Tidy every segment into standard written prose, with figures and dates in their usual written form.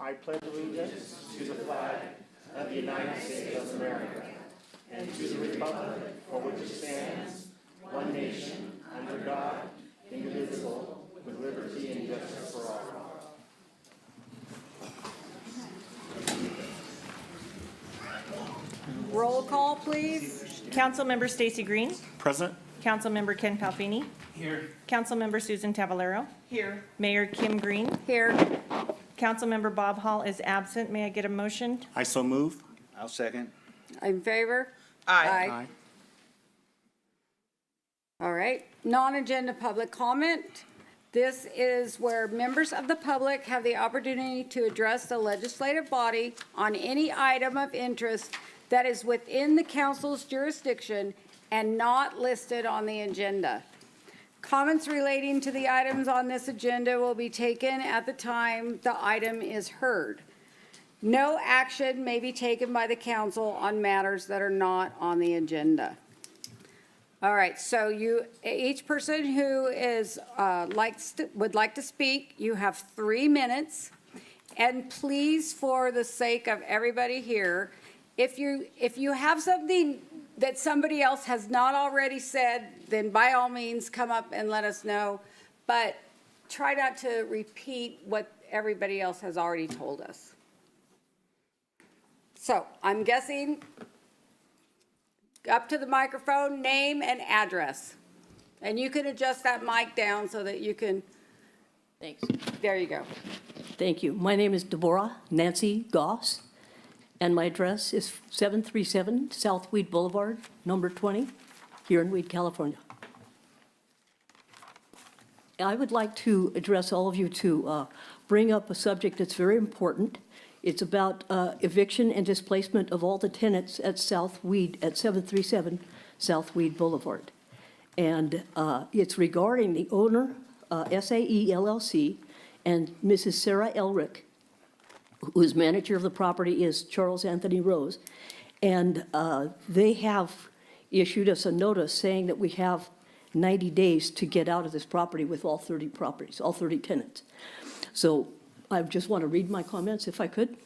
I pledge allegiance to the flag of the United States of America and to the republic for which it stands, one nation, under God, indivisible, with liberty and justice for all. Roll call, please. Councilmember Stacy Green. Present. Councilmember Ken Palfini. Here. Councilmember Susan Tavalero. Here. Mayor Kim Green. Here. Councilmember Bob Hall is absent. May I get a motion? I so move. I'll second. In favor? Aye. All right. Non-agenda public comment. This is where members of the public have the opportunity to address the legislative body on any item of interest that is within the council's jurisdiction and not listed on the agenda. Comments relating to the items on this agenda will be taken at the time the item is heard. No action may be taken by the council on matters that are not on the agenda. All right, so each person who is would like to speak, you have 3 minutes. And please, for the sake of everybody here, if you have something that somebody else has not already said, then by all means come up and let us know. But try not to repeat what everybody else has already told us. So I'm guessing up to the microphone, name and address. And you can adjust that mic down so that you can, Thanks. there you go. Thank you. My name is Deborah Nancy Goss, and my address is 737 South Weed Boulevard, number 20, here in Weed, California. I would like to address all of you to bring up a subject that's very important. It's about eviction and displacement of all the tenants at South Weed, at 737 South Weed Boulevard. And it's regarding the owner, SAE LLC, and Mrs. Sarah Elrick, whose manager of the property is Charles Anthony Rose. And they have issued us a notice saying that we have 90 days to get out of this property with all 30 properties, all 30 tenants. So I just want to read my comments, if I could.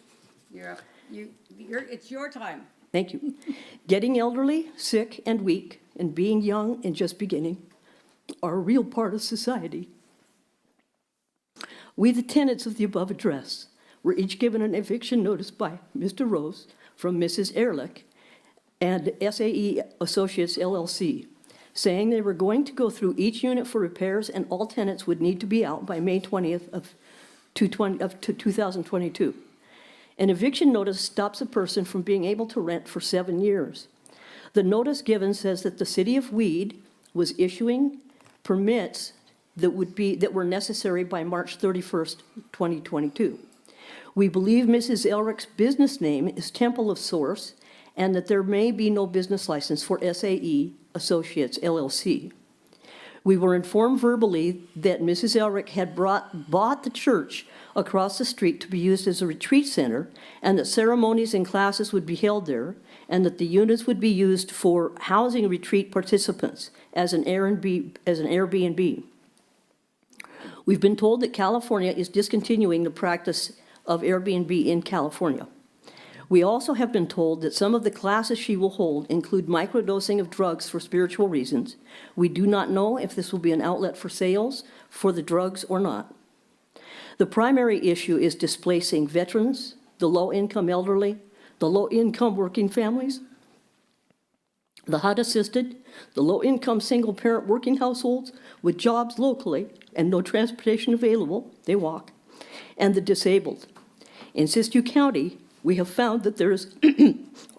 It's your time. Thank you. Getting elderly, sick, and weak, and being young and just beginning are a real part of society. We, the tenants of the above address, were each given an eviction notice by Mr. Rose from Mrs. Ehrlich and SAE Associates LLC, saying they were going to go through each unit for repairs and all tenants would need to be out by May 20th of 2022. An eviction notice stops a person from being able to rent for 7 years. The notice given says that the city of Weed was issuing permits that were necessary by March 31st, 2022. We believe Mrs. Elrick's business name is Temple of Source and that there may be no business license for SAE Associates LLC. We were informed verbally that Mrs. Elrick had bought the church across the street to be used as a retreat center and that ceremonies and classes would be held there and that the units would be used for housing retreat participants as an Airbnb. We've been told that California is discontinuing the practice of Airbnb in California. We also have been told that some of the classes she will hold include microdosing of drugs for spiritual reasons. We do not know if this will be an outlet for sales for the drugs or not. The primary issue is displacing veterans, the low-income elderly, the low-income working families, the HUD-assisted, the low-income single-parent working households with jobs locally and no transportation available, they walk, and the disabled. In Siskiyou County, we have found that there is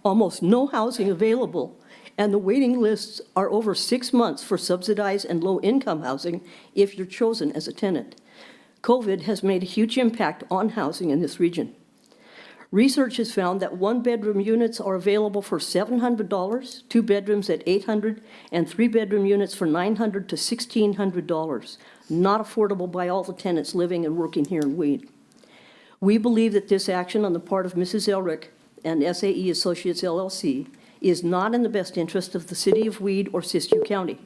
almost no housing available, and the waiting lists are over 6 months for subsidized and low-income housing if you're chosen as a tenant. COVID has made a huge impact on housing in this region. Research has found that 1-bedroom units are available for $700, 2 bedrooms at $800, and 3-bedroom units for $900 to $1,600. Not affordable by all the tenants living and working here in Weed. We believe that this action on the part of Mrs. Elrick and SAE Associates LLC is not in the best interest of the city of Weed or Siskiyou County.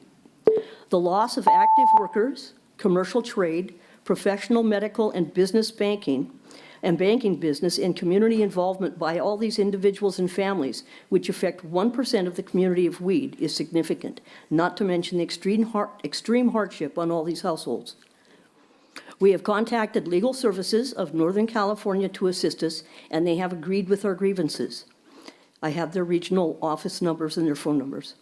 The loss of active workers, commercial trade, professional, medical, and business banking, and banking business and community involvement by all these individuals and families, which affect 1% of the community of Weed, is significant, not to mention the extreme hardship on all these households. We have contacted Legal Services of Northern California to assist us, and they have agreed with our grievances. I have their regional office numbers and their phone numbers.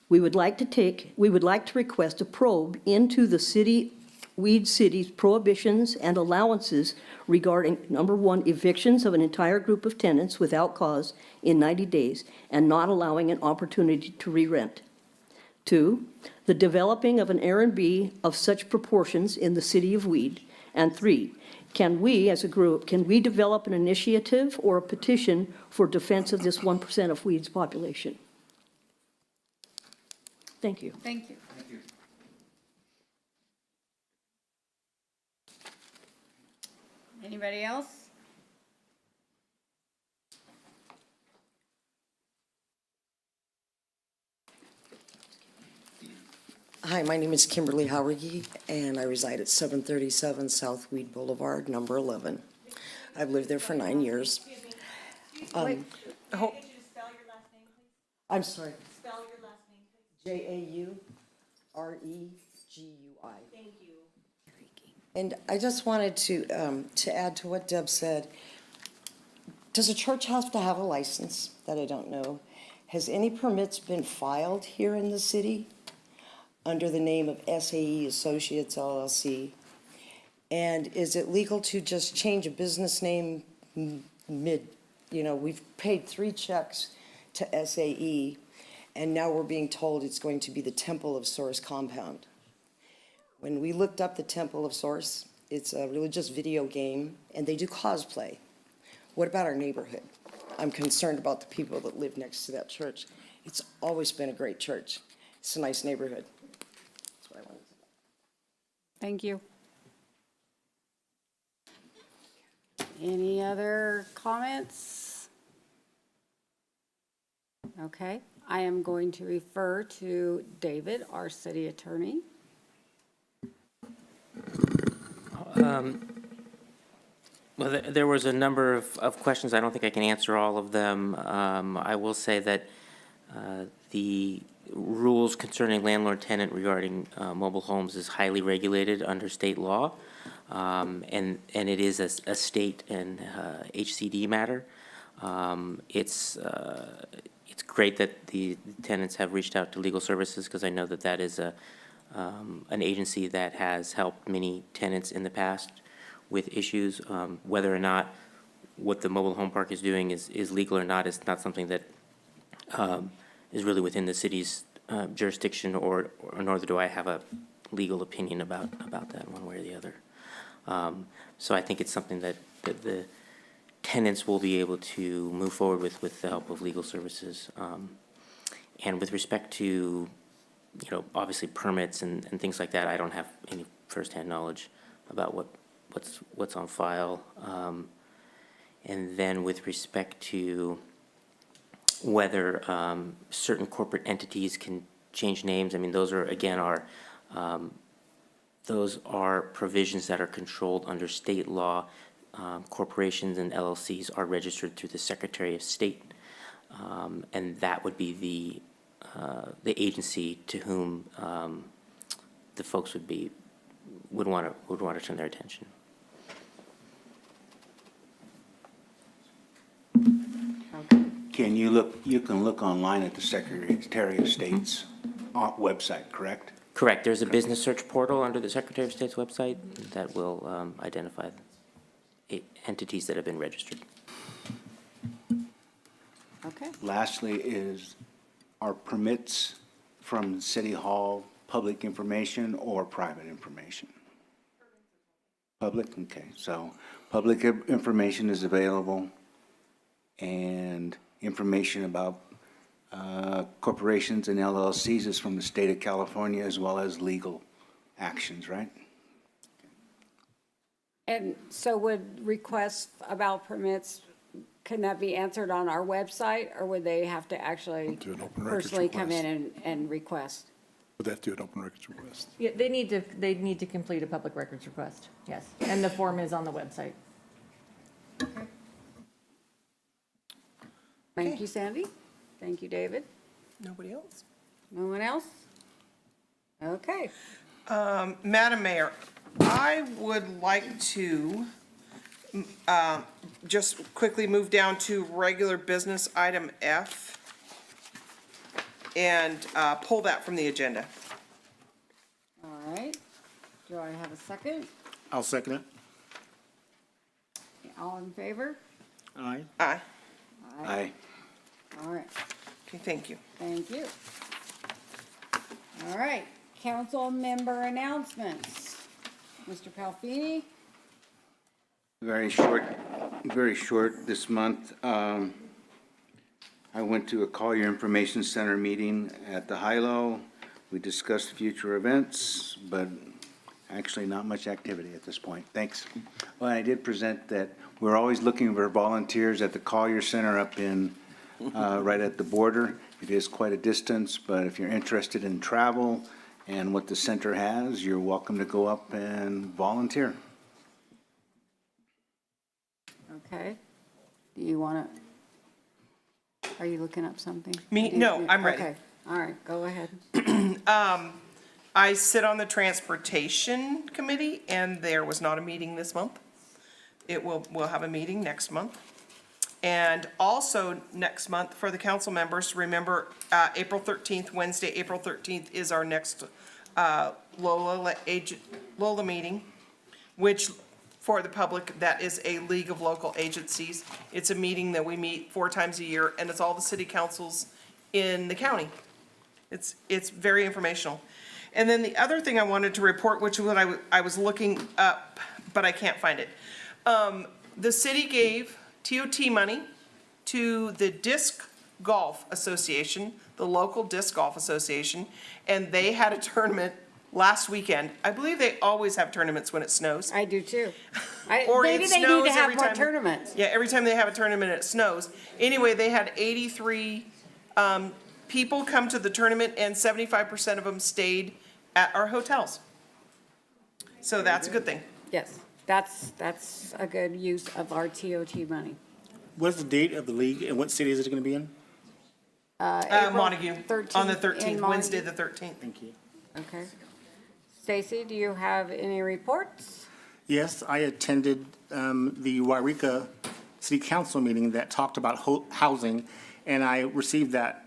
We would like to request a probe into the Weed City's prohibitions and allowances regarding, number one, evictions of an entire group of tenants without cause in 90 days and not allowing an opportunity to re-rent. Two, the developing of an Airbnb of such proportions in the city of Weed. And three, can we, as a group, can we develop an initiative or a petition for defense of this 1% of Weed's population? Thank you. Thank you. Anybody else? Hi, my name is Kimberly Howergy, and I reside at 737 South Weed Boulevard, number 11. I've lived there for 9 years. I'm sorry. Spell your last name, please. Jauregui. Thank you. And I just wanted to add to what Deb said. Does a church have to have a license? That I don't know. Has any permits been filed here in the city under the name of SAE Associates LLC? And is it legal to just change a business name we've paid 3 checks to SAE, and now we're being told it's going to be the Temple of Source compound. When we looked up the Temple of Source, it's a religious video game, and they do cosplay. What about our neighborhood? I'm concerned about the people that live next to that church. It's always been a great church. It's a nice neighborhood. That's what I wanted to say. Thank you. Any other comments? Okay, I am going to refer to David, our city attorney. Well, there was a number of questions. I don't think I can answer all of them. I will say that the rules concerning landlord-tenant regarding mobile homes is highly regulated under state law, and it is a state and HCD matter. It's great that the tenants have reached out to Legal Services, because I know that is an agency that has helped many tenants in the past with issues. Whether or not what the mobile home park is doing is legal or not is not something that is really within the city's jurisdiction, or nor do I have a legal opinion about that one way or the other. So I think it's something that the tenants will be able to move forward with the help of Legal Services. And with respect to, obviously permits and things like that, I don't have any firsthand knowledge about what's on file. And then with respect to whether certain corporate entities can change names, I mean, those are, again, those are provisions that are controlled under state law. Corporations and LLCs are registered through the Secretary of State, and that would be the agency to whom the folks would want to turn their attention. You can look online at the Secretary of State's website, correct? Correct. There's a business search portal under the Secretary of State's website that will identify entities that have been registered. Okay. Lastly, are permits from City Hall public information or private information? Public, okay. So public information is available, and information about corporations and LLCs is from the state of California, as well as legal actions, right? And so would requests about permits, can that be answered on our website, or would they have to actually Do an open records personally come request. in and request? Would that do an open records request? Yeah, they need to complete a public records request, yes. And the form is on the website. Thank you, Sandy. Thank you, David. Nobody else? No one else? Okay. Madam Mayor, I would like to just quickly move down to regular business item F and pull that from the agenda. All right. Do I have a second? I'll second it. All in favor? Aye. Aye. Aye. All right. Okay, thank you. Thank you. All right. Council member announcements. Mr. Palfini? Very short this month. I went to a Collier Information Center meeting at the Hilo. We discussed future events, but actually not much activity at this point. Thanks. Well, I did present that we're always looking for volunteers at the Collier Center up in, right at the border. It is quite a distance, but if you're interested in travel and what the center has, you're welcome to go up and volunteer. Okay. Do you want to, are you looking up something? Me? No, I'm ready. Okay. All right, go ahead. I sit on the Transportation Committee, and there was not a meeting this month. We'll have a meeting next month. And also next month, for the council members, remember, April 13th, Wednesday, April 13th is our next Lola meeting, which, for the public, that is a League of Local Agencies. It's a meeting that we meet 4 times a year, and it's all the city councils in the county. It's very informational. And then the other thing I wanted to report, which was what I was looking up, but I can't find it. The city gave TOT money to the Disc Golf Association, the local Disc Golf Association, and they had a tournament last weekend. I believe they always have tournaments when it snows. I do too. Or Maybe it they need snows to have every more time- tournaments. Yeah, every time they have a tournament, it snows. Anyway, they had 83 people come to the tournament, and 75% of them stayed at our hotels. So that's a good thing. Yes, that's a good use of our TOT money. What's the date of the league and what city is it going to be in? April Montague, on the 13th in 13th, Wednesday Montague. the 13th. Thank you. Okay. Stacy, do you have any reports? Yes, I attended the Wairika City Council meeting that talked about housing, and I received that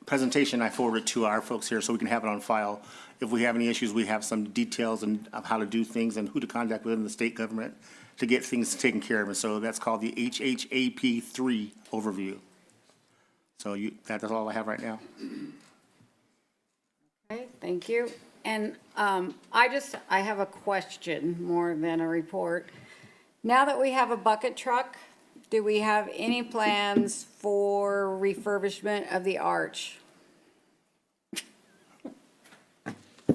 presentation. I forwarded to our folks here so we can have it on file. If we have any issues, we have some details of how to do things and who to contact within the state government to get things taken care of. And so that's called the HHAP3 overview. So that's all I have right now. Okay, thank you. And I have a question more than a report. Now that we have a bucket truck, do we have any plans for refurbishment of the arch?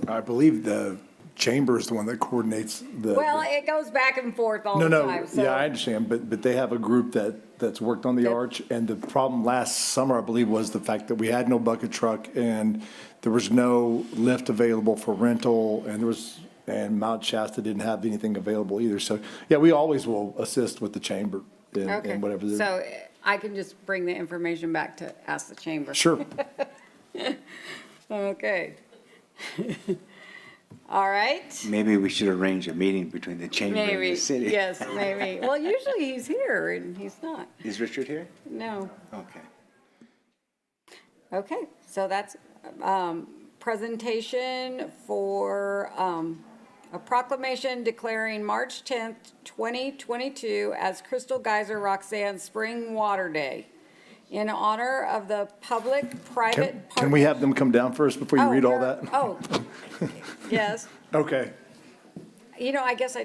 I believe the chamber is the one that coordinates the. Well, it goes back and forth all No, the no, time, so. yeah, I understand, but they have a group that's worked on the arch, and the problem last summer, I believe, was the fact that we had no bucket truck, and there was no lift available for rental, and Mount Shasta didn't have anything available either, so, yeah, we always will assist with the chamber Okay, and whatever. so I can just bring the information back to ask the chamber. Sure. Okay. All right. Maybe we should arrange a meeting between the chamber and Maybe, the city. yes, maybe. Well, usually he's here and he's not. Is Richard here? No. Okay. Okay, so that's presentation for a proclamation declaring March 10th, 2022 as Crystal Geyser Roxanne Spring Water Day in honor of the public-private. Can we have them come down first before you read all that? Oh, yes. Okay. You know, I guess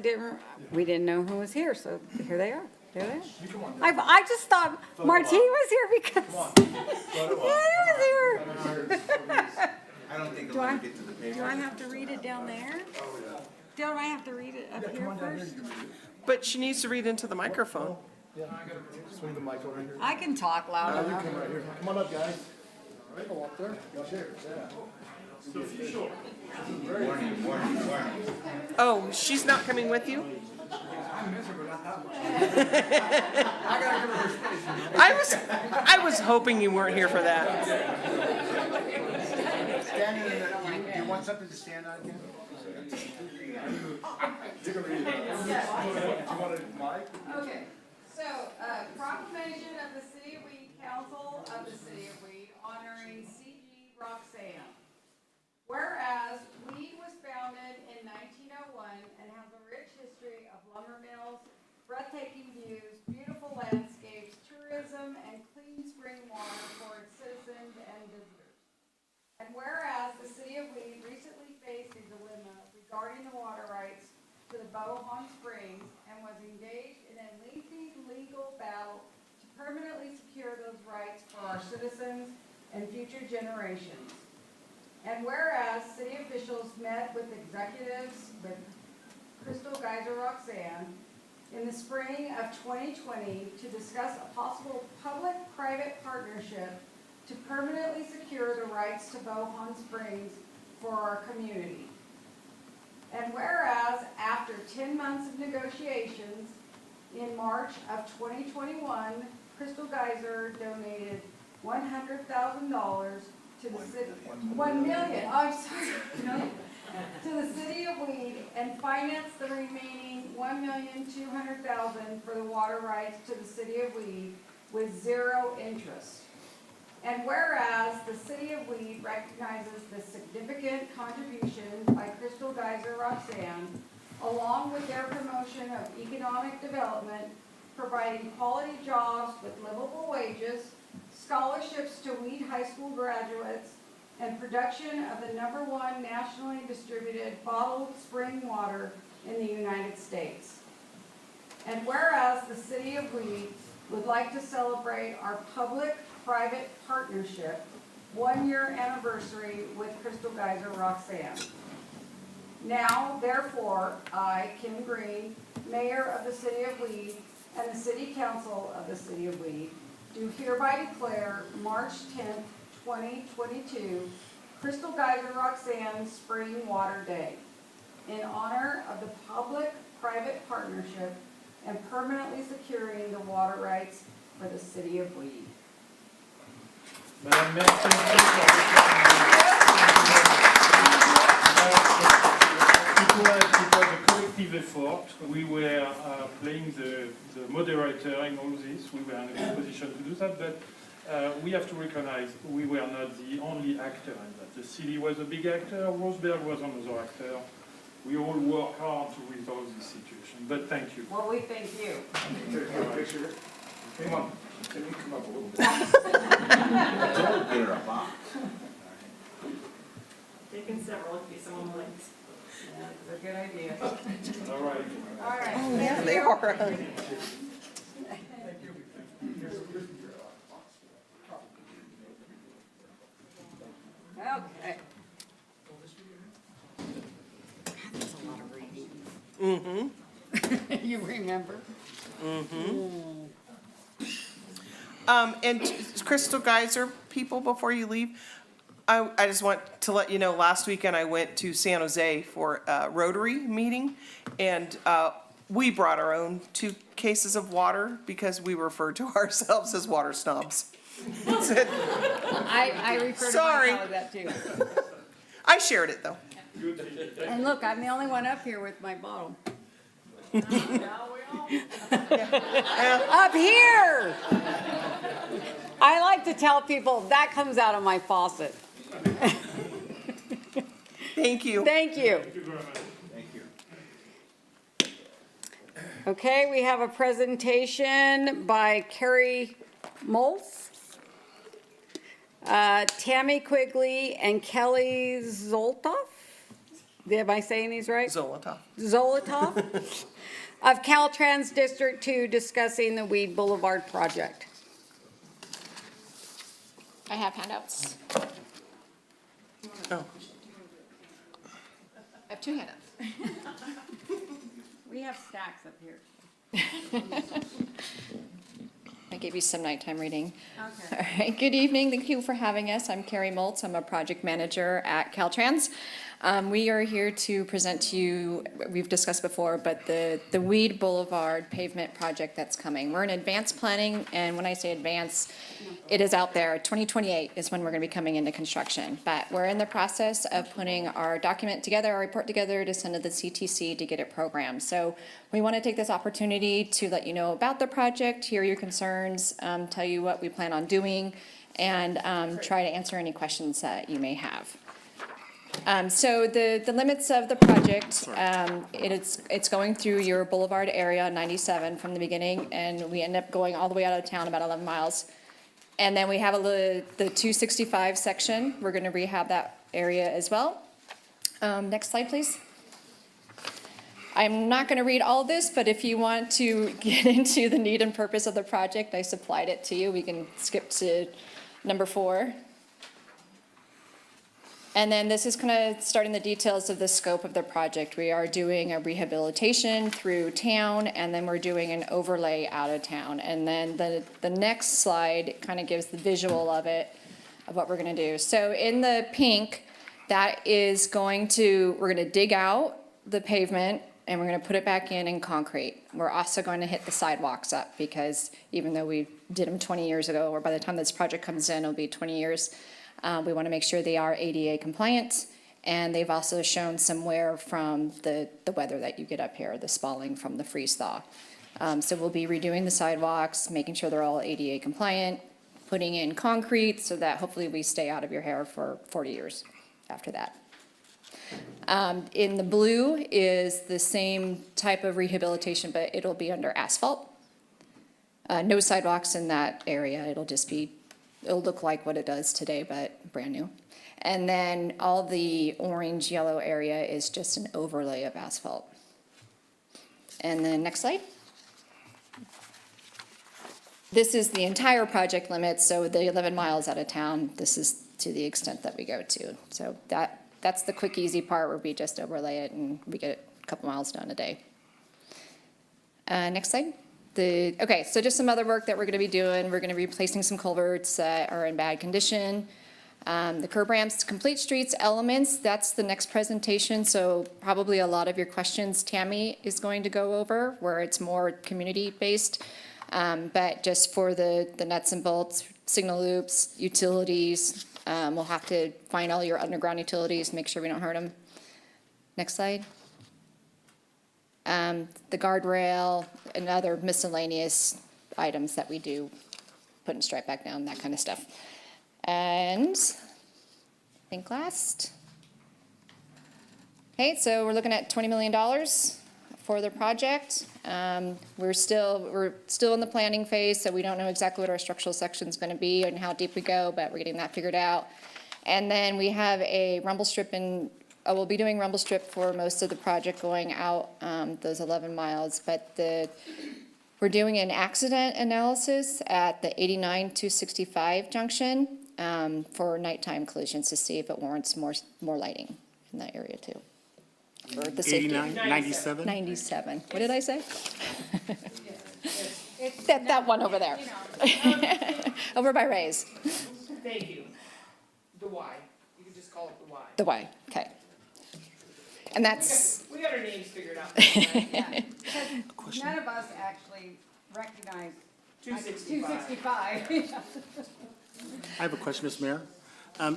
we didn't know who was here, so here they are. There they are. I just thought Martine was here because. Yeah, he was here. I don't think Do I, do I have to read it down there? Don't I have to read it up here first? But she needs to read into the microphone. Swing the mic over here. I can talk loud enough. Right here. Come on up, guys. All right, go up there. Oh, she's not coming with you? I was I was hoping you weren't here for that. Standing in the, do you want something to stand on again? Okay, so, proclamation of the City of Weed Council of the City of Weed honoring C.G. Roxanne. Whereas Weed was founded in 1901 and has a rich history of lumber mills, breathtaking views, beautiful landscapes, tourism, and clean spring water for its citizens and visitors. And whereas the City of Weed recently faced a dilemma regarding the water rights to the Bohan Springs and was engaged in a lengthy legal battle to permanently secure those rights for our citizens and future generations. And whereas city officials met with executives with Crystal Geyser Roxanne in the spring of 2020 to discuss a possible public-private partnership to permanently secure the rights to Bohan Springs for our community. And whereas after 10 months of negotiations, in March of 2021, Crystal Geyser donated $100,000 to the city, 1 million, oh, I'm sorry, to the City of Weed and financed the remaining $1,200,000 for the water rights to the City of Weed with zero interest. And whereas the City of Weed recognizes the significant contributions by Crystal Geyser Roxanne, along with their promotion of economic development, providing quality jobs with livable wages, scholarships to Weed High School graduates, and production of the #1 nationally distributed bottled spring water in the United States. And whereas the City of Weed would like to celebrate our public-private partnership 1-year anniversary with Crystal Geyser Roxanne. Now, therefore, I, Kim Green, Mayor of the City of Weed, and the City Council of the City of Weed, do hereby declare March 10th, 2022, Crystal Geyser Roxanne Spring Water Day, in honor of the public-private partnership and permanently securing the water rights for the City of Weed. Madame Maire, thank you. It was a collective effort. We were playing the moderator in all this. We were in a good position to do that, but we have to recognize we were not the only actor in that. The city was a big actor, Roseberg was another actor. We all work hard to resolve this situation, but thank you. Well, we thank you. Picture. Come on, can you come up a little bit? Don't get her a box. Taking several if you someone likes. That's a good idea. All right. All right. Yeah, they are. Okay. That's a lot of reading. Mm-hmm. You remember? And Crystal Geyser, people, before you leave, I just want to let you know, last weekend I went to San Jose for a Rotary meeting, and we brought our own 2 cases of water because we refer to ourselves as water snobs. I refer to Sorry. myself as that too. I shared it, though. And look, I'm the only one up here with my bottle. Up here! I like to tell people that comes out of my faucet. Thank you. Thank you. Thank you. Okay, we have a presentation by Carrie Moltz, Tammy Quigley, and Kelly Zoltoff. Am I saying these right? Zolotov. Zolotov of Caltrans District 2 discussing the Weed Boulevard project. I have handouts. Oh. I have 2 handouts. We have stacks up here. I gave you some nighttime reading. Okay. All right, good evening. Thank you for having us. I'm Carrie Moltz. I'm a project manager at Caltrans. We are here to present to you, we've discussed before, but the Weed Boulevard pavement project that's coming. We're in advanced planning, and when I say advanced, it is out there. 2028 is when we're going to be coming into construction. But we're in the process of putting our document together, our report together to send to the CTC to get it programmed. So we want to take this opportunity to let you know about the project, hear your concerns, tell you what we plan on doing, and try to answer any questions that you may have. So the limits of the project, it's going through your Boulevard area, 97 from the beginning, and we end up going all the way out of town, about 11 miles. And then we have the 265 section. We're going to rehab that area as well. Next slide, please. I'm not going to read all this, but if you want to get into the need and purpose of the project, I supplied it to you. We can skip to number 4. And then this is kind of starting the details of the scope of the project. We are doing a rehabilitation through town, and then we're doing an overlay out of town. And then the next slide kind of gives the visual of it, of what we're going to do. So in the pink, that is we're going to dig out the pavement, and we're going to put it back in concrete. We're also going to hit the sidewalks up, because even though we did them 20 years ago, or by the time this project comes in, it'll be 20 years, we want to make sure they are ADA compliant, and they've also shown some wear from the weather that you get up here, the spalling from the freeze thaw. So we'll be redoing the sidewalks, making sure they're all ADA compliant, putting in concrete so that hopefully we stay out of your hair for 40 years after that. In the blue is the same type of rehabilitation, but it'll be under asphalt. No sidewalks in that area. It'll look like what it does today, but brand new. And then all the orange, yellow area is just an overlay of asphalt. And then next slide. This is the entire project limit, so the 11 miles out of town, this is to the extent that we go to. So that's the quick, easy part where we just overlay it and we get a couple miles done a day. Next slide. Okay, so just some other work that we're going to be doing. We're going to be replacing some culverts that are in bad condition. The curb ramps, complete streets elements, that's the next presentation. So probably a lot of your questions Tammy is going to go over, where it's more community-based. But just for the nuts and bolts, signal loops, utilities, we'll have to find all your underground utilities, make sure we don't hurt them. Next slide. The guardrail and other miscellaneous items that we do, putting stripe back down, that kind of stuff. And I think last. Okay, so we're looking at $20 million for the project. We're still in the planning phase, so we don't know exactly what our structural section is going to be and how deep we go, but we're getting that figured out. And then we have a rumble strip we'll be doing rumble strip for most of the project going out those 11 miles, but we're doing an accident analysis at the 89-265 junction for nighttime collisions to see if it warrants more lighting in that area too. For the safety. 89, 97? 97. What did I say? That one over there. Over by Ray's. Thank you. The Y. You can just call it the Y. The Y, okay. And that's, We got our names figured out. None of us actually recognize 265. 265. I have a question, Ms. Mayor.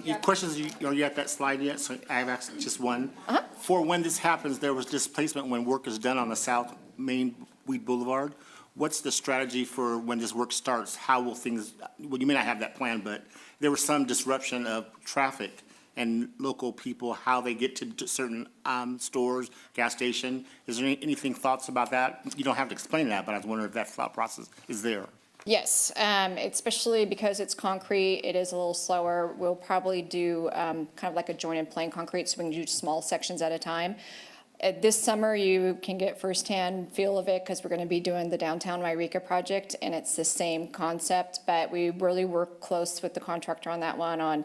Your questions, are you at that slide yet? So I have asked just one. For when this happens, there was displacement when work is done on the South Main Weed Boulevard. What's the strategy for when this work starts? How will things, well, you may not have that plan, but there was some disruption of traffic and local people, how they get to certain stores, gas station. Is there anything, thoughts about that? You don't have to explain that, but I was wondering if that thought process is there. yes, especially because it's concrete, it is a little slower. We'll probably do kind of like a jointed plain concrete, so we can do small sections at a time. This summer, you can get firsthand feel of it because we're going to be doing the downtown Yreka project, and it's the same concept, but we really work close with the contractor on that one on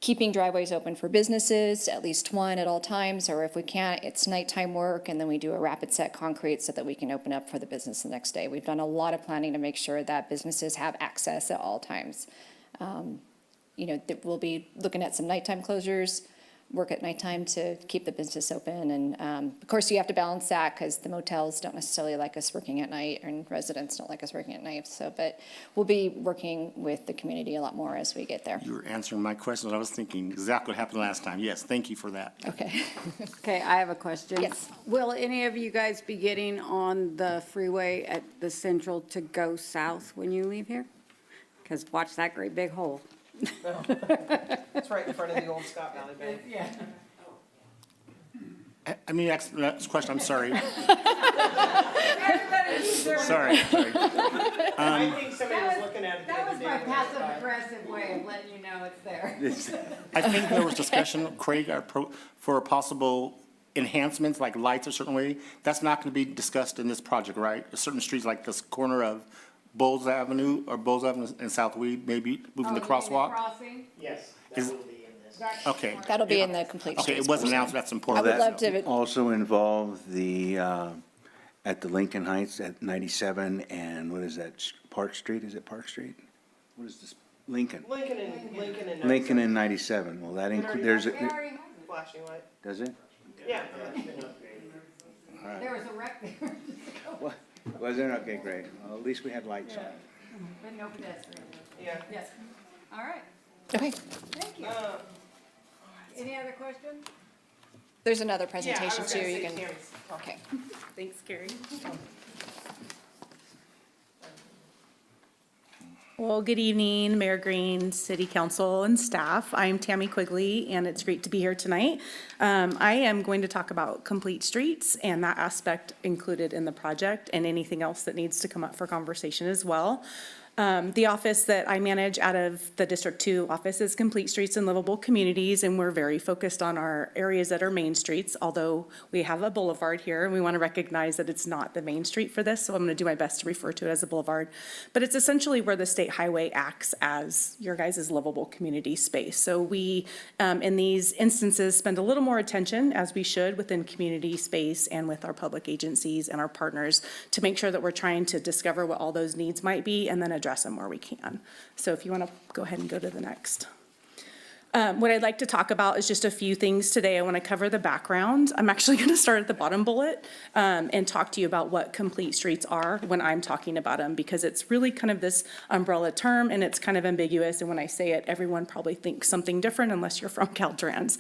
keeping driveways open for businesses, at least one at all times, or if we can't, it's nighttime work, and then we do a rapid set concrete so that we can open up for the business the next day. We've done a lot of planning to make sure that businesses have access at all times. We'll be looking at some nighttime closures, work at nighttime to keep the business open. And of course, you have to balance that because the motels don't necessarily like us working at night, and residents don't like us working at night. So, but we'll be working with the community a lot more as we get there. You were answering my questions. I was thinking exactly what happened last time. Yes, thank you for that. Okay. Okay, I have a question. Yes. Will any of you guys be getting on the freeway at the Central to go south when you leave here? Because watch that great big hole. It's right in front of the old Scott Valley Bank. Yeah. I mean, next question, I'm sorry. Everybody needs their. Sorry. I think somebody was looking at it the That other was day. my when they were passive by. aggressive way of letting you know it's there. I think there was discussion, Craig, for possible enhancements like lights a certain way. That's not going to be discussed in this project, right? Certain streets like this corner of Bowles Avenue and South Weed, maybe moving the crosswalk? Crossing? Yes, Is- that will be in this. Okay. That'll be in the complete Okay, it streets wasn't portion. announced, that's I important. would love to, Also involve the, at the Lincoln Heights at 97 and what is that, Park Street? Is it Park Street? What is this? Lincoln. Lincoln and. Lincoln and 97. Well, that include, there's a, Flashing light. does it? Yeah. There was a wreck there, What, was there? Okay, great. Well, at least we had lights on. but no pedestrians. Yeah. Yes. All right, okay. thank you. Uh, Any other questions? There's another Yeah, I presentation was too. gonna You say can, Tammy's. okay. Thanks, Carrie. Well, good evening, Mayor Green, City Council, and staff. I'm Tammy Quigley, and it's great to be here tonight. I am going to talk about complete streets and that aspect included in the project and anything else that needs to come up for conversation as well. The office that I manage out of the District 2 office is Complete Streets and Livable Communities, and we're very focused on our areas that are main streets, although we have a boulevard here, and we want to recognize that it's not the main street for this, so I'm going to do my best to refer to it as a boulevard. But it's essentially where the state highway acts as your guys' livable community space. So we, in these instances, spend a little more attention, as we should, within community space and with our public agencies and our partners to make sure that we're trying to discover what all those needs might be and then address them where we can. So if you want to go ahead and go to the next. What I'd like to talk about is just a few things today. I want to cover the background. I'm actually going to start at the bottom bullet and talk to you about what complete streets are when I'm talking about them, because it's really kind of this umbrella term and it's kind of ambiguous. And when I say it, everyone probably thinks something different unless you're from Caltrans.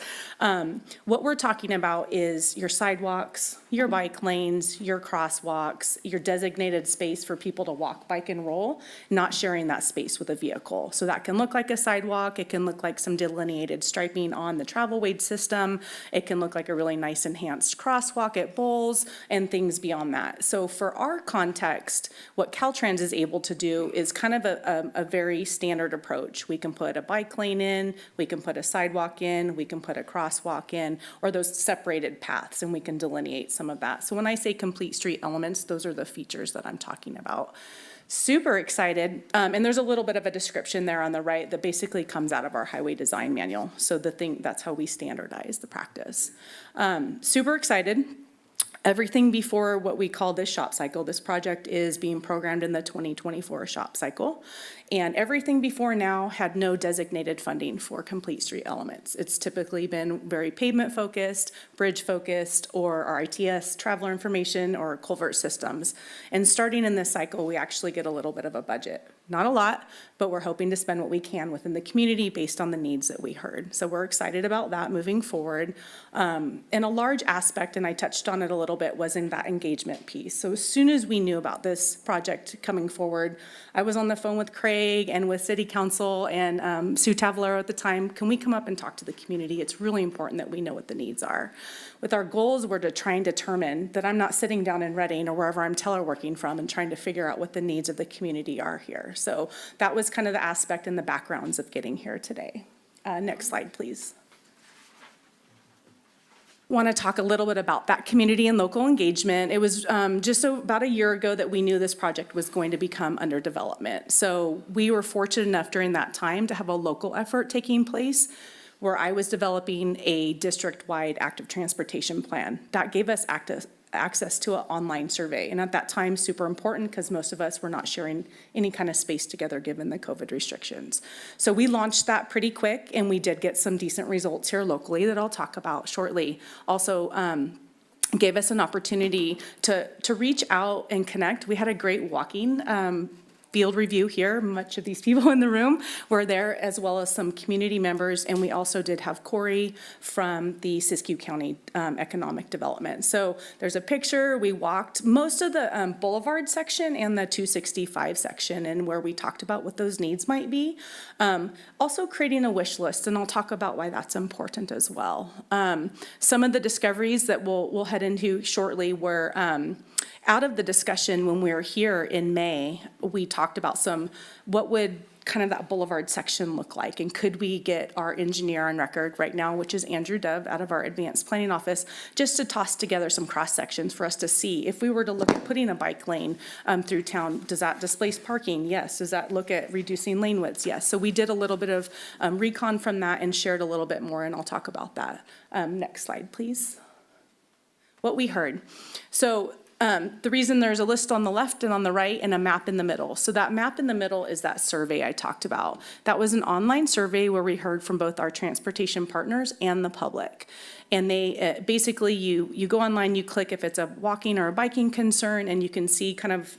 What we're talking about is your sidewalks, your bike lanes, your crosswalks, your designated space for people to walk, bike, and roll, not sharing that space with a vehicle. So that can look like a sidewalk. It can look like some delineated striping on the travel wade system. It can look like a really nice enhanced crosswalk at Bowles and things beyond that. So for our context, what Caltrans is able to do is kind of a very standard approach. We can put a bike lane in, we can put a sidewalk in, we can put a crosswalk in, or those separated paths, and we can delineate some of that. So when I say complete street elements, those are the features that I'm talking about. Super excited, and there's a little bit of a description there on the right that basically comes out of our highway design manual. So that's how we standardize the practice. Super excited. Everything before what we call this shop cycle, this project is being programmed in the 2024 shop cycle. And everything before now had no designated funding for complete street elements. It's typically been very pavement focused, bridge focused, or our ITS, traveler information, or culvert systems. And starting in this cycle, we actually get a little bit of a budget. Not a lot, but we're hoping to spend what we can within the community based on the needs that we heard. So we're excited about that moving forward. And a large aspect, and I touched on it a little bit, was in that engagement piece. So as soon as we knew about this project coming forward, I was on the phone with Craig and with City Council and Sue Tavallaro at the time. Can we come up and talk to the community? It's really important that we know what the needs are. With our goals, we're to try and determine that I'm not sitting down in Reading or wherever I'm teleworking from and trying to figure out what the needs of the community are here. So that was kind of the aspect and the backgrounds of getting here today. Next slide, please. Want to talk a little bit about that community and local engagement. It was just about a year ago that we knew this project was going to become under development. So we were fortunate enough during that time to have a local effort taking place where I was developing a district-wide active transportation plan. That gave us access to an online survey. And at that time, super important because most of us were not sharing any kind of space together given the COVID restrictions. So we launched that pretty quick, and we did get some decent results here locally that I'll talk about shortly. Also, gave us an opportunity to reach out and connect. We had a great walking field review here. Much of these people in the room were there, as well as some community members, and we also did have Corey from the Siskiyou County Economic Development. So there's a picture. We walked most of the Boulevard section and the 265 section, and where we talked about what those needs might be. Also creating a wish list, and I'll talk about why that's important as well. Some of the discoveries that we'll head into shortly were out of the discussion when we were here in May, we talked about what would kind of that Boulevard section look like, and could we get our engineer on record right now, which is Andrew Dove out of our advanced planning office, just to toss together some cross sections for us to see if we were to look at putting a bike lane through town. Does that displace parking? Yes. Does that look at reducing lane widths? Yes. So we did a little bit of recon from that and shared a little bit more, and I'll talk about that. Next slide, please. What we heard. So the reason there's a list on the left and on the right and a map in the middle. So that map in the middle is that survey I talked about. That was an online survey where we heard from both our transportation partners and the public. And they basically, you go online, you click if it's a walking or a biking concern, and you can see kind of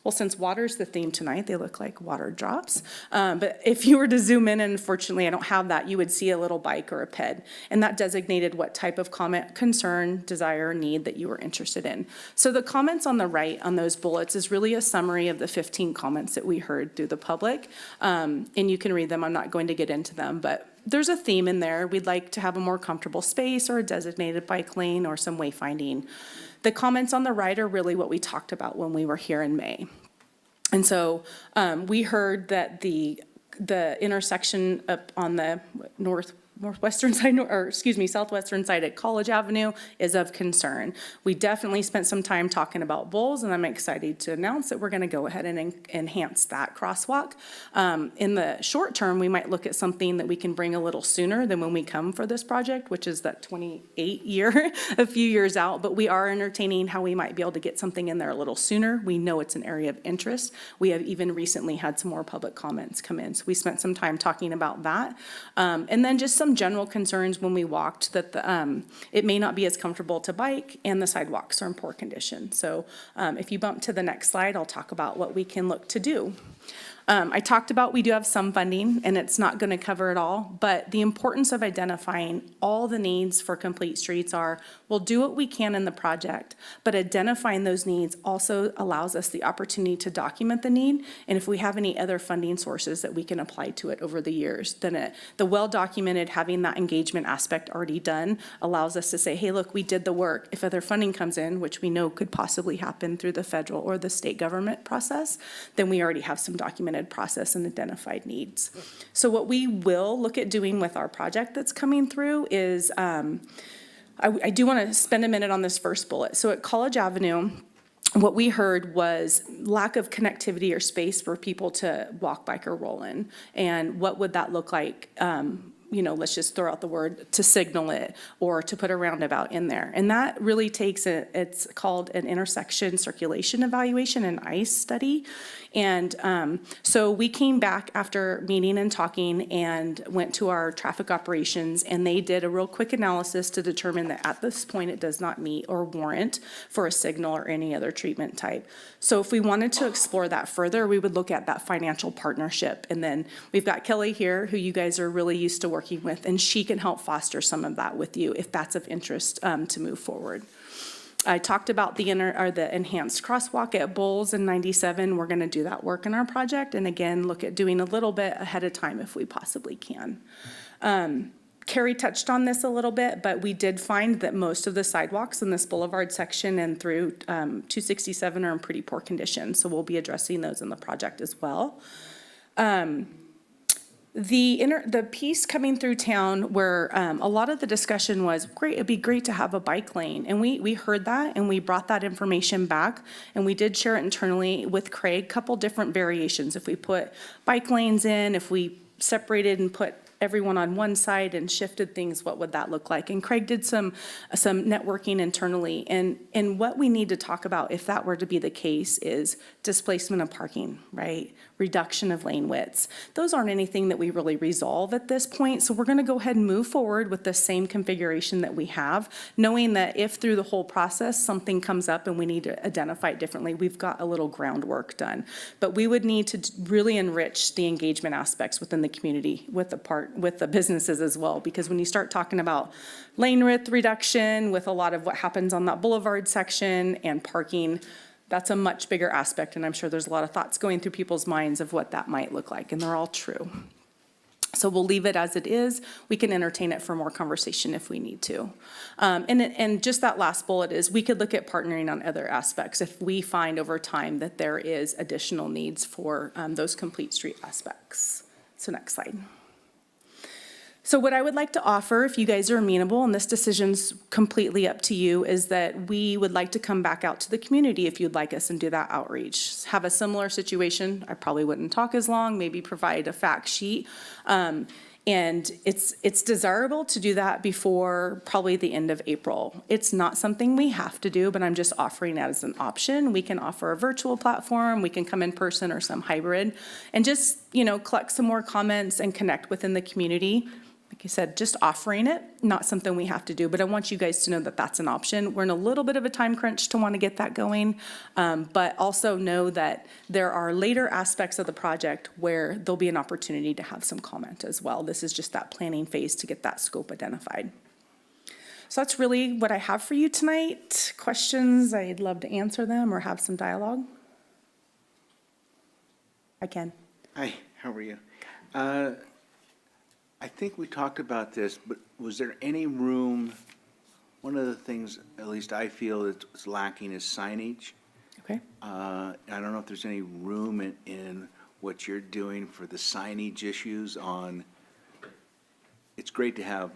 well, since water's the theme tonight, they look like water drops. But if you were to zoom in, and unfortunately I don't have that, you would see a little bike or a ped. And that designated what type of comment, concern, desire, need that you were interested in. So the comments on the right on those bullets is really a summary of the 15 comments that we heard through the public. And you can read them. I'm not going to get into them, but there's a theme in there. We'd like to have a more comfortable space or a designated bike lane or some wayfinding. The comments on the right are really what we talked about when we were here in May. And so we heard that the intersection up on the southwestern side at College Avenue is of concern. We definitely spent some time talking about Bowles, and I'm excited to announce that we're going to go ahead and enhance that crosswalk. In the short term, we might look at something that we can bring a little sooner than when we come for this project, which is that 28 year, a few years out, but we are entertaining how we might be able to get something in there a little sooner. We know it's an area of interest. We have even recently had some more public comments come in, so we spent some time talking about that. And then just some general concerns when we walked that it may not be as comfortable to bike, and the sidewalks are in poor condition. So if you bump to the next slide, I'll talk about what we can look to do. I talked about we do have some funding, and it's not going to cover it all, but the importance of identifying all the needs for complete streets are, we'll do what we can in the project, but identifying those needs also allows us the opportunity to document the need, and if we have any other funding sources that we can apply to it over the years, then the well-documented, having that engagement aspect already done, allows us to say, hey, look, we did the work. If other funding comes in, which we know could possibly happen through the federal or the state government process, then we already have some documented process and identified needs. So what we will look at doing with our project that's coming through is, I do want to spend a minute on this first bullet. So at College Avenue, what we heard was lack of connectivity or space for people to walk, bike, or roll in. And what would that look like? Let's just throw out the word to signal it or to put a roundabout in there. And that really takes it's called an intersection circulation evaluation, an ICE study. And so we came back after meeting and talking and went to our traffic operations, and they did a real quick analysis to determine that at this point it does not meet or warrant for a signal or any other treatment type. So if we wanted to explore that further, we would look at that financial partnership. And then we've got Kelly here, who you guys are really used to working with, and she can help foster some of that with you if that's of interest to move forward. I talked about the enhanced crosswalk at Bowles and 97. We're going to do that work in our project, and again, look at doing a little bit ahead of time if we possibly can. Carrie touched on this a little bit, but we did find that most of the sidewalks in this Boulevard section and through 267 are in pretty poor condition, so we'll be addressing those in the project as well. The piece coming through town where a lot of the discussion was, great, it'd be great to have a bike lane. And we heard that, and we brought that information back, and we did share it internally with Craig, couple different variations. If we put bike lanes in, if we separated and put everyone on one side and shifted things, what would that look like? And Craig did some networking internally. And what we need to talk about, if that were to be the case, is displacement of parking, right? Reduction of lane widths. Those aren't anything that we really resolve at this point. So we're going to go ahead and move forward with the same configuration that we have, knowing that if through the whole process something comes up and we need to identify it differently, we've got a little groundwork done. But we would need to really enrich the engagement aspects within the community with the businesses as well, because when you start talking about lane width reduction with a lot of what happens on that Boulevard section and parking, that's a much bigger aspect, and I'm sure there's a lot of thoughts going through people's minds of what that might look like, and they're all true. So we'll leave it as it is. We can entertain it for more conversation if we need to. And just that last bullet is we could look at partnering on other aspects if we find over time that there is additional needs for those complete street aspects. So next slide. So what I would like to offer, if you guys are amenable, and this decision's completely up to you, is that we would like to come back out to the community if you'd like us and do that outreach. Have a similar situation. I probably wouldn't talk as long, maybe provide a fact sheet. And it's desirable to do that before probably the end of April. It's not something we have to do, but I'm just offering it as an option. We can offer a virtual platform, we can come in person or some hybrid, and just, collect some more comments and connect within the community. Like I said, just offering it, not something we have to do, but I want you guys to know that that's an option. We're in a little bit of a time crunch to want to get that going, but also know that there are later aspects of the project where there'll be an opportunity to have some comment as well. This is just that planning phase to get that scope identified. So that's really what I have for you tonight. Questions, I'd love to answer them or have some dialogue. I can. Hi, how are you? I think we talked about this, but was there any room, one of the things, at least I feel that's lacking is signage. Okay. I don't know if there's any room in what you're doing for the signage issues on, it's great to have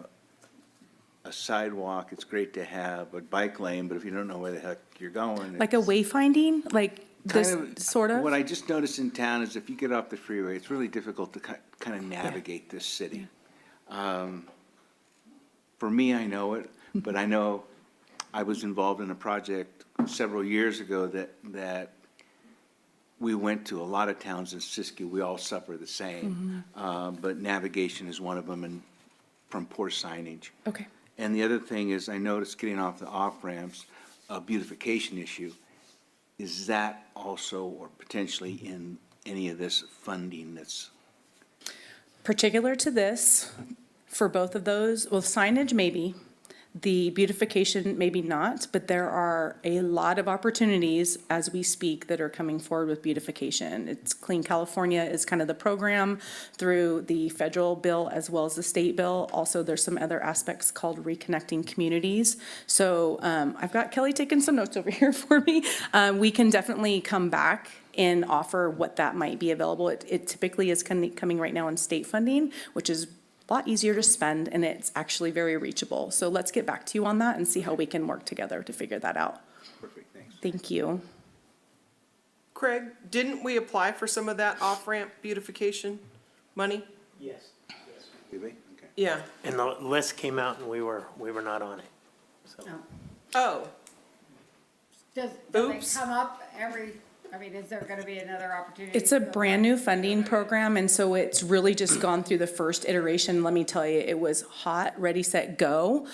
a sidewalk, it's great to have a bike lane, but if you don't know where the heck you're going. Like a wayfinding, like this sort of? What I just noticed in town is if you get off the freeway, it's really difficult to kind of navigate this city. For me, I know it, but I know I was involved in a project several years ago that we went to a lot of towns in Siskiyou. We all suffer the same, but navigation is one of them, and from poor signage. Okay. And the other thing is, I noticed getting off the off-ramps, a beautification issue. Is that also or potentially in any of this funding that's? Particular to this, for both of those, well, signage maybe, the beautification maybe not, but there are a lot of opportunities as we speak that are coming forward with beautification. It's Clean California is kind of the program through the federal bill as well as the state bill. Also, there's some other aspects called reconnecting communities. So I've got Kelly taking some notes over here for me. We can definitely come back and offer what that might be available. It typically is coming right now in state funding, which is a lot easier to spend, and it's actually very reachable. So let's get back to you on that and see how we can work together to figure that out. Perfect, thanks. Thank you. Craig, didn't we apply for some of that off-ramp beautification money? Yes. Did we? Okay. Yeah. And the list came out and we were not on it, so. Oh, Does Oops. it come up is there gonna be another opportunity? It's a to apply? brand new funding program, and so it's really just gone through the first iteration. Let me tell you, it was hot, ready, set, go.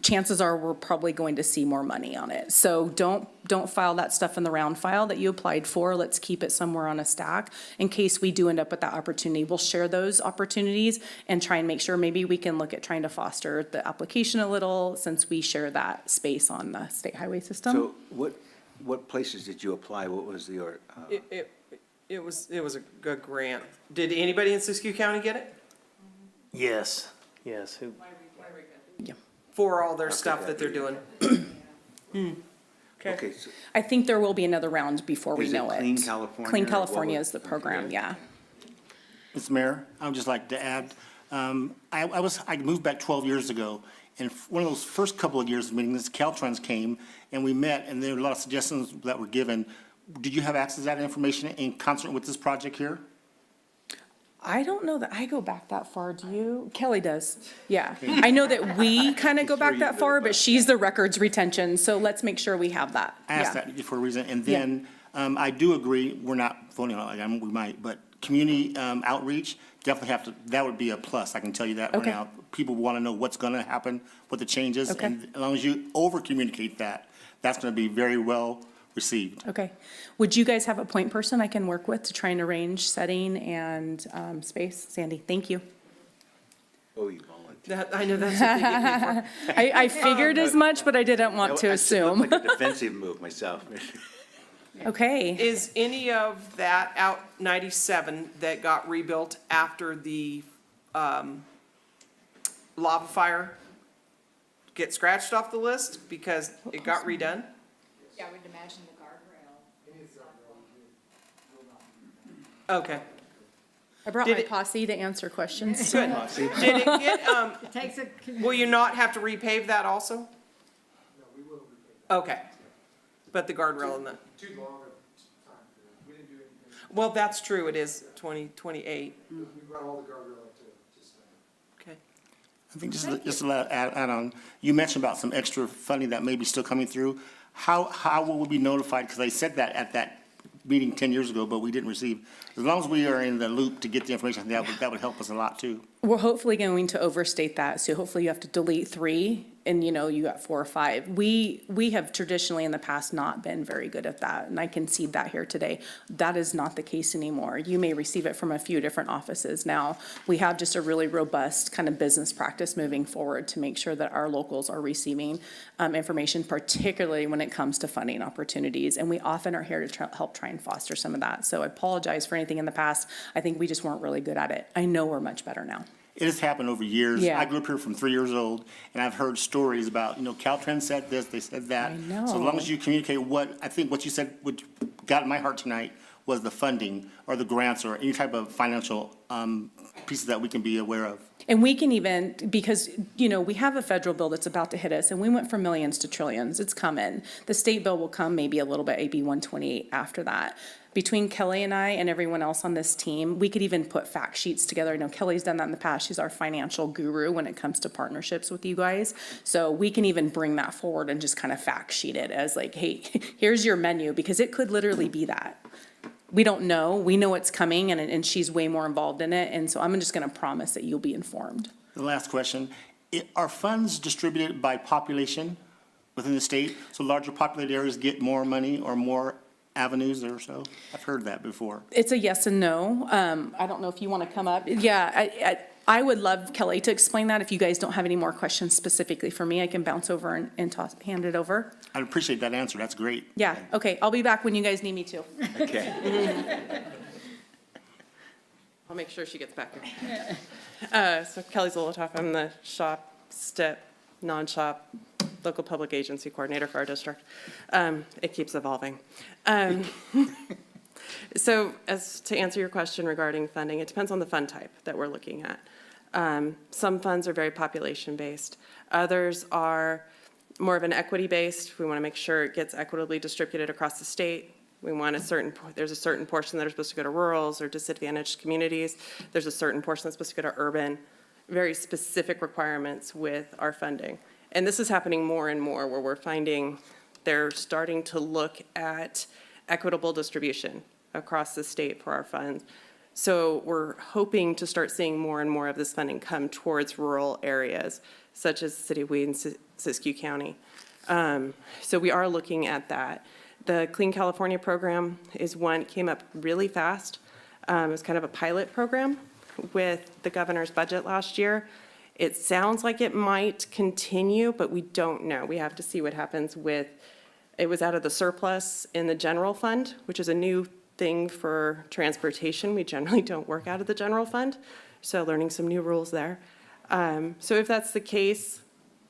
Chances are we're probably going to see more money on it. So don't file that stuff in the round file that you applied for. Let's keep it somewhere on a stack in case we do end up with that opportunity. We'll share those opportunities and try and make sure maybe we can look at trying to foster the application a little since we share that space on the state highway system. So what places did you apply? What was your? it was a good grant. Did anybody in Siskiyou County get it? Yes. For all their stuff that they're doing? Okay, so I think there will be another round before we Is it know it. Clean California, Clean or what California was- is the program, yeah. Mr. Mayor, I would just like to add, I moved back 12 years ago, and one of those first couple of years of meetings, Caltrans came, and we met, and there were a lot of suggestions that were given. Did you have access to that information in concert with this project here? I don't know that I go back that far, do you? Kelly does, yeah. I know that we kind of go back that far, but she's the records retention, so let's make sure we have that. I asked Yeah. that for a reason, and then, I do agree, we're not voting on it, we might, but community, outreach, definitely have to, that would be a plus, I can tell you that right Okay. now. People want to know what's gonna happen, what the change is, Okay. and as long as you over-communicate that, that's gonna be very well received. Okay. Would you guys have a point person I can work with to try and arrange setting and space? Sandy, thank you. Oh, you volunteer. I know that's what they get me for. I figured as much, but I didn't want to It assume. looked like a defensive move myself. Okay. Is any of that out 97 that got rebuilt after the lava fire get scratched off the list because it got redone? Yeah, I would imagine the guardrail. Okay. I brought Did my it- posse to answer questions. Good. Did it get, It takes a, will you not have to repave that also? No, we will repave. Okay. But the guardrail and the. Too long of time period. We didn't do anything. Well, that's true. It is 2028. We brought all the guardrail up to standard. Okay. I think just to add on, you mentioned about some extra funding that may be still coming through. How will we be notified? Because I said that at that meeting 10 years ago, but we didn't receive. As long as we are in the loop to get the information, that would help us a lot too. We're hopefully going to overstate that, so hopefully you have to delete 3, and you got 4 or 5. We have traditionally in the past not been very good at that, and I concede that here today. That is not the case anymore. You may receive it from a few different offices now. We have just a really robust kind of business practice moving forward to make sure that our locals are receiving information, particularly when it comes to funding opportunities, and we often are here to help try and foster some of that. So I apologize for anything in the past. I think we just weren't really good at it. I know we're much better now. It has happened over years. Yeah. I grew up here from 3 years old, and I've heard stories about, Caltrans said this, they said that. I know. So as long as you communicate I think what you said, what got in my heart tonight was the funding or the grants or any type of financial pieces that we can be aware of. And we can even, because, we have a federal bill that's about to hit us, and we went from millions to trillions. It's coming. The state bill will come maybe a little bit, AB 128 after that. Between Kelly and I and everyone else on this team, we could even put fact sheets together. I know Kelly's done that in the past. She's our financial guru when it comes to partnerships with you guys. So we can even bring that forward and just kind of fact sheet it as like, hey, here's your menu, because it could literally be that. We don't know. We know it's coming, and she's way more involved in it. And so I'm just going to promise that you'll be informed. The last question, are funds distributed by population within the state? So larger populated areas get more money or more avenues or so? I've heard that before. It's a yes and no. I don't know if you want to come up. Yeah, I would love Kelly to explain that. If you guys don't have any more questions specifically for me, I can bounce over and hand it over. I'd appreciate that answer. That's great. Yeah, okay, I'll be back when you guys need me to. Okay. I'll make sure she gets back here. So Kelly Zolotoff, I'm the shop, STIP, non-shop, local public agency coordinator for our district. It keeps evolving. So as to answer your question regarding funding, it depends on the fund type that we're looking at. Some funds are very population-based. Others are more of an equity-based. We want to make sure it gets equitably distributed across the state. We want there's a certain portion that are supposed to go to rurals or disadvantaged communities. There's a certain portion that's supposed to go to urban. Very specific requirements with our funding. And this is happening more and more where we're finding they're starting to look at equitable distribution across the state for our funds. So we're hoping to start seeing more and more of this funding come towards rural areas, such as the city of Weed and Siskiyou County. So we are looking at that. The Clean California program is one, came up really fast. It was kind of a pilot program with the governor's budget last year. It sounds like it might continue, but we don't know. We have to see what happens with, it was out of the surplus in the general fund, which is a new thing for transportation. We generally don't work out of the general fund, so learning some new rules there. So if that's the case,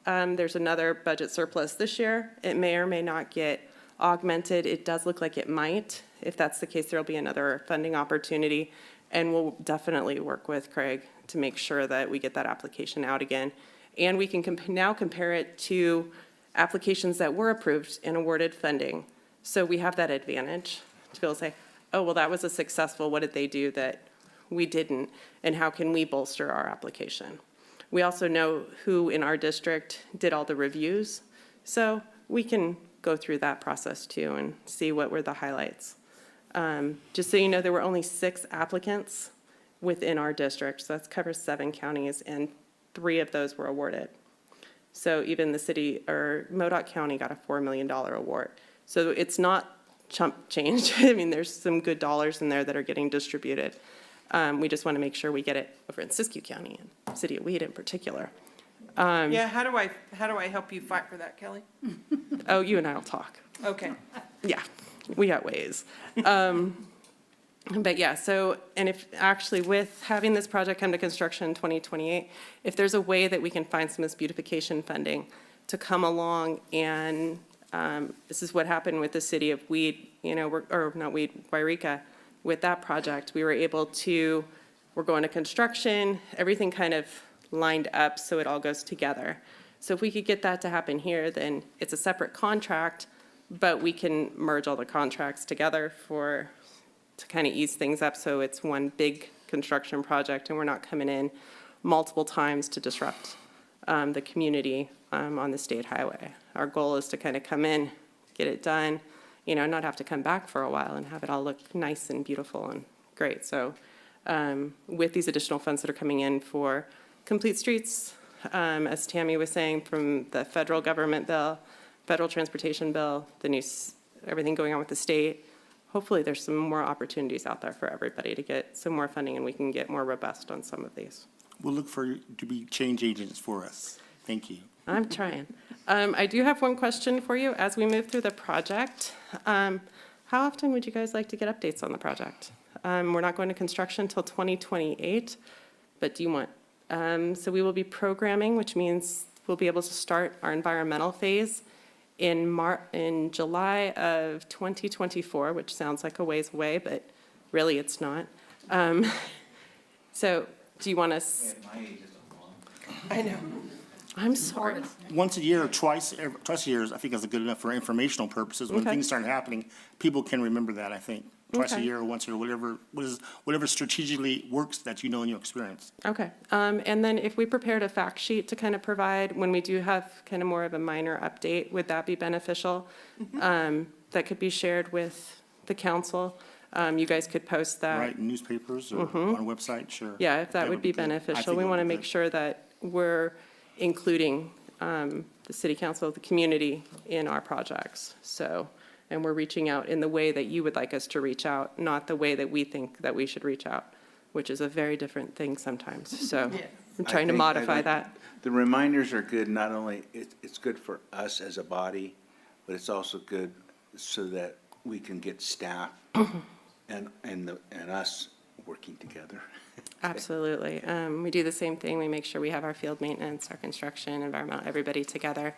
there's another budget surplus this year. It may or may not get augmented. It does look like it might. If that's the case, there'll be another funding opportunity, and we'll definitely work with Craig to make sure that we get that application out again. And we can now compare it to applications that were approved and awarded funding. So we have that advantage to be able to say, oh, well, that was a successful, what did they do that we didn't, and how can we bolster our application. We also know who in our district did all the reviews, so we can go through that process too and see what were the highlights. Just so you know, there were only 6 applicants within our district, so that covers 7 counties, and 3 of those were awarded. So even the city, or MoDOT County got a $4 million award. So it's not chump change. I mean, there's some good dollars in there that are getting distributed. We just want to make sure we get it over in Siskiyou County and City of Weed in particular. Yeah, how do I help you fight for that, Kelly? Oh, you and I will talk. Okay. Yeah, we got ways. But yeah, so, and if actually with having this project come to construction in 2028, if there's a way that we can find some of this beautification funding to come along and, this is what happened with the City of Weed, you know, or not Weed, Wairika, with that project, we were able to, we're going to construction, everything kind of lined up so it all goes together. So if we could get that to happen here, then it's a separate contract, but we can merge all the contracts together to kind of ease things up so it's one big construction project and we're not coming in multiple times to disrupt the community on the state highway. Our goal is to kind of come in, get it done, you know, not have to come back for a while and have it all look nice and beautiful and great. So with these additional funds that are coming in for complete streets, as Tammy was saying, from the federal government bill, federal transportation bill, the new, everything going on with the state, hopefully there's some more opportunities out there for everybody to get some more funding and we can get more robust on some of these. We'll look for you to be change agents for us. Thank you. I'm trying. I do have one question for you as we move through the project. How often would you guys like to get updates on the project? We're not going to construction until 2028, but do you want, so we will be programming, which means we'll be able to start our environmental phase in July of 2024, which sounds like a ways away, but really it's not. So do you want us? I know. I'm sorry. Once a year or twice a year, I think is good enough for informational purposes. When Okay. things start happening, people can remember that, I think. Twice a Okay. year or once a year, whatever strategically works that you know in your experience. Okay, and then if we prepared a fact sheet to kind of provide when we do have kind of more of a minor update, would that be beneficial? That could be shared with the council. You guys could post that. Right, in newspapers or on a website, sure. Yeah, if that would be good. I beneficial. think We it want to would be make good. sure that we're including the city council, the community in our projects. So, and we're reaching out in the way that you would like us to reach out, not the way that we think that we should reach out, which is a very different thing sometimes. So I'm trying to modify that. The reminders are good, not only, it's good for us as a body, but it's also good so that we can get staff and us working together. Absolutely. We do the same thing. We make sure we have our field maintenance, our construction, environmental, everybody together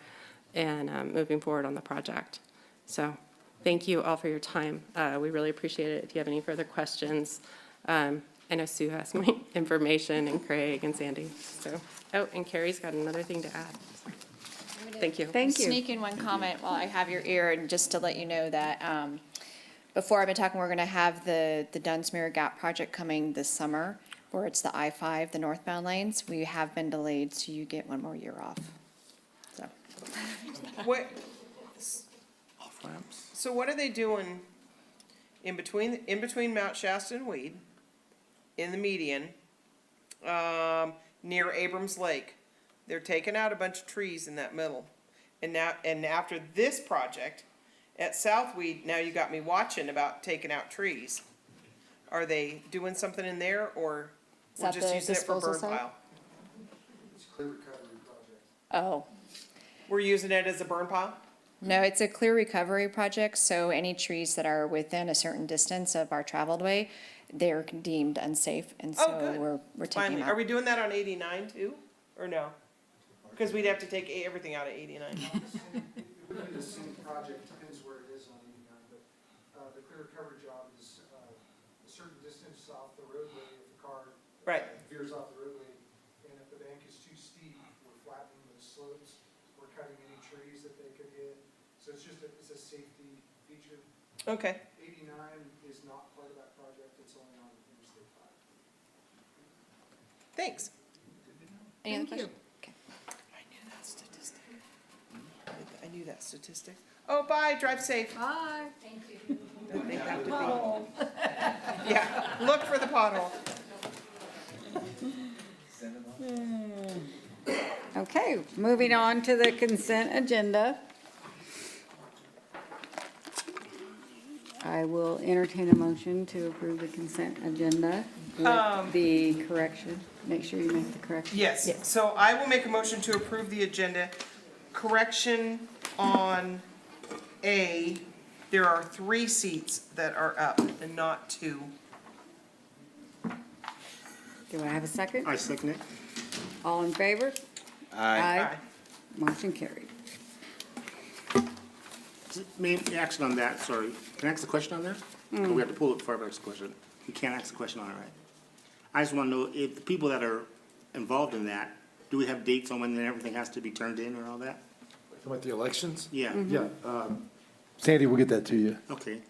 and moving forward on the project. So thank you all for your time. We really appreciate it. If you have any further questions, I know Sue has my information and Craig and Sandy. So, oh, and Carrie's got another thing to add. Thank you. Thank you. Sneak in one comment while I have your ear, and just to let you know that before I've been talking, we're going to have the Dunsmere Gap project coming this summer, where it's the I-5, the northbound lanes. We have been delayed, so you get one more year off. So What, Off ramps. so what are they doing in between Mount Shasta and Weed, in the median, near Abrams Lake? They're taking out a bunch of trees in that middle. And after this project at Southweed, now you got me watching about taking out trees. Are they doing something in there, or Is we're that just the using it for disposal burn site? pile? It's a clear recovery project. Oh, We're using it as a burn pile? no, it's a clear recovery project, so any trees that are within a certain distance of our traveled way, they're deemed unsafe, and Oh, so good. we're taking Finally, them are out. we doing that on 89 too, or no? Because we'd have to take everything out of 89. It would be the same project, depends where it is on 89, but the clear recovery job is a certain distance off the roadway if the car Right. veers off the roadway. And if the bank is too steep, we're flattening those slopes, we're cutting any trees that they could hit. So it's just it's a safety feature. Okay, 89 is not part of that project, it's only on Interstate 5. Thanks. Any other questions? I knew that statistic. Oh, bye, drive safe. Bye. They have to be. Yeah, look for the pothole. Okay, moving on to the consent agenda. I will entertain a motion to approve the consent agenda with the correction. Make sure you make the correction. Yes, so I will make a motion to approve the agenda. Correction on A, there are 3 seats that are up and not 2. Do I have a second? I second it. All in favor? Aye. Motion carried. Action on that, sorry. Can I ask a question on there? Or we have to pull it before I ask the question? You can't ask the question on it, right? I just want to know if the people that are involved in that, do we have dates on when everything has to be turned in or all that? About the elections? Yeah. Yeah. Sandy, we'll get that to you. Okay.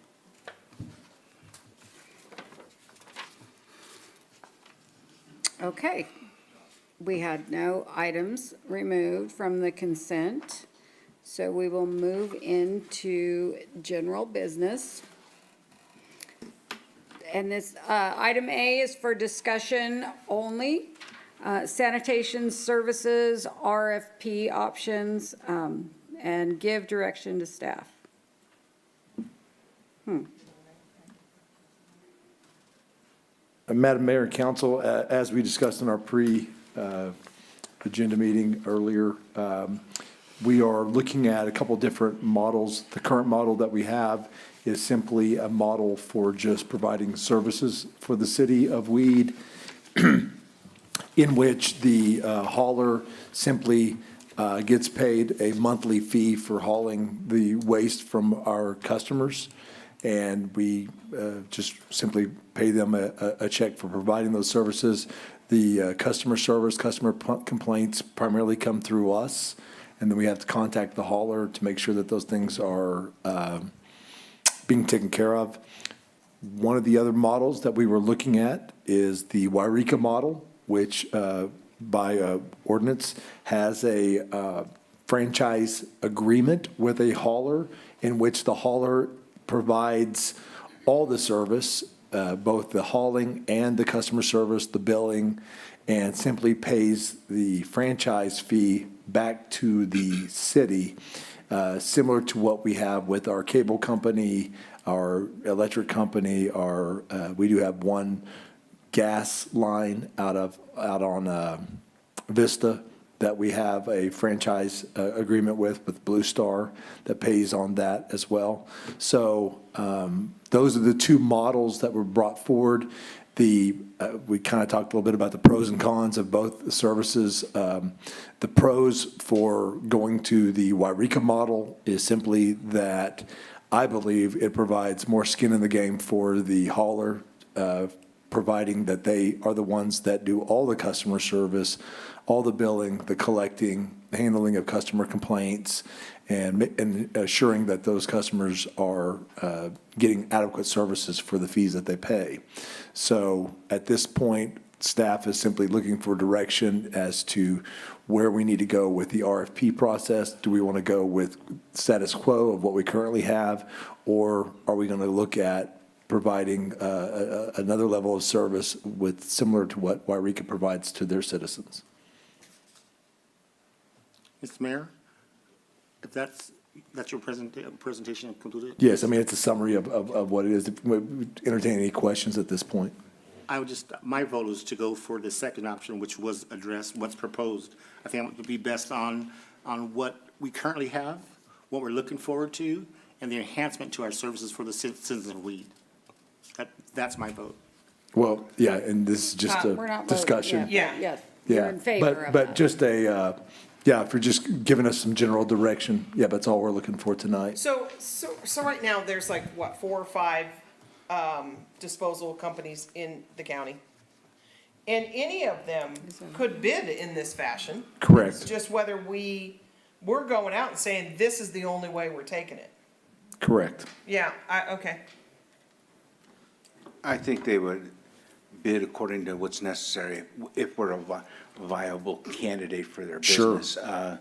Okay. We had no items removed from the consent, so we will move into general business. And this, item A is for discussion only. Sanitation services, RFP options, and give direction to staff. Madam Mayor and Council, as we discussed in our agenda meeting earlier, we are looking at a couple different models. The current model that we have is simply a model for just providing services for the city of Weed, in which the hauler simply gets paid a monthly fee for hauling the waste from our customers. And we just simply pay them a check for providing those services. The customer service, customer complaints primarily come through us. And then we have to contact the hauler to make sure that those things are being taken care of. One of the other models that we were looking at is the Wairika model, which by ordinance has a franchise agreement with a hauler in which the hauler provides all the service, both the hauling and the customer service, the billing, and simply pays the franchise fee back to the city, similar to what we have with our cable company, our electric company, we do have one gas line out on Vista that we have a franchise agreement with Blue Star that pays on that as well. So those are the 2 models that were brought forward. We kind of talked a little bit about the pros and cons of both the services. The pros for going to the Wairika model is simply that I believe it provides more skin in the game for the hauler, providing that they are the ones that do all the customer service, all the billing, the collecting, the handling of customer complaints, and assuring that those customers are getting adequate services for the fees that they pay. So at this point, staff is simply looking for direction as to where we need to go with the RFP process. Do we want to go with status quo of what we currently have, or are we going to look at providing another level of service with similar to what Wairika provides to their citizens? Mr. Mayor, if that's your presentation concluded? Yes, I mean, it's a summary of what it is. Entertain any questions at this point? My vote is to go for the second option, which was addressed, what's proposed. I think it would be best on what we currently have, what we're looking forward to, and the enhancement to our services for the citizens of Weed. That's my vote. Well, yeah, and this is just We're a not voting discussion. yet, but yes, you're Yeah, in favor of but that. just if you're just giving us some general direction, that's all we're looking for tonight. So right now, there's 4 or 5 disposal companies in the county. And any of them could bid in this fashion. Correct. It's just whether we're going out and saying, this is the only way we're taking it. Correct. Yeah, okay. I think they would bid according to what's necessary if we're a viable candidate for their Sure. business.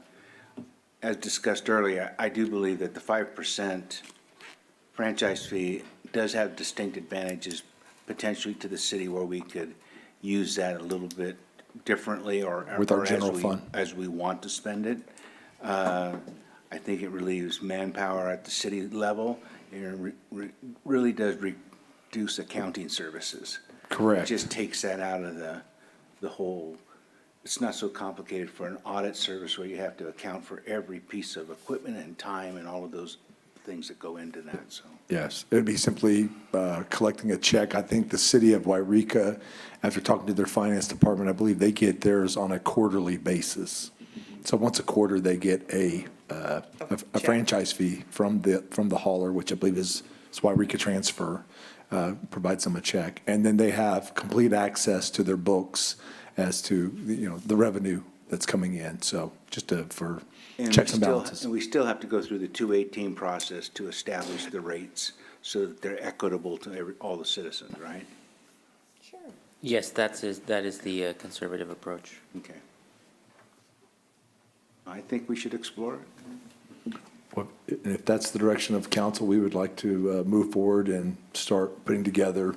As discussed earlier, I do believe that the 5% franchise fee does have distinct advantages potentially to the city where we could use that a little bit differently or With our or general fund. as we want to spend it. I think it relieves manpower at the city level. It really does reduce accounting services. Correct. It just takes that out of the whole, it's not so complicated for an audit service where you have to account for every piece of equipment and time and all of those things that go into that, so. Yes, it would be simply collecting a check. I think the city of Wairika, after talking to their finance department, I believe they get theirs on a quarterly basis. So once a quarter, they get a franchise fee from the hauler, which I believe is Wairika Transfer, provides them a check. And then they have complete access to their books as to, the revenue that's coming in. So just for checks and balances. And we still have to go through the 218 process to establish the rates so that they're equitable to all the citizens, right? Yes, that is the conservative approach. Okay. I think we should explore it. Well, if that's the direction of council, we would like to move forward and start putting together,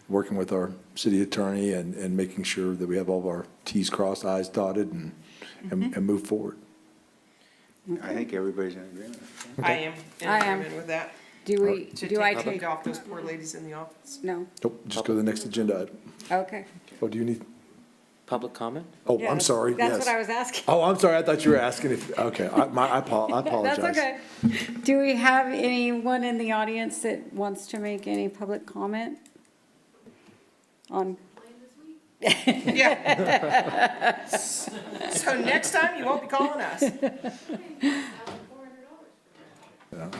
working with our city attorney and making sure that we have all of our Ts crossed, Is dotted, and move forward. I think everybody's in agreement. I am in I am. agreement with that. Do I To take, take off those poor ladies in the office. no, Nope, just go to the next agenda item. okay. Oh, do you need, Public comment? oh, Yeah, I'm sorry, yes. That's what I was asking. Oh, I'm sorry, I thought you were asking if, okay, I apologize. That's okay. Do we have anyone in the audience that wants to make any public comment on? Yeah. So next time, you won't be calling us.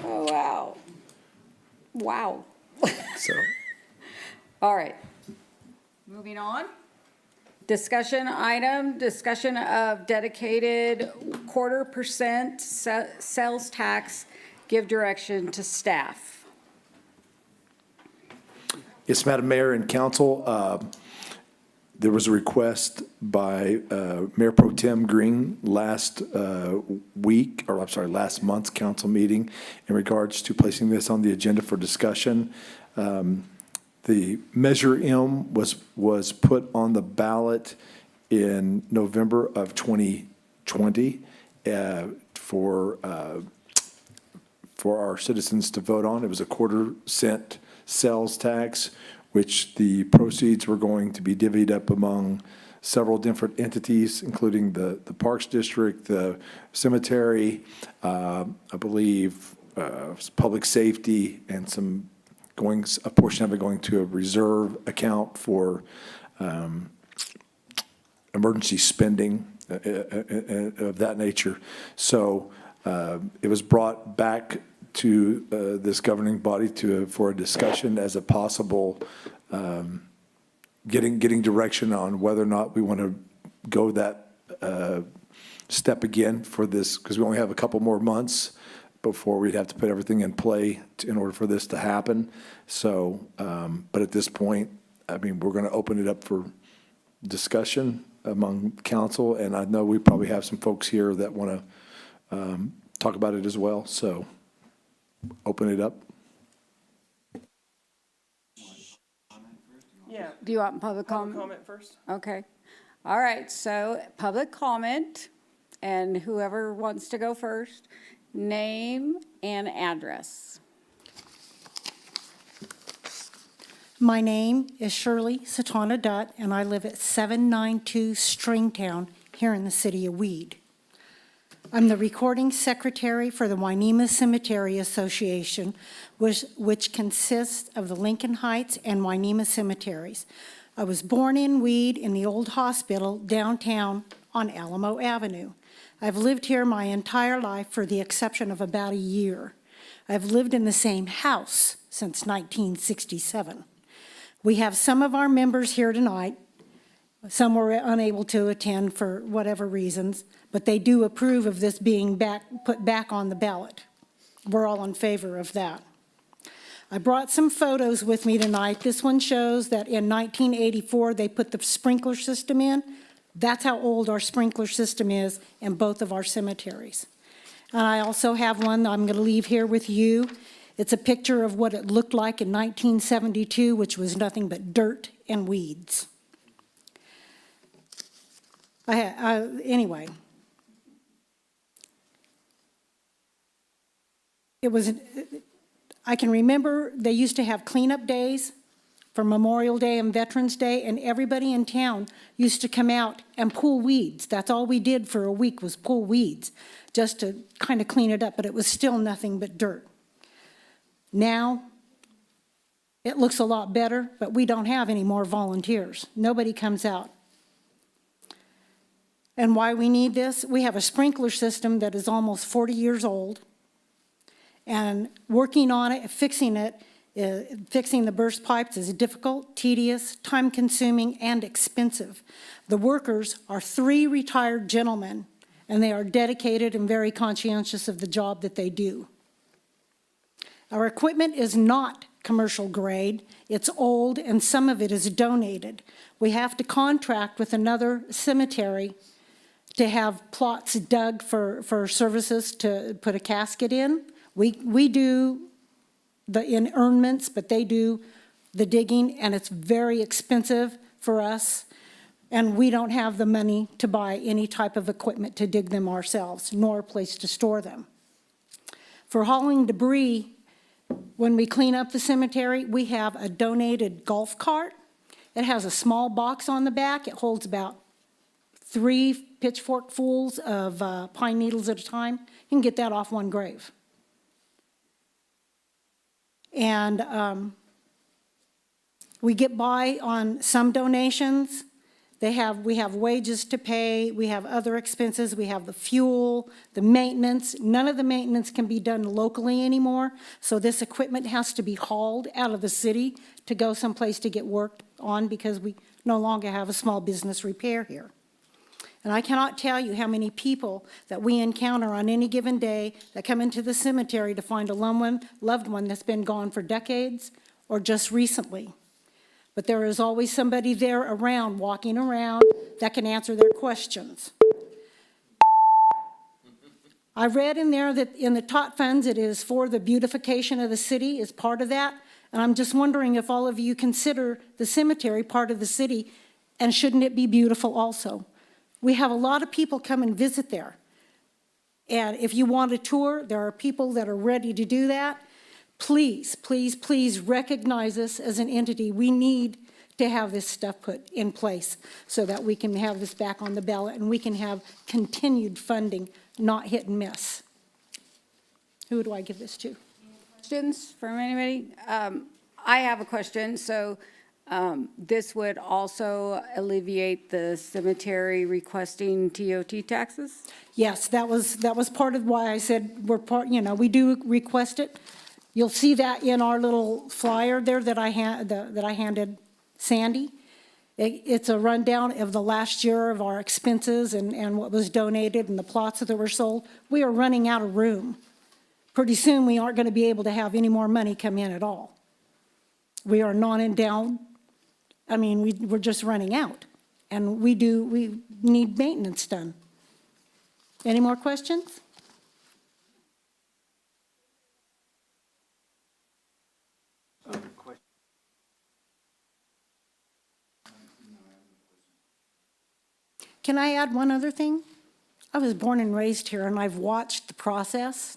Oh, wow. Wow. So, All right. Moving on. Discussion item, discussion of dedicated 0.25% sales tax, give direction to staff. yes, Madam Mayor and Council, there was a request by Mayor Pro Tem Green last month's council meeting in regards to placing this on the agenda for discussion. The Measure M was put on the ballot in November of 2020 for our citizens to vote on. It was a 1/4-cent sales tax, which the proceeds were going to be divvied up among several different entities, including the Parks District, the cemetery, I believe, public safety, and a portion of it going to a reserve account for emergency spending of that nature. So it was brought back to this governing body for a discussion as a possible getting direction on whether or not we want to go that step again for this, because we only have a couple more months before we'd have to put everything in play in order for this to happen. So, but at this point, I mean, we're going to open it up for discussion among council, and I know we probably have some folks here that want to talk about it as well, so open it up. Yeah. Do you want public Public comment? comment first? Okay. All right, so public comment, and whoever wants to go first, name and address. My name is Shirley Satana Dutt, and I live at 792 Stringtown here in the city of Weed. I'm the recording secretary for the Wainema Cemetery Association, which consists of the Lincoln Heights and Wainema cemeteries. I was born in Weed in the old hospital downtown on Alamo Avenue. I've lived here my entire life for the exception of about a year. I've lived in the same house since 1967. We have some of our members here tonight. Some were unable to attend for whatever reasons, but they do approve of this being put back on the ballot. We're all in favor of that. I brought some photos with me tonight. This one shows that in 1984, they put the sprinkler system in. That's how old our sprinkler system is in both of our cemeteries. And I also have one that I'm going to leave here with you. It's a picture of what it looked like in 1972, which was nothing but dirt and weeds. Anyway. I can remember they used to have cleanup days for Memorial Day and Veterans Day, and everybody in town used to come out and pull weeds. That's all we did for a week was pull weeds, just to kind of clean it up, but it was still nothing but dirt. Now, it looks a lot better, but we don't have any more volunteers. Nobody comes out. And why we need this? We have a sprinkler system that is almost 40 years old, and working on it, fixing the burst pipes is difficult, tedious, time-consuming, and expensive. The workers are 3 retired gentlemen, and they are dedicated and very conscientious of the job that they do. Our equipment is not commercial grade. It's old, and some of it is donated. We have to contract with another cemetery to have plots dug for services to put a casket in. We do the interments, but they do the digging, and it's very expensive for us, and we don't have the money to buy any type of equipment to dig them ourselves, nor a place to store them. For hauling debris, when we clean up the cemetery, we have a donated golf cart. It has a small box on the back. It holds about 3 pitchforkfuls of pine needles at a time. You can get that off one grave. And we get by on some donations. We have wages to pay, we have other expenses, we have the fuel, the maintenance. None of the maintenance can be done locally anymore, so this equipment has to be hauled out of the city to go someplace to get worked on because we no longer have a small business repair here. And I cannot tell you how many people that we encounter on any given day that come into the cemetery to find a loved one that's been gone for decades or just recently. But there is always somebody there around, walking around, that can answer their questions. I read in there that in the TOT funds, it is for the beautification of the city is part of that. And I'm just wondering if all of you consider the cemetery part of the city, and shouldn't it be beautiful also? We have a lot of people come and visit there. And if you want a tour, there are people that are ready to do that. Please, please, please recognize us as an entity. We need to have this stuff put in place so that we can have this back on the ballot and we can have continued funding, not hit and miss. Who do I give this to? Questions from anybody? I have a question. So this would also alleviate the cemetery requesting TOT taxes? Yes, that was part of why I said we do request it. You'll see that in our little flyer there that I handed Sandy. It's a rundown of the last year of our expenses and what was donated and the plots that were sold. We are running out of room. Pretty soon we aren't going to be able to have any more money come in at all. We are non-endowed. I mean, we're just running out. And we need maintenance done. Any more questions? Can I add one other thing? I was born and raised here, and I've watched the process,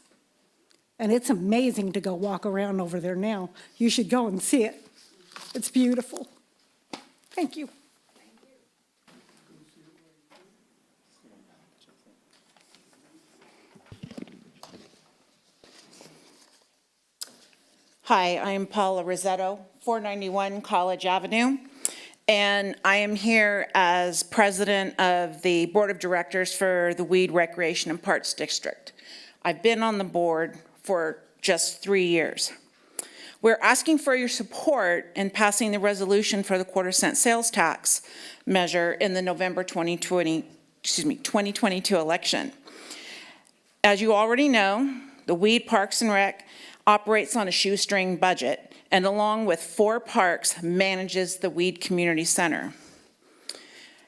and it's amazing to go walk around over there now. You should go and see it. It's beautiful. Thank you. Hi, I'm Paula Rossetto, 491 College Avenue, and I am here as president of the Board of Directors for the Weed Recreation and Parks District. I've been on the board for just 3 years. We're asking for your support in passing the resolution for the quarter-cent sales tax measure in the November 2022 election. As you already know, the Weed Parks and Rec operates on a shoestring budget, and along with 4 parks, manages the Weed Community Center.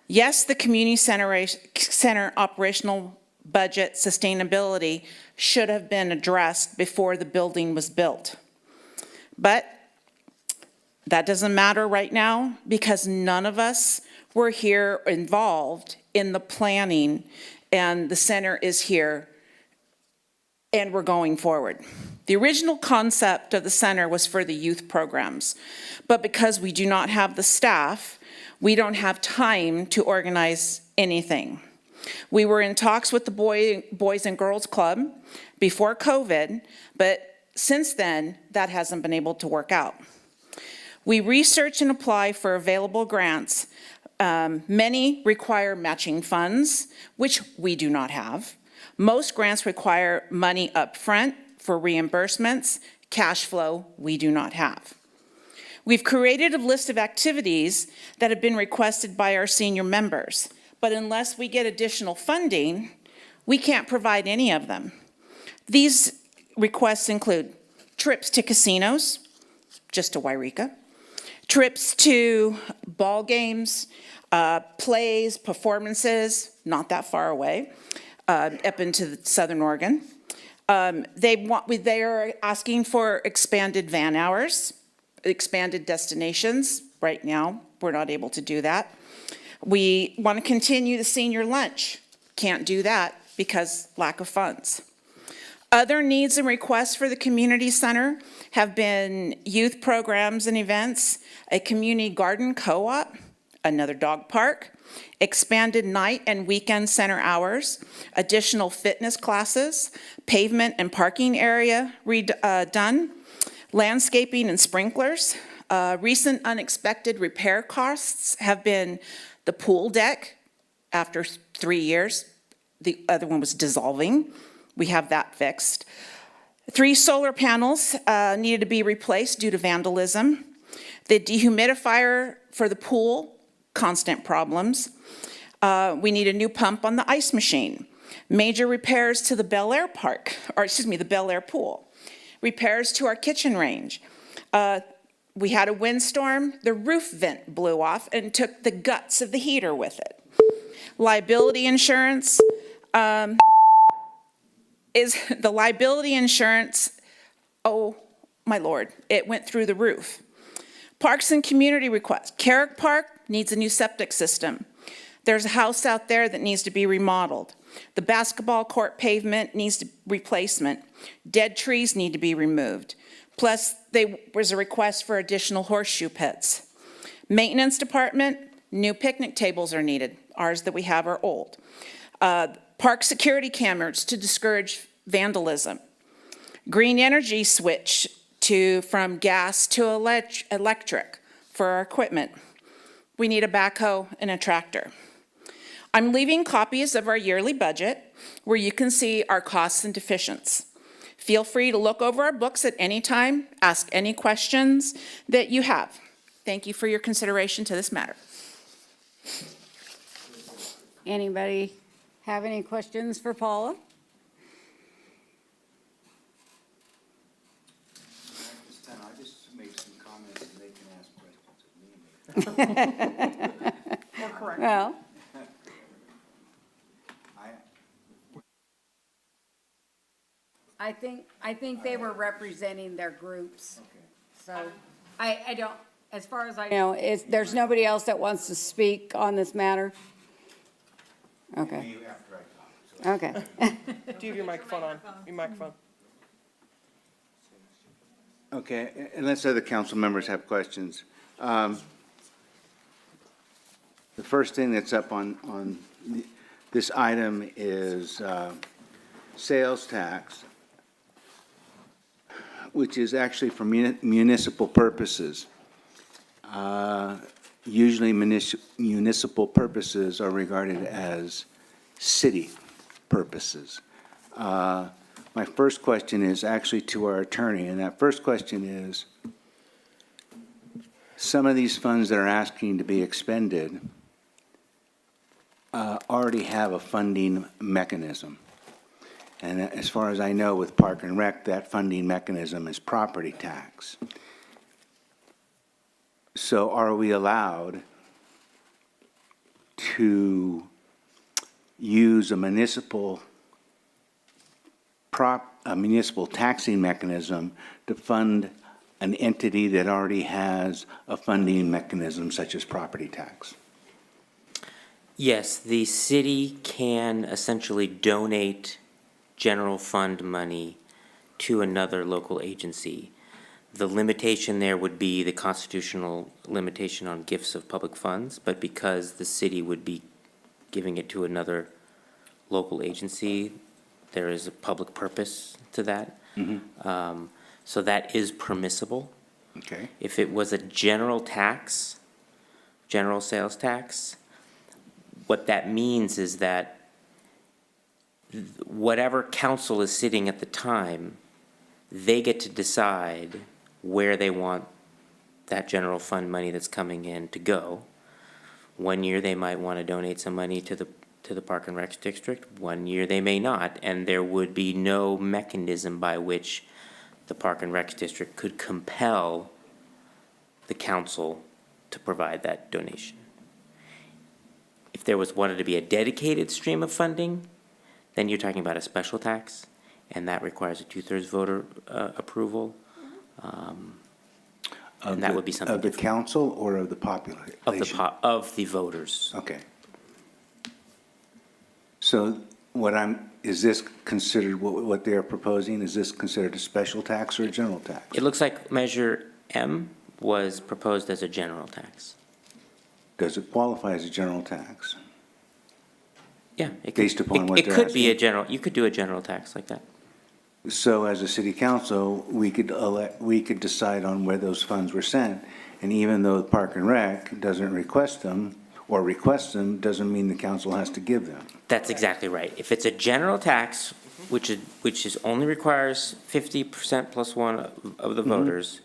Yes, the community center operational budget sustainability should have been addressed before the building was built. But that doesn't matter right now because none of us were here involved in the planning, and the center is here and we're going forward. The original concept of the center was for the youth programs, but because we do not have the staff, we don't have time to organize anything. We were in talks with the Boys and Girls Club before COVID, but since then, that hasn't been able to work out. We research and apply for available grants. Many require matching funds, which we do not have. Most grants require money up front for reimbursements. Cash flow, we do not have. We've created a list of activities that have been requested by our senior members, but unless we get additional funding, we can't provide any of them. These requests include trips to casinos, just to Wairika, trips to ball games, plays, performances, not that far away, up into Southern Oregon. They are asking for expanded van hours, expanded destinations. Right now, we're not able to do that. We want to continue the senior lunch. Can't do that because lack of funds. Other needs and requests for the community center have been youth programs and events, a community garden co-op, another dog park, expanded night and weekend center hours, additional fitness classes, pavement and parking area redone, landscaping and sprinklers. Recent unexpected repair costs have been the pool deck after 3 years. The other one was dissolving. We have that fixed. 3 solar panels needed to be replaced due to vandalism. The dehumidifier for the pool, constant problems. We need a new pump on the ice machine. Major repairs to the Bel Air Park, or excuse me, the Bel Air Pool. Repairs to our kitchen range. We had a windstorm, the roof vent blew off and took the guts of the heater with it. Liability insurance the liability insurance, oh my Lord, it went through the roof. Parks and community requests. Carrick Park needs a new septic system. There's a house out there that needs to be remodeled. The basketball court pavement needs replacement. Dead trees need to be removed. Plus, there was a request for additional horseshoe pits. Maintenance department, new picnic tables are needed. Ours that we have are old. Park security cameras to discourage vandalism. Green energy switch from gas to electric for our equipment. We need a backhoe and a tractor. I'm leaving copies of our yearly budget where you can see our costs and deficiencies. Feel free to look over our books at any time, ask any questions that you have. Thank you for your consideration to this matter. Anybody have any questions for Paula? I just make some comments and they can ask questions of me. Well, I think they were representing their groups. So I don't, as far as I know, there's nobody else that wants to speak on this matter? Okay. Okay. Do you have your microphone on? Your microphone. Okay, unless other council members have questions. The first thing that's up on this item is sales tax, which is actually for municipal purposes. Usually municipal purposes are regarded as city purposes. My first question is actually to our attorney, and that first question is, some of these funds that are asking to be expended already have a funding mechanism. And as far as I know, with Park and Rec, that funding mechanism is property tax. So are we allowed to use a municipal taxing mechanism to fund an entity that already has a funding mechanism such as property tax? Yes, the city can essentially donate general fund money to another local agency. The limitation there would be the constitutional limitation on gifts of public funds, but because the city would be giving it to another local agency, there is a public purpose to that. So that is permissible. Okay. If it was a general tax, general sales tax, what that means is that whatever council is sitting at the time, they get to decide where they want that general fund money that's coming in to go. One year, they might want to donate some money to the Park and Rec District. One year, they may not, and there would be no mechanism by which the Park and Rec District could compel the council to provide that donation. If there wanted to be a dedicated stream of funding, then you're talking about a special tax, and that requires a 2/3 voter approval. And that would be something Of the different. council or of the population? Of the voters. Okay. So is this considered, what they're proposing, is this considered a special tax or a general tax? It looks like Measure M was proposed as a general tax. Does it qualify as a general tax? Yeah. It could- Based upon what It they're could be asking? you could do a general tax like that. So as a city council, we could decide on where those funds were sent, and even though Park and Rec doesn't request them, or request them, doesn't mean the council has to give them. That's exactly right. If it's a general tax, which only requires 50% plus one of the voters,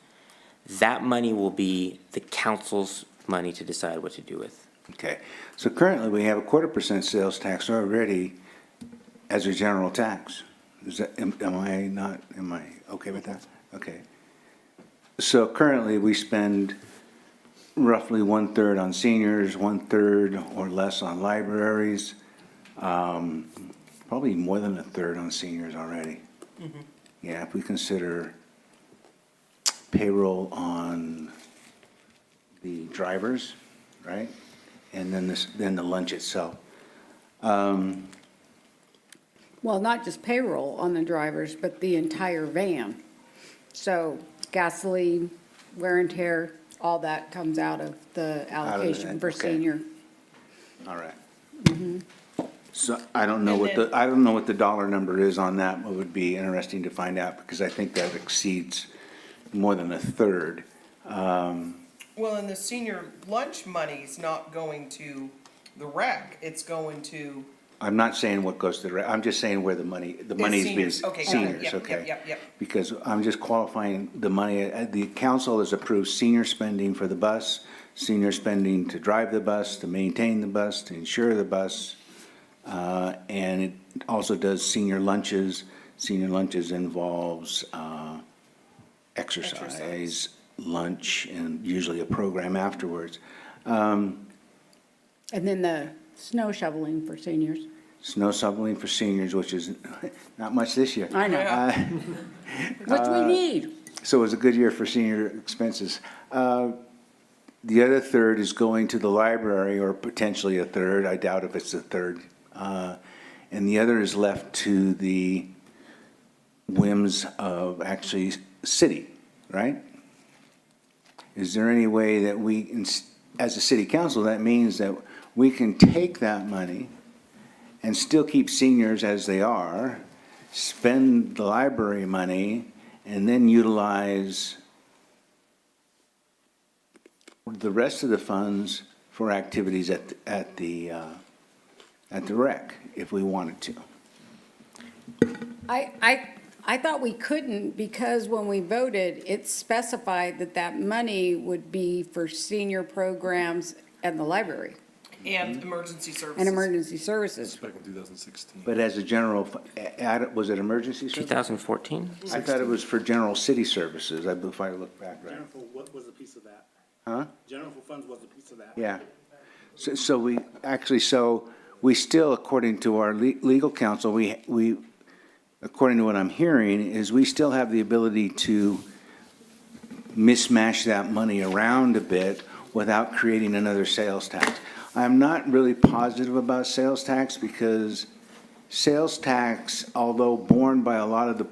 that money will be the council's money to decide what to do with. Okay, so currently we have a 1/4% sales tax already as a general tax. Is that, am I okay with that? Okay. So currently we spend roughly 1/3 on seniors, 1/3 or less on libraries, probably more than 1/3 on seniors already. Yeah, if we consider payroll on the drivers, right? And then the lunch itself. Well, not just payroll on the drivers, but the entire van. So gasoline, wear and tear, all that comes out of the allocation for okay. senior. All right. So I don't know what the dollar number is on that. It would be interesting to find out, because I think that exceeds more than 1/3. Well, and the senior lunch money's not going to the rec, it's going to. I'm not saying what goes to the, I'm just saying where the money's being, seniors. Okay, got it. seniors, Yep, okay? yep. Because I'm just qualifying the money, the council has approved senior spending for the bus, senior spending to drive the bus, to maintain the bus, to insure the bus, and it also does senior lunches. Senior lunches involves exercise, lunch, and usually a program afterwards. And then the snow shoveling for seniors. Snow shoveling for seniors, which is not much this year. I know. Which we need. So it was a good year for senior expenses. The other 1/3 is going to the library, or potentially 1/3. I doubt if it's 1/3. And the other is left to the whims of actually city, right? Is there any way that we, as a city council, that means that we can take that money and still keep seniors as they are, spend the library money, and then utilize the rest of the funds for activities at the rec, if we wanted to? I thought we couldn't, because when we voted, it specified that that money would be for senior programs and the library. And emergency services. and emergency services. Back in 2016. But as a general, was it emergency service? 2014? I thought it was for general city services, if I look back right. General fund, what was a piece of that? Huh? General funds was a piece of that. Yeah. So we still, according to our legal counsel, we, according to what I'm hearing, is we still have the ability to mismatch that money around a bit without creating another sales tax. I'm not really positive about sales tax because sales tax, although borne by a lot of the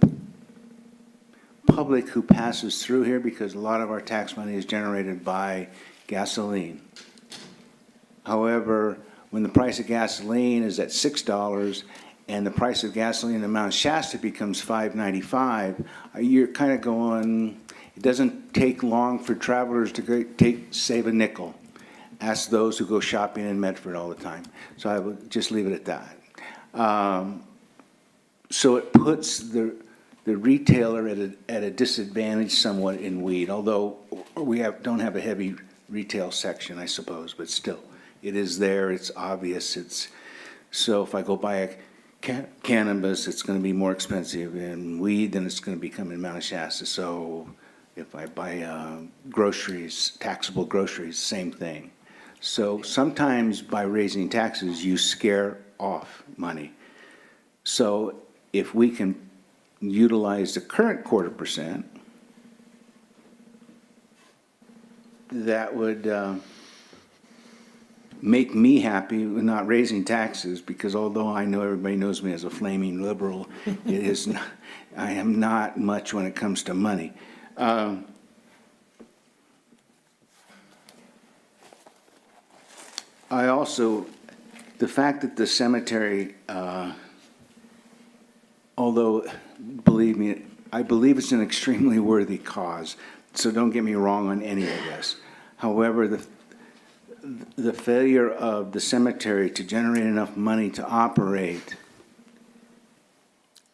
public who passes through here, because a lot of our tax money is generated by gasoline. However, when the price of gasoline is at $6 and the price of gasoline in Mount Shasta becomes $5.95, you're kind of going, it doesn't take long for travelers to save a nickel. Ask those who go shopping in Medford all the time. So I would just leave it at that. So it puts the retailer at a disadvantage somewhat in weed, although we don't have a heavy retail section, I suppose, but still, it is there, it's obvious, so if I go buy a cannabis, it's gonna be more expensive in weed than it's gonna become in Mount Shasta. So if I buy groceries, taxable groceries, same thing. So sometimes by raising taxes, you scare off money. So if we can utilize the current 0.25%, that would make me happy with not raising taxes, because although I know everybody knows me as a flaming liberal, it is not, I am not much when it comes to money. I also, the fact that the cemetery, although, believe me, I believe it's an extremely worthy cause, so don't get me wrong on any of this. However, the failure of the cemetery to generate enough money to operate,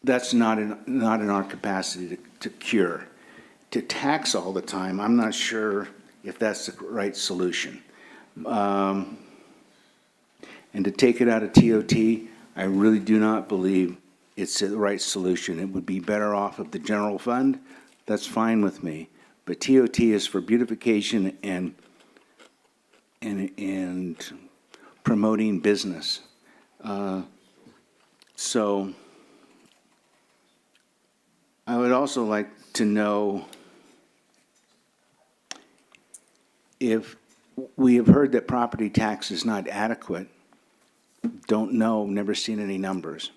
that's not in our capacity to cure. To tax all the time, I'm not sure if that's the right solution. And to take it out of TOT, I really do not believe it's the right solution. It would be better off of the general fund. That's fine with me. But TOT is for beautification and promoting business. So I would also like to know if we have heard that property tax is not adequate. Don't know, never seen any numbers.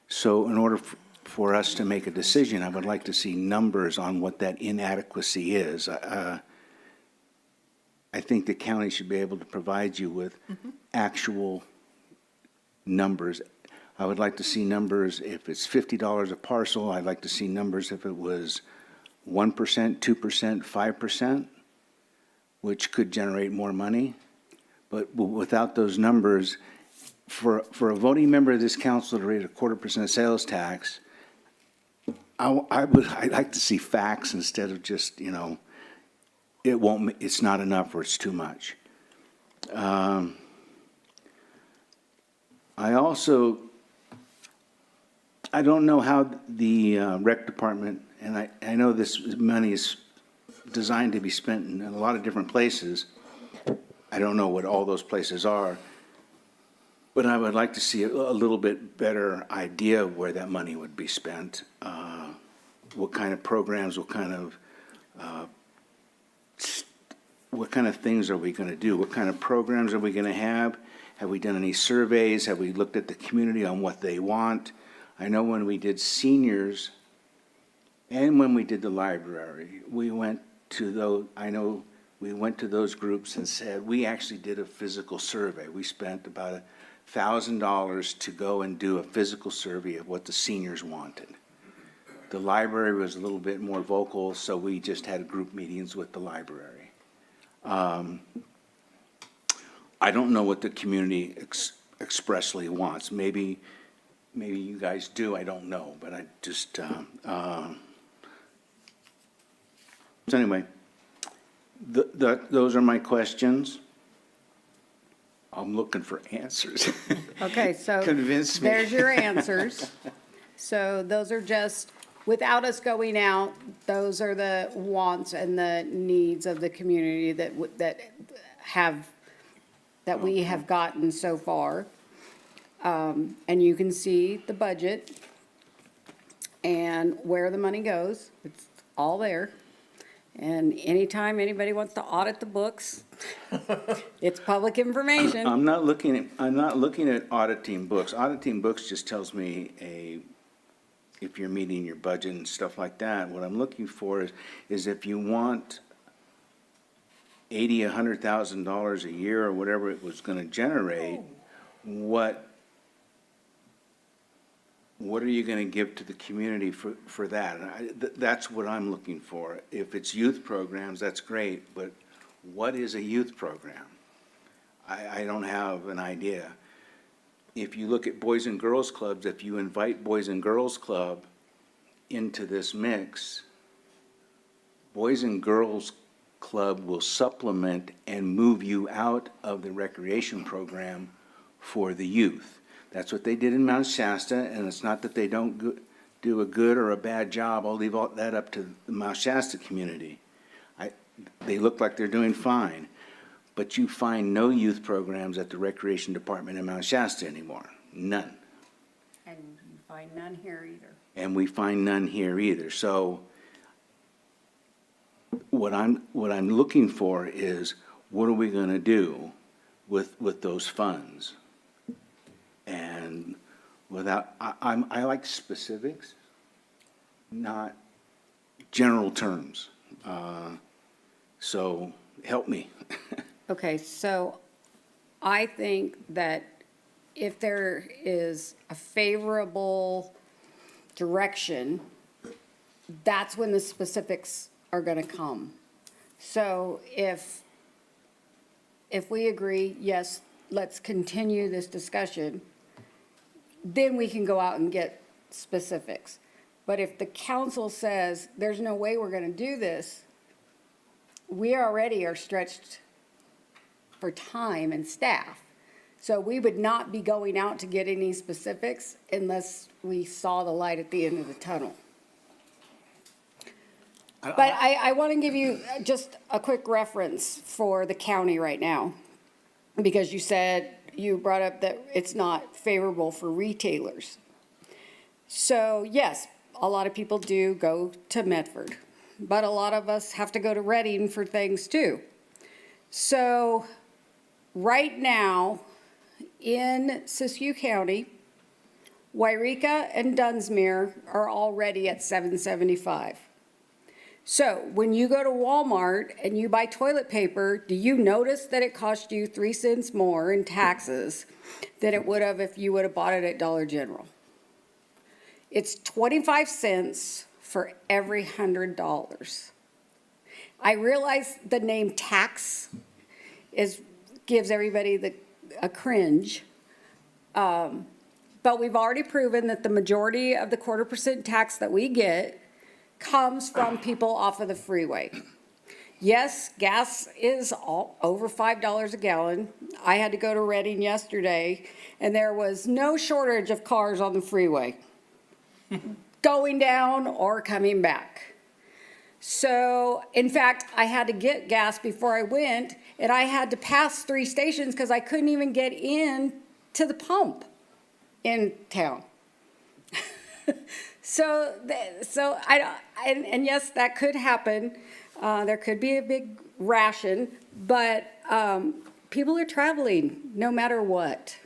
So in order for us to make a decision, I would like to see numbers on what that inadequacy is. I think the county should be able to provide you with actual numbers. I would like to see numbers if it's $50 a parcel. I'd like to see numbers if it was 1%, 2%, 5%, which could generate more money. But without those numbers, for a voting member of this council to rate a 0.25% sales tax, I'd like to see facts instead of just, it's not enough or it's too much. I don't know how the rec department, and I know this money is designed to be spent in a lot of different places. I don't know what all those places are, but I would like to see a little bit better idea of where that money would be spent. What kind of programs, what kind of things are we going to do? What kind of programs are we going to have? Have we done any surveys? Have we looked at the community on what they want? I know when we did seniors and when we did the library, we went to those groups and said, we actually did a physical survey. We spent about $1,000 to go and do a physical survey of what the seniors wanted. The library was a little bit more vocal, so we just had group meetings with the library. I don't know what the community expressly wants. Maybe you guys do, I don't know, but I just, so anyway, those are my questions. I'm looking for answers. Okay, so. Convince me. There's your answers. So those are just, without us going out, those are the wants and the needs of the community that we have gotten so far. And you can see the budget and where the money goes. It's all there. And anytime anybody wants to audit the books, it's public information. I'm not looking at auditing books. Auditing books just tells me if you're meeting your budget and stuff like that. What I'm looking for is if you want $100,000 a year or whatever it was gonna generate, what are you gonna give to the community for that? And that's what I'm looking for. If it's youth programs, that's great, but what is a youth program? I don't have an idea. If you look at Boys and Girls Clubs, if you invite Boys and Girls Club into this mix, Boys and Girls Club will supplement and move you out of the recreation program for the youth. That's what they did in Mount Shasta, and it's not that they don't do a good or a bad job. I'll leave all that up to the Mount Shasta community. They look like they're doing fine, but you find no youth programs at the Recreation Department in Mount Shasta anymore. None. And you find none here either. And we find none here either. So what I'm looking for is, what are we gonna do with those funds? And I like specifics, not general terms. So help me. Okay, so I think that if there is a favorable direction, that's when the specifics are gonna come. So if we agree, yes, let's continue this discussion, then we can go out and get specifics. But if the council says, there's no way we're gonna do this, we already are stretched for time and staff. So we would not be going out to get any specifics unless we saw the light at the end of the tunnel. But I want to give you just a quick reference for the county right now, because you brought up that it's not favorable for retailers. So yes, a lot of people do go to Medford, but a lot of us have to go to Reading for things too. So right now in Siskiyou County, Wairika and Dunsmere are already at $7.75. So when you go to Walmart and you buy toilet paper, do you notice that it cost you 3 cents more in taxes than it would have if you would have bought it at Dollar General? It's 25 cents for every $100. I realize the name tax gives everybody a cringe, but we've already proven that the majority of the 1/4% tax that we get comes from people off of the freeway. Yes, gas is all over $5 a gallon. I had to go to Reading yesterday, and there was no shortage of cars on the freeway, going down or coming back. So, in fact, I had to get gas before I went, and I had to pass 3 stations because I couldn't even get in to the pump in town. And yes, that could happen. There could be a big ration, but people are traveling no matter what.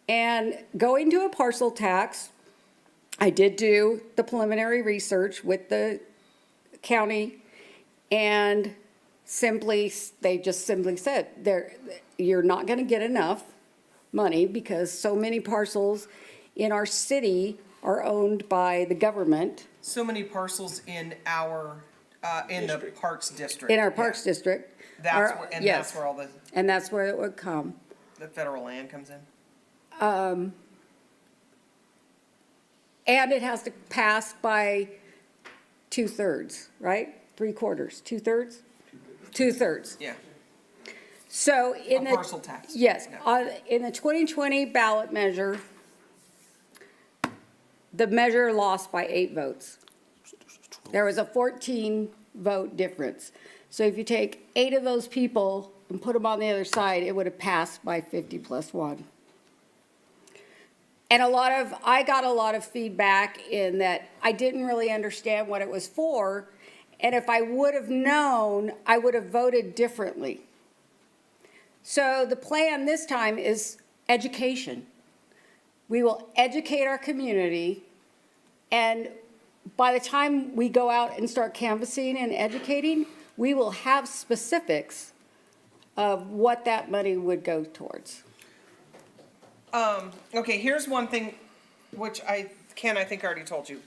And going to a parcel tax, I did do the preliminary research with the county, and they just simply said, you're not going to get enough money because so many parcels in our city are owned by the government. So many parcels in the Parks District. In our Parks District. That's where all and that's where it would come. the federal land comes in. And it has to pass by 2/3, right? 3/4, 2/3? 2/3. Yeah. So in A the. parcel tax. Yes, Yeah. in the 2020 ballot measure, the measure lost by 8 votes. There was a 14 vote difference. So if you take 8 of those people and put them on the other side, it would have passed by 50+1. And I got a lot of feedback in that I didn't really understand what it was for. And if I would have known, I would have voted differently. So the plan this time is education. We will educate our community, and by the time we go out and start canvassing and educating, we will have specifics of what that money would go towards. Okay, here's one thing which I think already told you.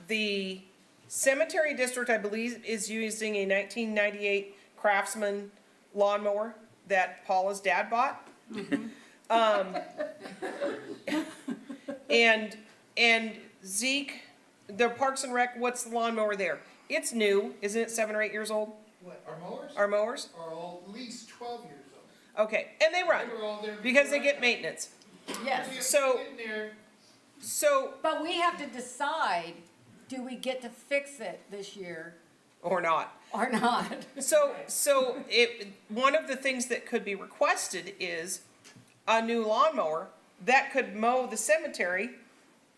The cemetery district, I believe, is using a 1998 Craftsman lawnmower that Paula's dad bought. And Zeke, the Parks and Rec, what's the lawnmower there? It's new, isn't it 7 or 8 years old? What, our mowers? Our mowers? Are all at least 12 years old. Okay, and they run, They were all there because they before get maintenance. Yes. So, In there, But we have to decide, do we get to fix it this year or not. or not? So one of the things that could be requested is a new lawnmower that could mow the cemetery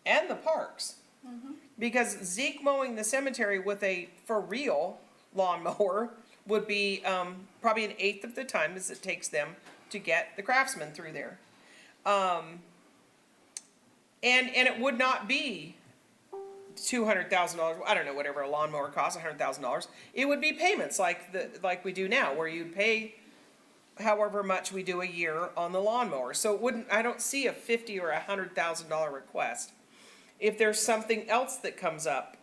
and the parks. Because Zeke mowing the cemetery with a for real lawnmower would be probably 1/8 of the time as it takes them to get the Craftsman through there. And it would not be $200,000. I don't know, whatever a lawnmower costs, $100,000. It would be payments like we do now, where you'd pay however much we do a year on the lawnmower. So it wouldn't. I don't see a $50,000 or $100,000 request. If there's something else that comes up,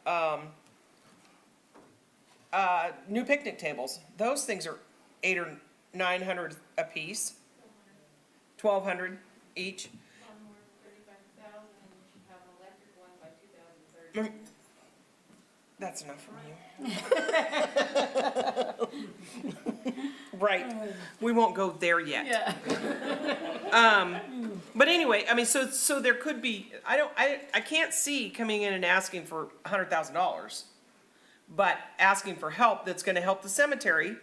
new picnic tables. Those things are $800 or $900 a piece. $1,200 each. That's enough for you. Right. We won't go there yet. But anyway, I mean, so there could be, I can't see coming in and asking for $100,000, but asking for help that's gonna help the cemetery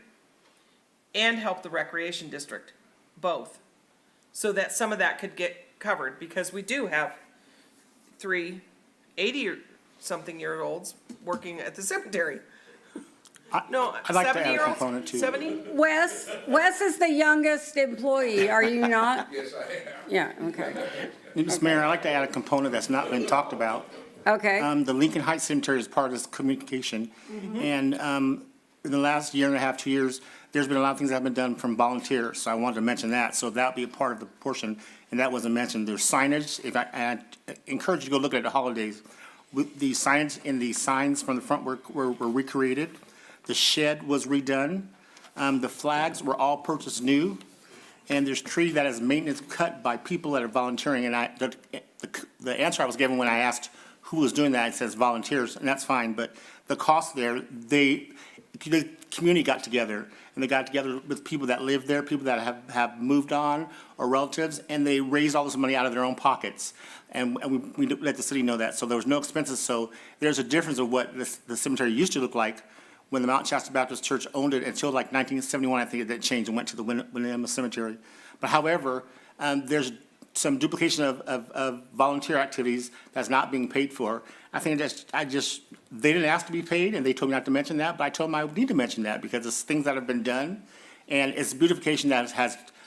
and help the recreation district, both. So that some of that could get covered, because we do have 3 80-something-year-olds working at the cemetery. No, I'd like to add a 70-year-olds? component too. 70? Wes is the youngest employee, are you not? Yes, I am. Yeah, okay. Mr. Mayor, I'd like to add a component that's not been talked about. Okay, The Lincoln Heights Cemetery is part of this communication. And in the last year and a half, 2 years, there's been a lot of things that have been done from volunteers. So I wanted to mention that. So that'll be a part of the portion, and that wasn't mentioned. There's signage. I encourage you to go look at the holidays. The signage and the signs from the front were recreated. The shed was redone. The flags were all purchased new. And there's tree that is maintenance cut by people that are volunteering. And the answer I was given when I asked who was doing that, it says volunteers, and that's fine. But the cost there, the community got together, and they got together with people that live there, people that have moved on, or relatives, and they raised all this money out of their own pockets. And we let the city know that. So there was no expenses. So there's a difference of what the cemetery used to look like when the Mount Shasta Baptist Church owned it until like 1971, I think it changed and went to the Winnemucca Cemetery. But however, there's some duplication of volunteer activities that's not being paid for. I think they didn't ask to be paid, and they told me not to mention that, but I told them I would need to mention that because it's things that have been done, and it's beautification that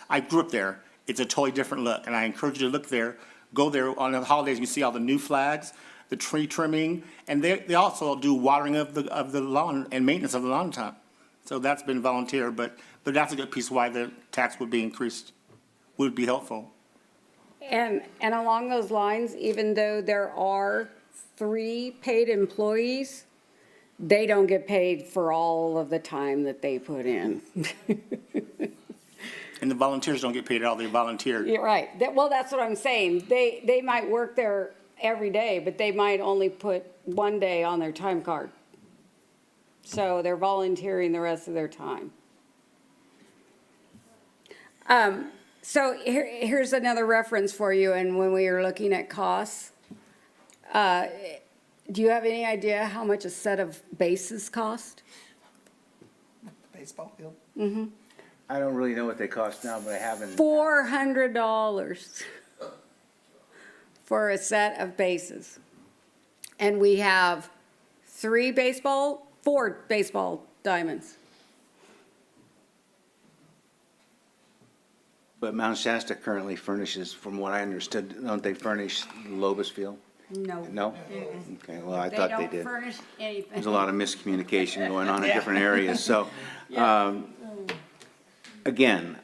I grew up there. It's a totally different look, and I encourage you to look there, go there on the holidays. You see all the new flags, the tree trimming, and they also do watering of the lawn and maintenance of the lawn top. So that's been volunteer, but that's a good piece why the tax would be increased, would be helpful. and along those lines, even though there are 3 paid employees, they don't get paid for all of the time that they put in. And the volunteers don't get paid at all, they volunteered. You're right. Well, that's what I'm saying. They might work there every day, but they might only put 1 day on their time card. So they're volunteering the rest of their time. So here's another reference for you, and when we were looking at costs, do you have any idea how much a set of bases cost? Baseball field. I don't really know what they cost now, but I haven't. $400 for a set of bases. And we have four baseball diamonds. But Mount Shasta currently furnishes, from what I understood, don't they furnish Lobus Field? No. No? Okay, well, I thought they don't did. furnish anything. There's a lot of miscommunication going on in different areas, so, again,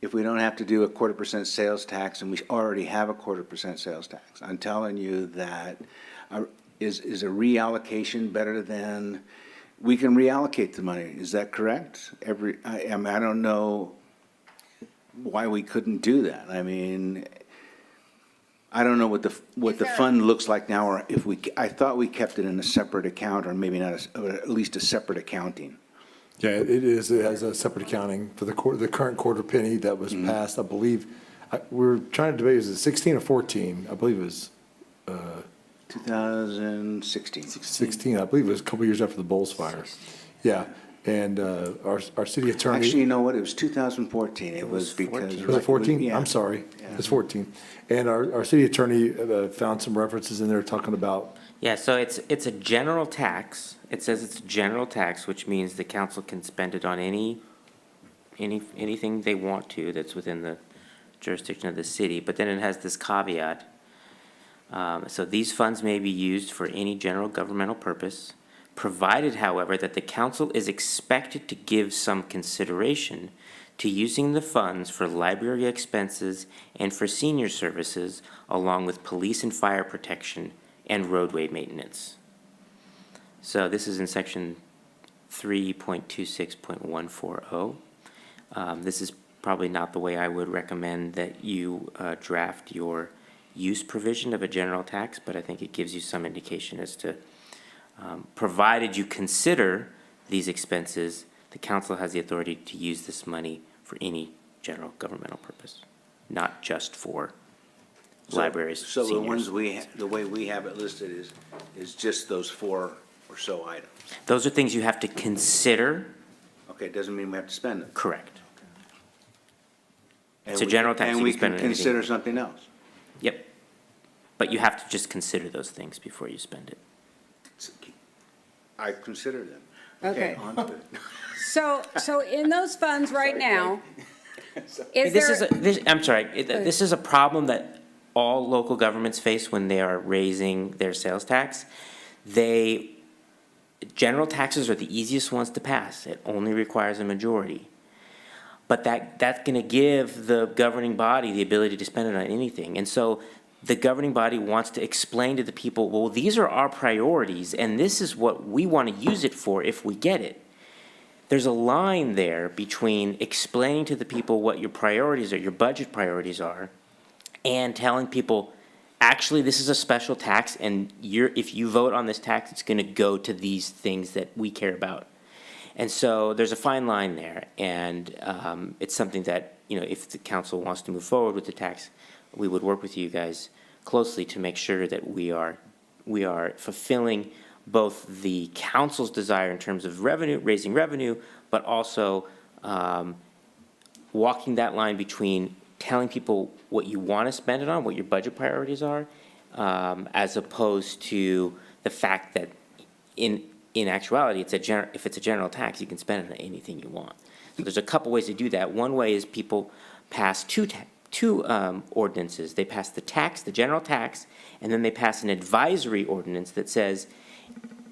if we don't have to do a 1/4% sales tax, and we already have a 1/4% sales tax, I'm telling you that, is a reallocation better than, we can reallocate the money, is that correct? I don't know why we couldn't do that. I mean, I don't know what the fund looks like now, or if I thought we kept it in a separate account, or maybe not, or at least a separate accounting. Yeah, it is, it has a separate accounting for the current quarter penny that was passed, I believe. We were trying to debate, is it 16 or 14? I believe it was 2016. 16, I believe it was a couple years after the Bulls fire. Yeah, and our city attorney. Actually, you know what, it was 2014, it was because. Was it 14? Yeah. I'm sorry, it's 14. And our city attorney found some references in there talking about. Yeah, so it's a general tax. It says it's a general tax, which means the council can spend it on anything they want to that's within the jurisdiction of the city. But then it has this caveat. So these funds may be used for any general governmental purpose, provided, however, that the council is expected to give some consideration to using the funds for library expenses and for senior services, along with police and fire protection and roadway maintenance. So this is in section 3.26.140. This is probably not the way I would recommend that you draft your use provision of a general tax, but I think it gives you some indication as to, provided you consider these expenses, the council has the authority to use this money for any general governmental purpose, not just for libraries, So the seniors. ones the way we have it listed is just those 4 or so items. Those are things you have to consider. Okay, it doesn't mean we have to spend them. Correct. And It's a we- general tax, And you we can spend can anything. consider something else. Yep. But you have to just consider those things before you spend it. I consider them. Okay. On to it. So in those funds right now, is I'm sorry, this is a problem that all local governments face when they are raising their sales tax. General taxes are the easiest ones to pass. It only requires a majority. But that's gonna give the governing body the ability to spend it on anything. And so the governing body wants to explain to the people, well, these are our priorities, and this is what we wanna use it for if we get it. There's a line there between explaining to the people what your priorities are, your budget priorities are, and telling people, actually, this is a special tax, and if you vote on this tax, it's gonna go to these things that we care about. And so there's a fine line there, and it's something that, if the council wants to move forward with the tax, we would work with you guys closely to make sure that we are fulfilling both the council's desire in terms of raising revenue, but also walking that line between telling people what you want to spend it on, what your budget priorities are, as opposed to the fact that in actuality, if it's a general tax, you can spend it on anything you want. So there's a couple ways to do that. One way is people pass two ordinances. They pass the general tax, and then they pass an advisory ordinance that says,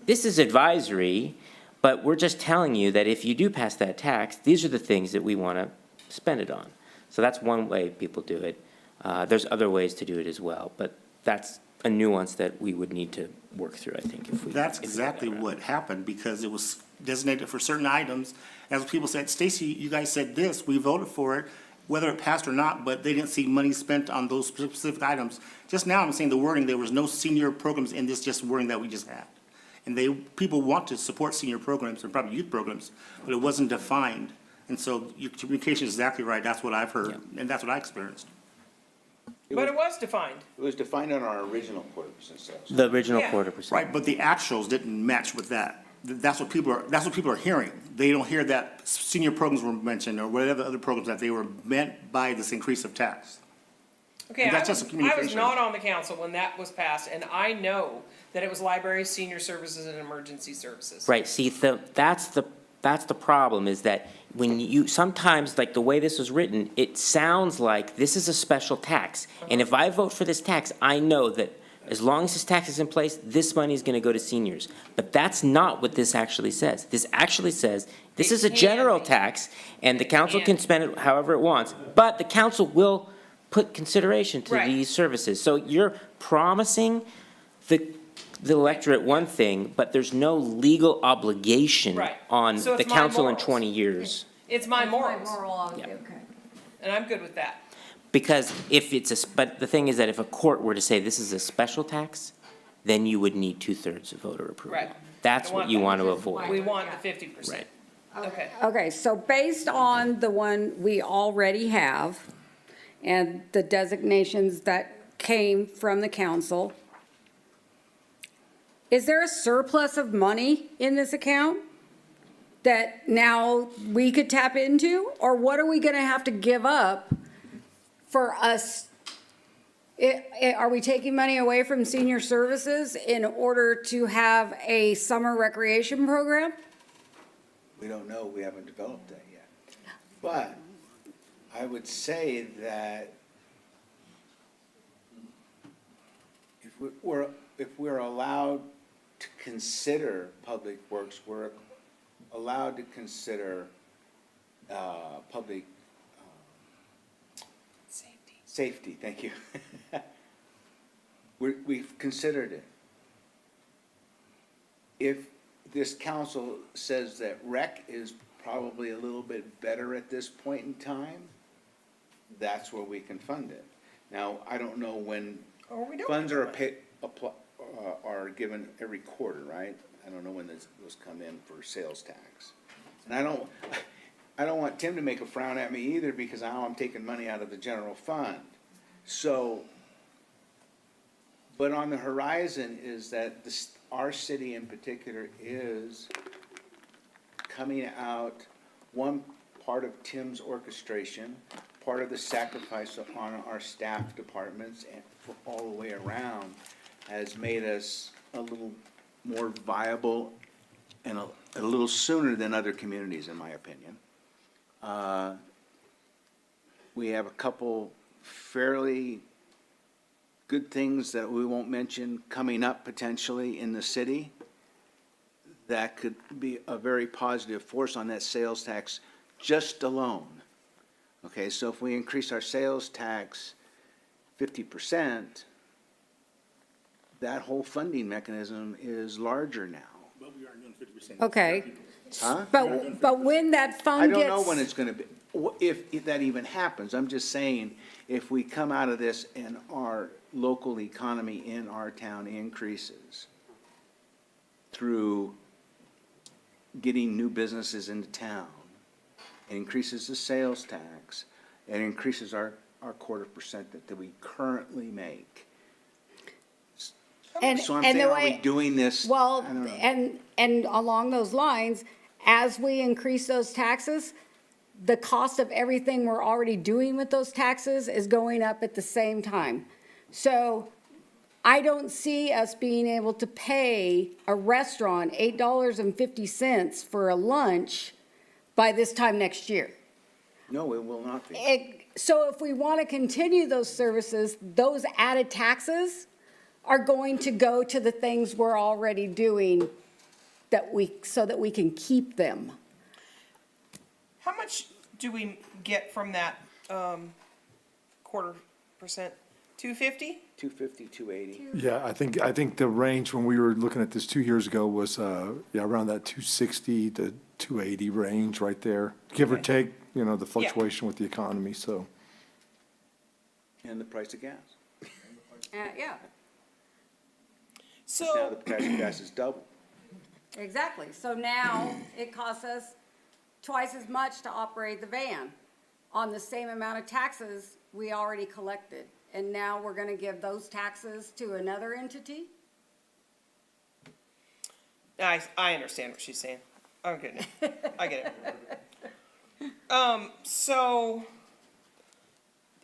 this is advisory, but we're just telling you that if you do pass that tax, these are the things that we want to spend it on. So that's one way people do it. There's other ways to do it as well, but that's a nuance that we would need to work through, I think, if we. That's exactly what happened, because it was designated for certain items. As people said, Stacy, you guys said this, we voted for it, whether it passed or not, but they didn't see money spent on those specific items. Just now, I'm saying the wording, there was no senior programs in this just wording that we just had. And people want to support senior programs and probably youth programs, but it wasn't defined And so your communication is exactly right. That's what I've heard, and that's what I experienced. But it was defined. It was defined on our original 25% sales. The original Yeah. 25%. Right, but the actuals didn't match with that. That's what people are hearing. They don't hear that senior programs were mentioned or whatever other programs that they were meant by this increase of tax. Okay, And I that's was, just a I was communication. not on the council when that was passed, and I know that it was libraries, senior services, and emergency services. Right, see, that's the problem, is that when you, sometimes, like the way this was written, it sounds like this is a special tax. And if I vote for this tax, I know that as long as this tax is in place, this money is gonna go to seniors. But that's not what this actually says. This actually says, this is a general tax, and the council can spend it however it wants, but the council will put consideration to Right. these services. So you're promising the electorate one thing, but there's no legal obligation Right. on So the it's my council in morals. 20 years. It's my morals, Okay. and I'm good with that. Because if it's but the thing is that if a court were to say this is a special tax, then you would need 2/3 of voter approval. Right. That's I what want you that. want to avoid. We want the 50%. Okay. Okay, so based on the one we already have and the designations that came from the council, is there a surplus of money in this account that now we could tap into? Or what are we gonna have to give up for us? Are we taking money away from senior services in order to have a summer recreation program? We don't know, we haven't developed that yet. But I would say that if we're allowed to consider public works, we're allowed to consider public safety, thank you. We've considered it. If this council says that rec is probably a little bit better at this point in time, that's where we can fund it. Now, I don't know when Or we don't. funds are given every quarter, right? I don't know when those come in for sales tax. And I don't want Tim to make a frown at me either, because now I'm taking money out of the general fund. So, but on the horizon is that our city in particular is coming out, one part of Tim's orchestration, part of the sacrifice on our staff departments and all the way around has made us a little more viable and a little sooner than other communities, in my opinion. We have a couple fairly good things that we won't mention coming up potentially in the city that could be a very positive force on that sales tax just alone. Okay, so if we increase our sales tax 50%, that whole funding mechanism is larger now. But we are doing 50%. Okay, Huh? but when that I fund don't gets. know when it's gonna be, if that even happens. I'm just saying, if we come out of this and our local economy in our town increases through getting new businesses into town, it increases the sales tax, it increases our 1/4% that we currently make. And, So I'm and saying, the are we way, doing this? well, I don't know. and along those lines, as we increase those taxes, the cost of everything we're already doing with those taxes is going up at the same time. So I don't see us being able to pay a restaurant $8.50 for a lunch by this time next year. No, it will not be. So if we want to continue those services, those added taxes are going to go to the things we're already doing so that we can keep them. How much do we get from that 1/4%? 250? 250, 280. Yeah, I think the range when we were looking at this 2 years ago was, around that 260 to 280 range right there, give or take, the fluctuation with the economy, so. And the price of gas. Yeah, Now So, the price of gas is double. exactly. So now it costs us twice as much to operate the van on the same amount of taxes we already collected. And now we're gonna give those taxes to another entity? I understand what she's saying. I'm getting it. I get it. So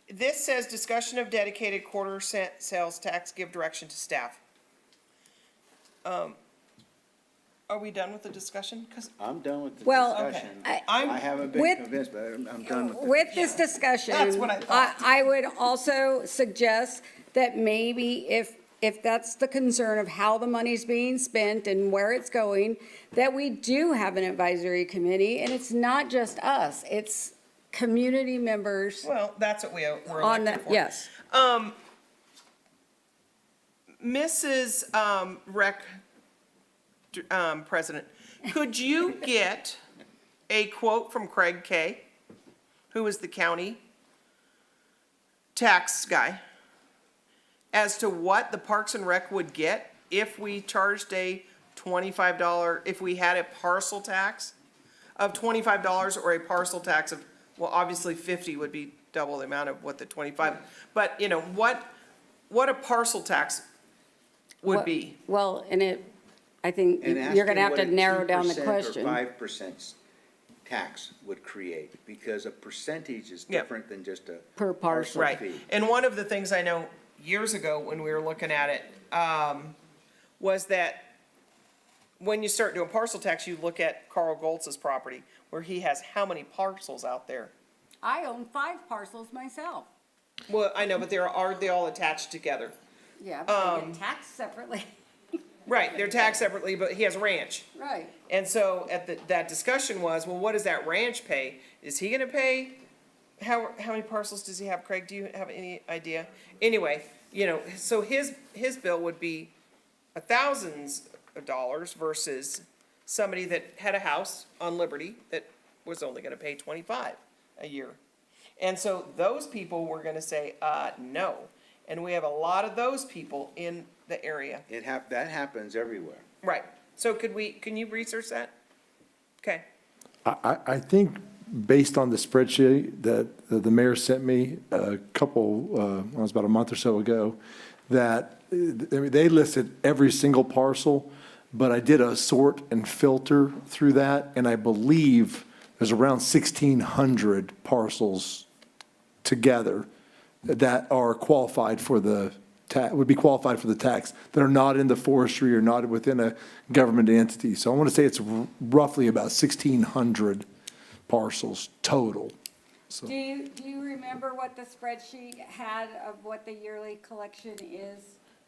this says discussion of dedicated quarter cent sales tax, give direction to staff. Are we done with the discussion? 'Cause I'm done with the Well, discussion. okay. I haven't been with- convinced, but I'm done with it. With this discussion, That's what I thought. I would also suggest that maybe if that's the concern of how the money's being spent and where it's going, that we do have an advisory committee, and it's not just us, it's community members well, that's what we're on elected that, for. yes. Mrs. Rec, President, could you get a quote from Craig Kay, who is the county tax guy, as to what the Parks and Rec would get if we charged a $25, if we had a parcel tax of $25 or a parcel tax of, well, obviously 50 would be double the amount of what the 25, but you know, what a parcel tax would be. Well, and I think And ask you're gonna him have to what a narrow down the 2% question. Or 5% tax would create, because a percentage is Yep. different than just a Per parcel. parcel Right, fee. and one of the things I know years ago when we were looking at it, was that when you start doing parcel tax, you look at Carl Goltz's property, where he has how many parcels out there? I own 5 parcels myself. Well, I know, but are they all attached together? Yeah, but they get taxed separately. Right, they're taxed separately, but he has a ranch. Right. And so that discussion was, well, what does that ranch pay? Is he gonna pay, how many parcels does he have, Craig? Do you have any idea? Anyway, you know, so his bill would be thousands of dollars versus somebody that had a house on Liberty that was only gonna pay 25 a year. And so those people were gonna say, no. And we have a lot of those people in the area. That happens everywhere. Right. So can you research that? Okay. I think based on the spreadsheet that the mayor sent me a couple, it was about a month or so ago, that, I mean, they listed every single parcel, but I did a sort and filter through that, and I believe there's around 1,600 parcels together that are qualified for the would be qualified for the tax, that are not in the forestry or not within a government entity. So I want to say it's roughly about 1,600 parcels total. So Do you remember what the spreadsheet had of what the yearly collection is?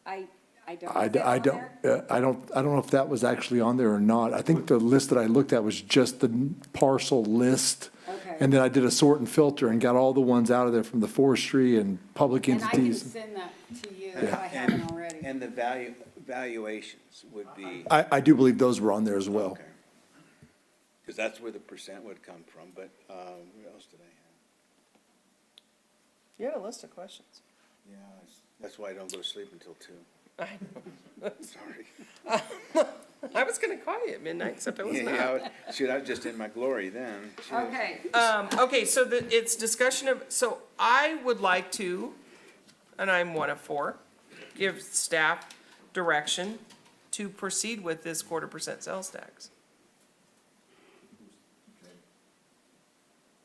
I don't. Is it on there? I don't know if that was actually on there or not. I think the list that I looked at was just the parcel list. Okay. And then I did a sort and filter and got all the ones out of there from the forestry and public And I can entities. send that to you if I haven't already. And the valuations would be, I do believe those were on there as well. okay. Because that's where the percent would come from, but, what else did I You had a list of questions. have? Yeah, that's why I don't go to sleep until 2. I know. Sorry. I was gonna call you at midnight, except I was not. Shoot, I was just in my glory then. Shoot. Okay. Okay, so it's discussion of, so I would like to, and I'm one of 4, give staff direction to proceed with this 0.25% sales tax.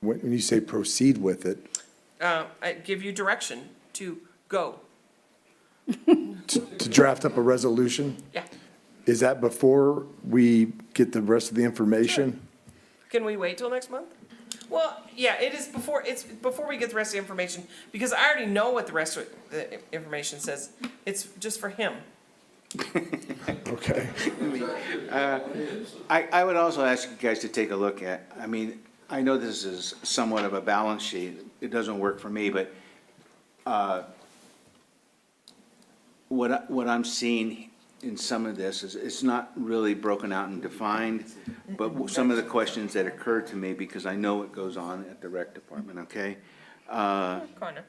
When you say proceed with it, I give you direction to go. to draft up a resolution, Yeah. is that before we get the rest of the information? Can we wait till next month? Well, yeah, it's before we get the rest of the information, because I already know what the rest of the information says. It's just for him. Okay. I would also ask you guys to take a look at, I mean, I know this is somewhat of a balance sheet. It doesn't work for me, but what I'm seeing in some of this is it's not really broken out and defined, but some of the questions that occurred to me, because I know what goes on at the rec department, okay? Connor.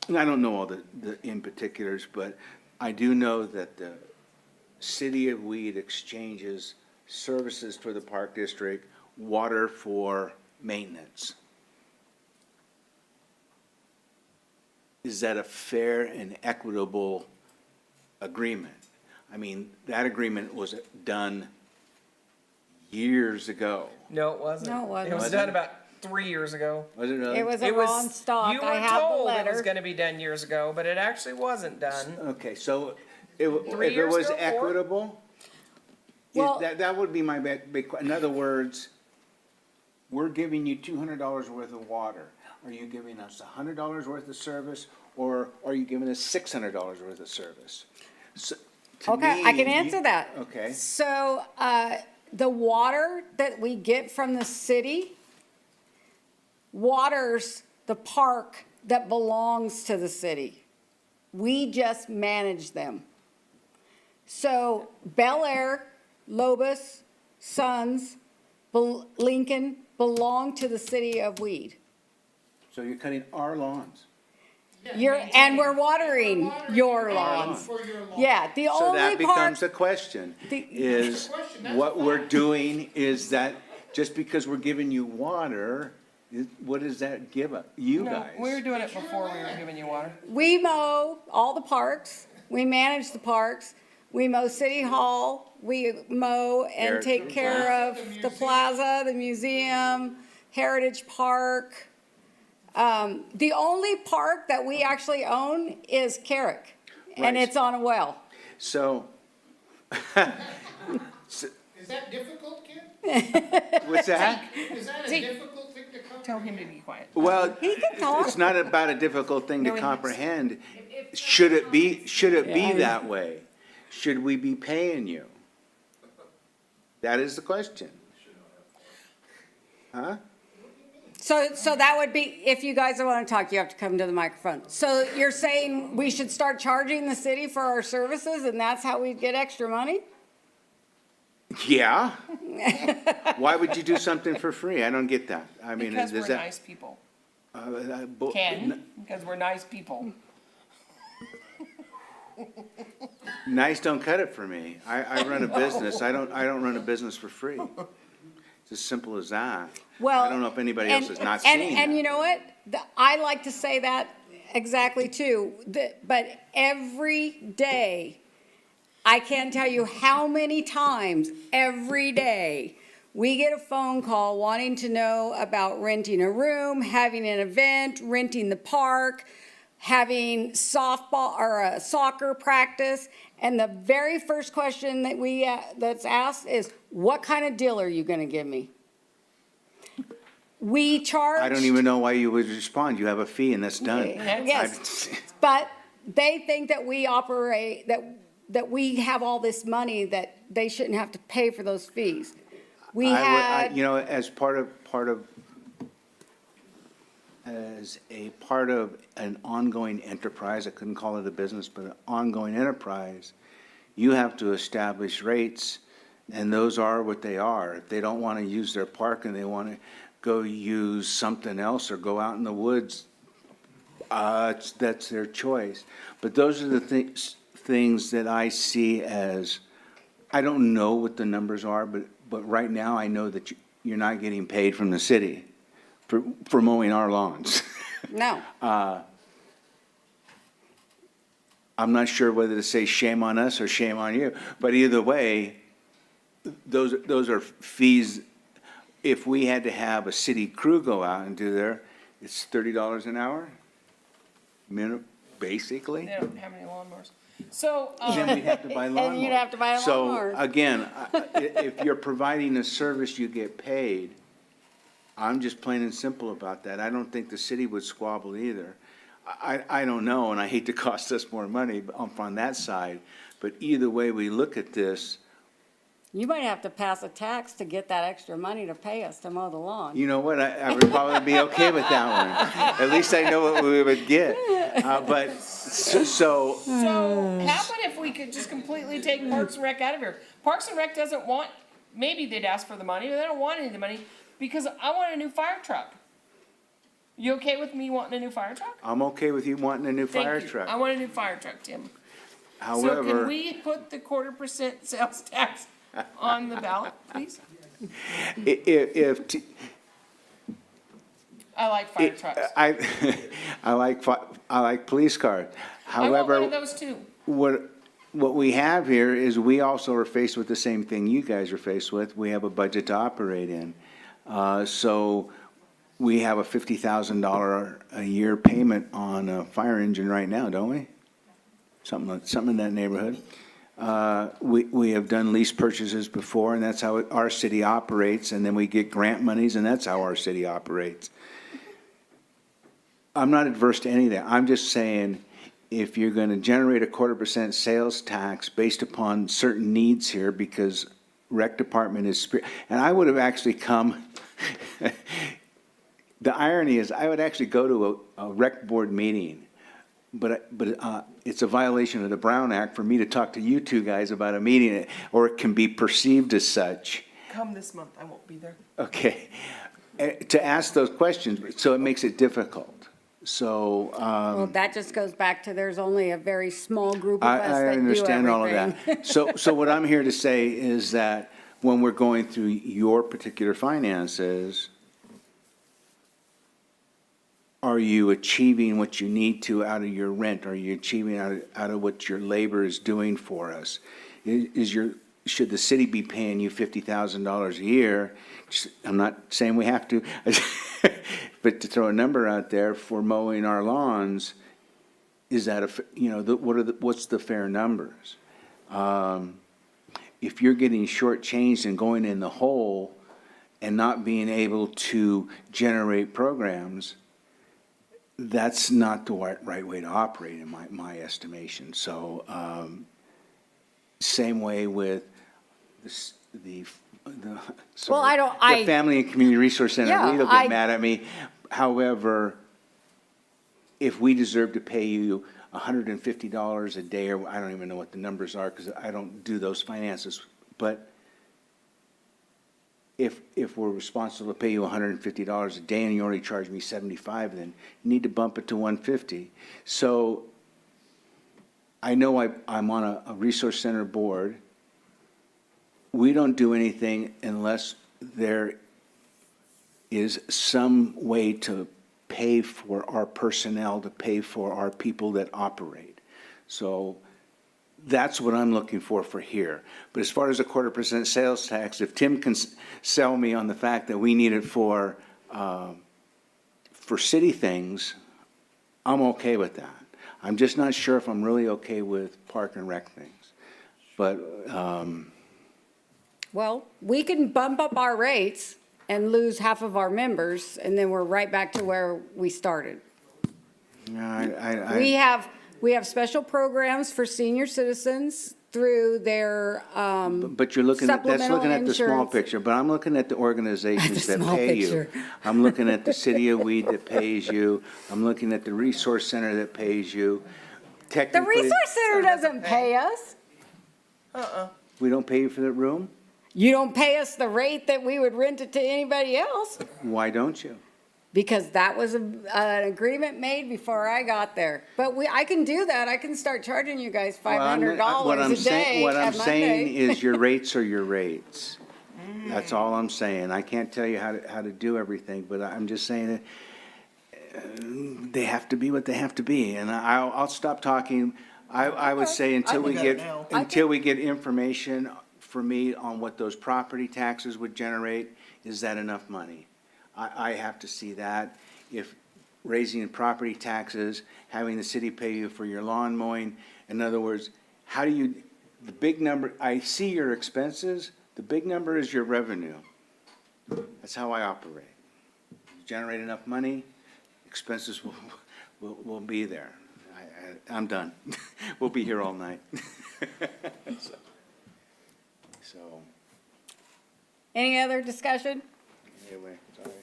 I don't know all the in particulars, but I do know that the City of Weed exchanges services for the Park District water for maintenance. Is that a fair and equitable agreement? I mean, that agreement was done years ago. No, it wasn't. No, it wasn't. It was done about 3 years ago. Was it really? It was a Ron Stock. You I were have the told it was letter. gonna be done years ago, but it actually wasn't done. Okay, so if 3 it years was ago, 4? equitable, Well- that would be my big, in other words, we're giving you $200 worth of water. Are you giving us $100 worth of service, or are you giving us $600 worth of service? So, to Okay, I me, can answer that. Okay. So, the water that we get from the city waters the park that belongs to the city. We just manage them. So Bel Air, Lobos, Sons, Lincoln belong to the city of Weed. So you're cutting our lawns. And we're watering your lawns. Yeah, the So only that part. becomes a question, is what we're doing is that just because we're giving you water, what does that give you No, guys? we were doing it before we were giving you water. We mow all the parks, we manage the parks, we mow City Hall, we mow and take care of the plaza, the museum, Heritage Park. The only park that we actually own is Carrick, and Right. it's on a well. So, Is that difficult, Ken? what's that? Is that a difficult thing to comprehend? Tell him to be quiet. Well, He can talk. it's not about a difficult thing No, to he- comprehend. Should it be Yeah. that way? Should we be paying you? That is the question. Huh? So that would be, if you guys want to talk, you have to come to the microphone. So you're saying we should start charging the city for our services, and that's how we get extra money? Yeah. Why would you do something for free? I don't get that. I mean, Because does we're that? nice people. uh, Ken, because we're nice people. Nice don't cut it for me. I run a business. I don't run a business for free. It's as simple as that. Well, I don't know if anybody else has not and seen And that. you know what? I like to say that exactly too. But every day, I can't tell you how many times every day we get a phone call wanting to know about renting a room, having an event, renting the park, having softball or a soccer practice. And the very first question that that's asked is, what kind of deal are you going to give me? We charge. I don't even know why you would respond. You have a fee and that's done. Yes, but they think that we operate, that we have all this money, that they shouldn't have to pay for those fees. We had, You know, as part of an ongoing enterprise, I couldn't call it a business, but an ongoing enterprise, you have to establish rates, and those are what they are. If they don't want to use their park and they want to go use something else or go out in the woods, that's their choice. But those are the things that I see as, I don't know what the numbers are, but right now I know that you're not getting paid from the city for mowing our lawns. no. I'm not sure whether to say shame on us or shame on you, but either way, those are fees. If we had to have a city crew go out and do it's $30 an hour, basically. They don't have any lawnmowers. So, Then we'd have to buy lawnmowers. And you'd have to buy a lawnmower. So again, if you're providing a service, you get paid. I'm just plain and simple about that. I don't think the city would squabble either. I don't know, and I hate to cost us more money on that side, but either way we look at this, You might have to pass a tax to get that extra money to pay us to mow the lawn. you know what, I would probably be okay with that one. At least I know what we would get. But, so, So how about if we could just completely take Parks and Rec out of here? Parks and Rec doesn't want, maybe they'd ask for the money, but they don't want any of the money because I want a new fire truck. You okay with me wanting a new fire truck? I'm okay with you wanting a new fire Thank you. truck. I want a new fire truck, Tim. So However. can we put the 0.25% sales tax on the ballot, please? If, I like fire trucks. I like police cars. I want one of However, those too. what we have here is we also are faced with the same thing you guys are faced with. We have a budget to operate in. So we have a $50,000 a year payment on a fire engine right now, don't we? Something in that neighborhood. We have done lease purchases before, and that's how our city operates, and then we get grant monies, and that's how our city operates. I'm not adverse to any of that. I'm just saying, if you're gonna generate a 1/4% sales tax based upon certain needs here, because rec department is, and I would have actually come, the irony is, I would actually go to a rec board meeting, but it's a violation of the Brown Act for me to talk to you two guys about a meeting, or it can be perceived as such. Come this month, I won't be there. Okay, to ask those questions, so it makes it difficult. So, Well, that just goes back to there's only a very small group of us I that do everything. understand all of that. So what I'm here to say is that when we're going through your particular finances, are you achieving what you need to out of your rent? Are you achieving out of what your labor is doing for us? Should the city be paying you $50,000 a year? I'm not saying we have to, but to throw a number out there for mowing our lawns, is that what's the fair numbers? If you're getting shortchanged and going in the hole and not being able to generate programs, that's not the right way to operate in my estimation. So, same way with the Family and Community Resource Center, Yeah, Rita will get mad at me. However, if we deserve to pay you $150 a day, or I don't even know what the numbers are because I don't do those finances, but if we're responsible to pay you $150 a day and you already charge me $75, then you need to bump it to $150. So I know I'm on a resource center board. We don't do anything unless there is some way to pay for our personnel, to pay for our people that operate. So that's what I'm looking for here. But as far as a 1/4% sales tax, if Tim can sell me on the fact that we need it for city things, I'm okay with that. I'm just not sure if I'm really okay with park and rec things. But, Well, we can bump up our rates and lose half of our members, and then we're right back to where we started. We have special programs for senior citizens through their but you're looking at, that's looking at the small picture, but I'm looking at the organizations that pay you. I'm looking at the City of Weed that pays you. I'm looking at the Resource Center that pays you. The Technically, Resource Center doesn't pay us. we don't pay you for the room? You don't pay us the rate that we would rent it to anybody else, Why don't you? because that was an agreement made before I got there. But I can do that. I can start charging you guys $500 a day What I'm at saying Monday. is your rates are your rates. That's all I'm saying. I can't tell you how to do everything, but I'm just saying that they have to be what they have to be. And I'll stop talking. I would say until we get information for me on what those property taxes would generate, is that enough money? I have to see that. If raising property taxes, having the city pay you for your lawn mowing, in other words, how do you, the big number, I see your expenses, the big number is your revenue. That's how I operate. You generate enough money, expenses will be there. I'm done. We'll be here all night. So. Any other discussion? Anyway, sorry.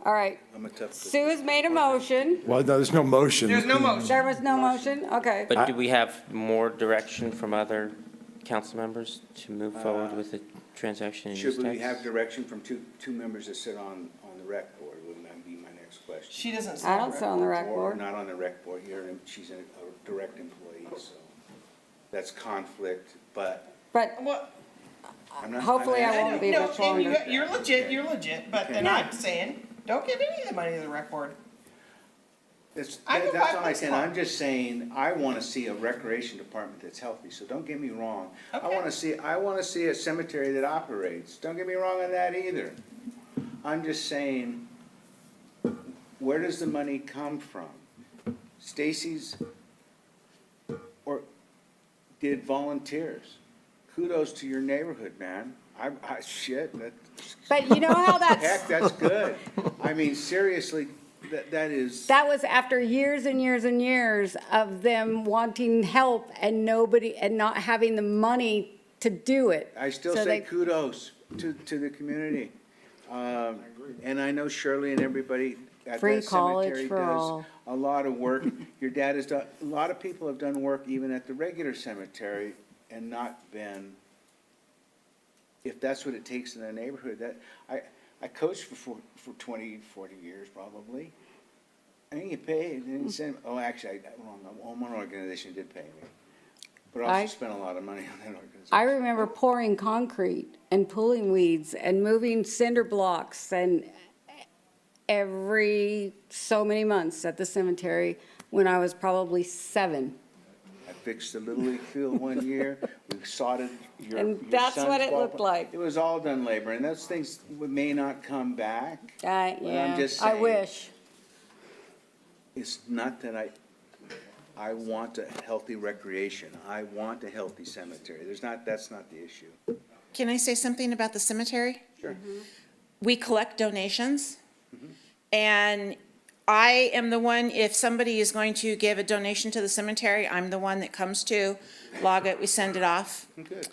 All right. I'm a tough. Sue has made a motion. Well, no, there's no motion. There's no motion. There was no motion? Okay. But do we have more direction from other council members to move forward with the transaction in use Should we tax? have direction from two members that sit on the rec board? Wouldn't that be my next question? She doesn't sit I on don't the sit on the rec Or board. not on the rec board, she's a direct employee, so that's conflict, but But Well, hopefully I won't be no, much and longer. you're legit, but then I'm saying, don't give any of the money to the rec board. That's I can buy all I'm saying, baseball. I'm just saying, I wanna see a recreation department that's healthy, so don't get me wrong. I Okay. wanna see a cemetery that operates, don't get me wrong on that either. I'm just saying, where does the money come from? Stacy's, or did volunteers? Kudos to your neighborhood, man. Shit, But you know how heck, that's good. I mean, seriously, that is. that was after years and years and years of them wanting help and nobody, and not having the money to do it. I still So say they- kudos to the community. And I know Shirley and everybody at Free that college cemetery for does all. a lot of work. Your dad has done, a lot of people have done work even at the regular cemetery and not been, if that's what it takes in the neighborhood, I coached for 20, 40 years probably. I didn't get paid, didn't send, actually, one organization did pay me. But I I- also spent a lot of money on that organization. I remember pouring concrete and pulling weeds and moving cinder blocks and every so many months at the cemetery when I was probably 7. I fixed the Little League field one year, we sodded your And your that's son's what it looked ballpark. like. It was all done labor, and those things may not come back. But I'm Yeah, just I saying, wish. It's not that I want a healthy recreation, I want a healthy cemetery, that's not the issue. Can I say something about the cemetery? Sure. We collect donations, and I am the one, if somebody is going to give a donation to the cemetery, I'm the one that comes to, log it, we send it off. Good.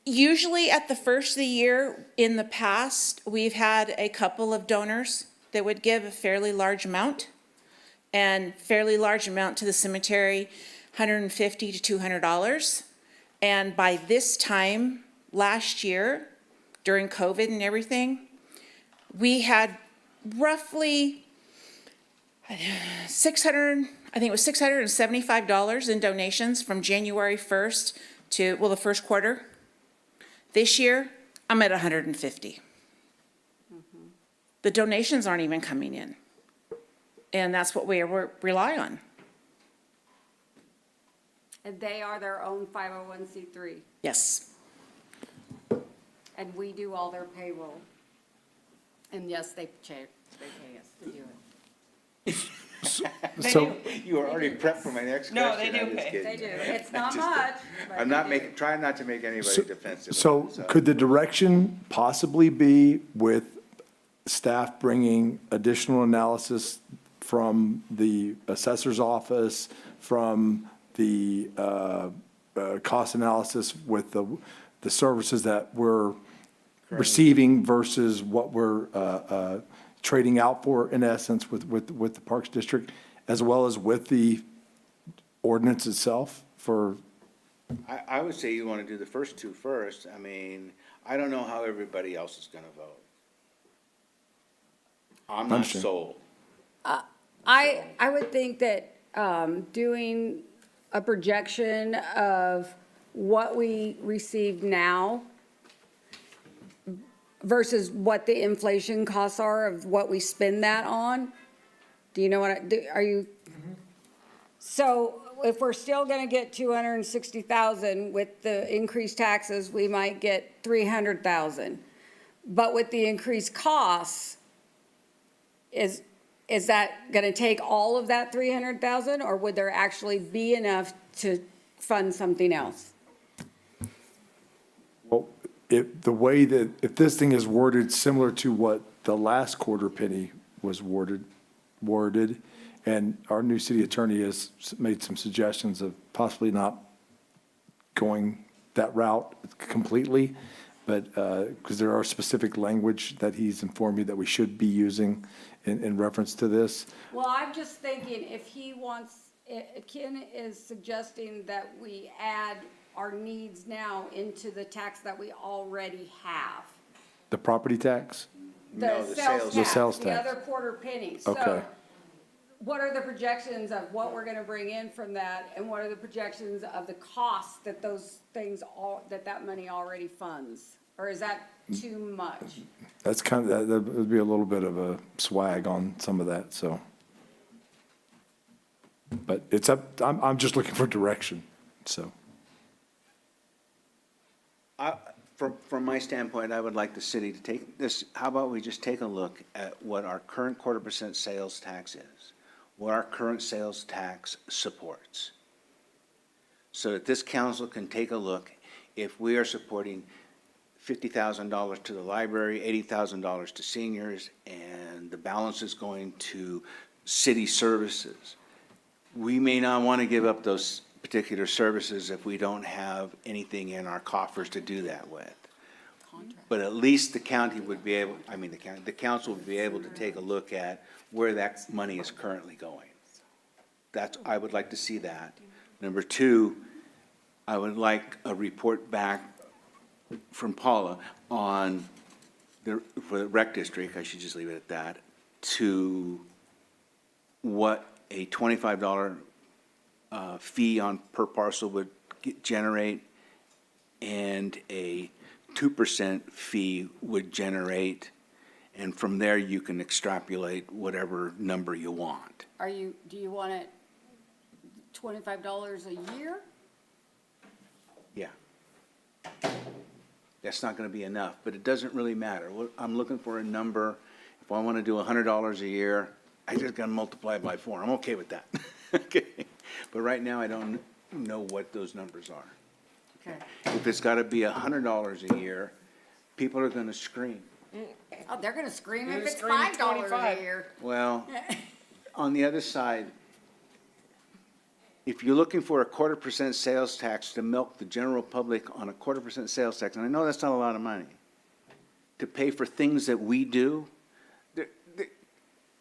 Usually at the first of the year, in the past, we've had a couple of donors that would give a fairly large amount, and fairly large amount to the cemetery, $150 to $200. And by this time last year, during COVID and everything, we had roughly 600, I think it was $675 in donations from January 1st to, well, the first quarter. This year, I'm at 150. The donations aren't even coming in. And that's what we rely on. And they are their own 501c3. Yes. And we do all their payroll. And yes, they pay us to do it. So, You were already prepped for my next question. No, they do I'm just pay. kidding. They do. It's not much. but I'm not they do. trying not to make anybody defensive. so could the direction possibly be with staff bringing additional analysis from the assessor's office, from the cost analysis with the services that we're receiving versus what we're trading out for, in essence, with the Parks District, as well as with the ordinance itself for, I would say you want to do the first two first. I mean, I don't know how everybody else is going to vote. I'm not Understand. sold. I would think that doing a projection of what we receive now versus what the inflation costs are of what we spend that on. Do you know what, are you? So if we're still gonna get 260,000 with the increased taxes, we might get 300,000. But with the increased costs, is that gonna take all of that 300,000, or would there actually be enough to fund something else? well, if this thing is worded similar to what the last quarter penny was worded, and our new city attorney has made some suggestions of possibly not going that route completely, but, because there are specific language that he's informed me that we should be using in reference to this. Well, I'm just thinking, if he wants, Ken is suggesting that we add our needs now into the tax that we already have. The property tax? No, the sales The sales The tax. other quarter penny. Okay. So what are the projections of what we're gonna bring in from that, and what are the projections of the costs that those things that money already funds? Or is that too much? That's kind of, that would be a little bit of a swag on some of that, so. But it's up, I'm just looking for direction, so. From my standpoint, I would like the city to take this, how about we just take a look at what our current 1/4% sales tax is, what our current sales tax supports, so that this council can take a look if we are supporting $50,000 to the library, $80,000 to seniors, and the balance is going to city services. We may not want to give up those particular services if we don't have anything in our coffers to do that with. But at least the county would be able, the council would be able to take a look at where that money is currently going. I would like to see that. Number two, I would like a report back from Paula on for the rec district, I should just leave it at that, to what a $25 fee on per parcel would generate, and a 2% fee would generate, and from there you can extrapolate whatever number you want. Do you want it $25 a year? Yeah. That's not gonna be enough, but it doesn't really matter. I'm looking for a number. If I wanna do $100 a year, I just gotta multiply it by 4. I'm okay with that. Okay. But right now, I don't know what those numbers are. Okay. If it's gotta be $100 a year, people are gonna scream. Oh, they're gonna scream They're if it's screaming $5 a 25. year. Well, on the other side, if you're looking for a 1/4% sales tax to milk the general public on a 1/4% sales tax, and I know that's not a lot of money, to pay for things that we do,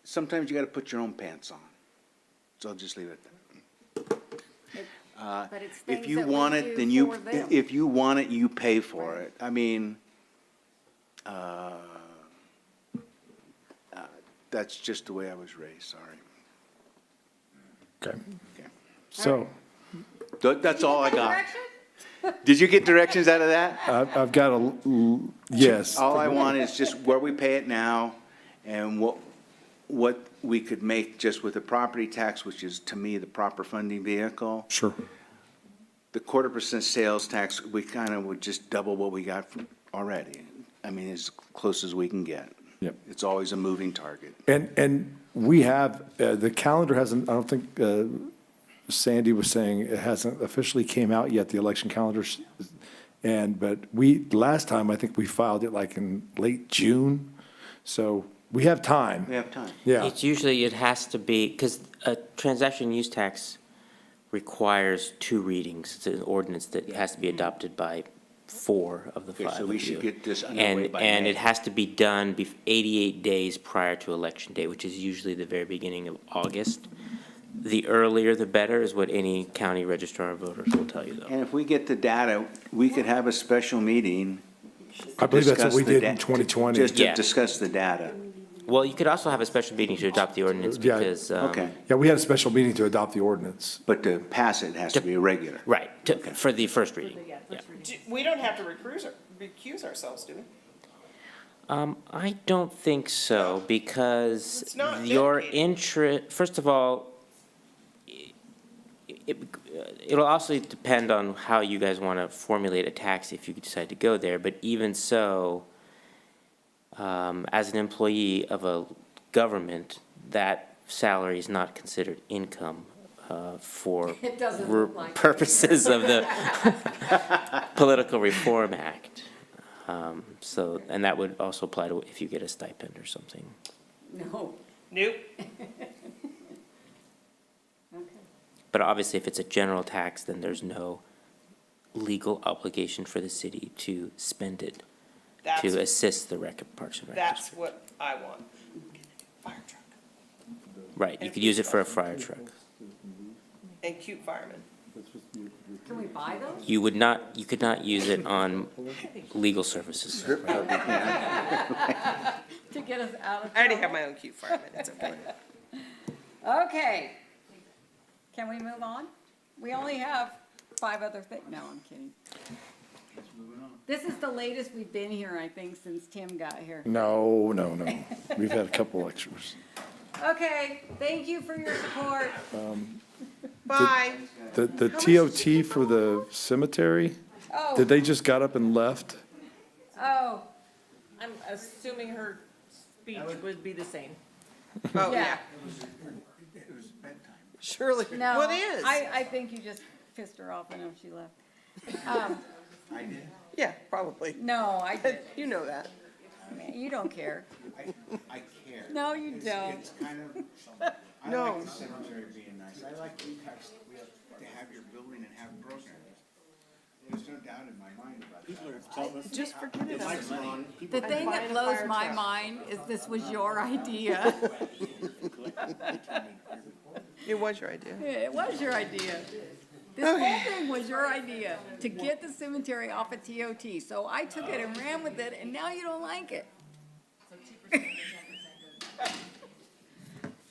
sometimes you gotta put your own pants on. So I'll just leave it at that. But it's If things you that we want do it, then you, for them. if you want it, you pay for it. That's just the way I was raised, sorry. Okay. So That's all I got. Did you get directions out of that? I've got yes. All I want is just where we pay it now, and what we could make just with the property tax, which is, to me, the proper funding vehicle. Sure. The 1/4% sales tax, we kind of would just double what we got already. As close as we can get. Yep. It's always a moving target. And we have, the calendar hasn't, I don't think, Sandy was saying it hasn't officially came out yet, the election calendars. But last time, I think we filed it like in late June. So we have time. We have time. Yeah. It's usually, it has to be, because a transaction use tax requires 2 readings. It's an ordinance that has to be adopted by 4 of the 5 Okay, so we of should you. get this underway by And May. it has to be done 88 days prior to election day, which is usually the very beginning of August. The earlier, the better, is what any county registrar of voters will tell you, though. And if we get the data, we could have a special meeting. I believe that's what discuss we the did in 2020. Just to Yeah. discuss the data. Well, you could also have a special meeting to adopt the ordinance Yeah. because. Okay. Yeah, we had a special meeting to adopt the ordinance. But to pass it has to be regular. Right, for the first reading, yeah. We don't have to recuse ourselves, do we? I don't think so, because It's not your dedicated. interest, first of all, it'll also depend on how you guys want to formulate a tax if you decide to go there, but even so, as an employee of a government, that salary is not considered income for It doesn't look like it. purposes of the Political Reform Act. And that would also apply to if you get a stipend or something. No. Nope. But obviously, if it's a general tax, then there's no legal obligation for the city to spend it to That's, assist the Parks and Rec that's District. what I want. Fire truck Right, you could use it for a fire truck. and cute firemen. Can we buy those? You could not use it on legal services. To get us out of. I already have my own cute fireman, it's okay. Okay. Can we move on? We only have 5 other things. No, I'm kidding. This is the latest we've been here, I think, since Tim got here. No. We've had a couple extras. Okay, thank you for your support. Bye. The TOT for the cemetery, Oh, did they just got up and left? oh, I'm assuming her speech would be the same. Oh, yeah. Surely. No, What is? I think you just pissed her off enough she left. Yeah, probably. No, I did. You know that. You don't care. I care. No, you don't. It's kind of, I No. like the cemetery being nice. I like you guys to have your building and have programs. There's no doubt in my mind about that. Just forget it. The thing that blows my mind is this was your idea. It was your idea. It was your idea. This whole thing was your idea, to get the cemetery off of TOT. So I took it and ran with it, and now you don't like it.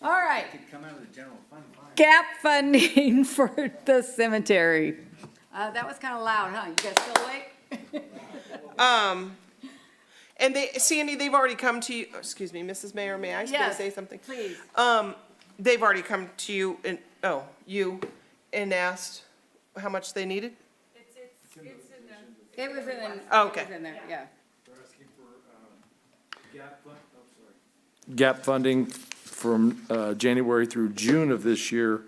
All right. Come out of the general fund, fine. Gap funding for the cemetery. That was kind of loud, huh? You guys still awake? And they, Sandy, they've already come to you, excuse me, Mrs. Mayor, may I Yes, say something? please. They've already come to you and asked how much they needed? It was in, Oh, it okay. was in there, yeah. They're asking for gap fund, sorry. Gap funding from January through June of this year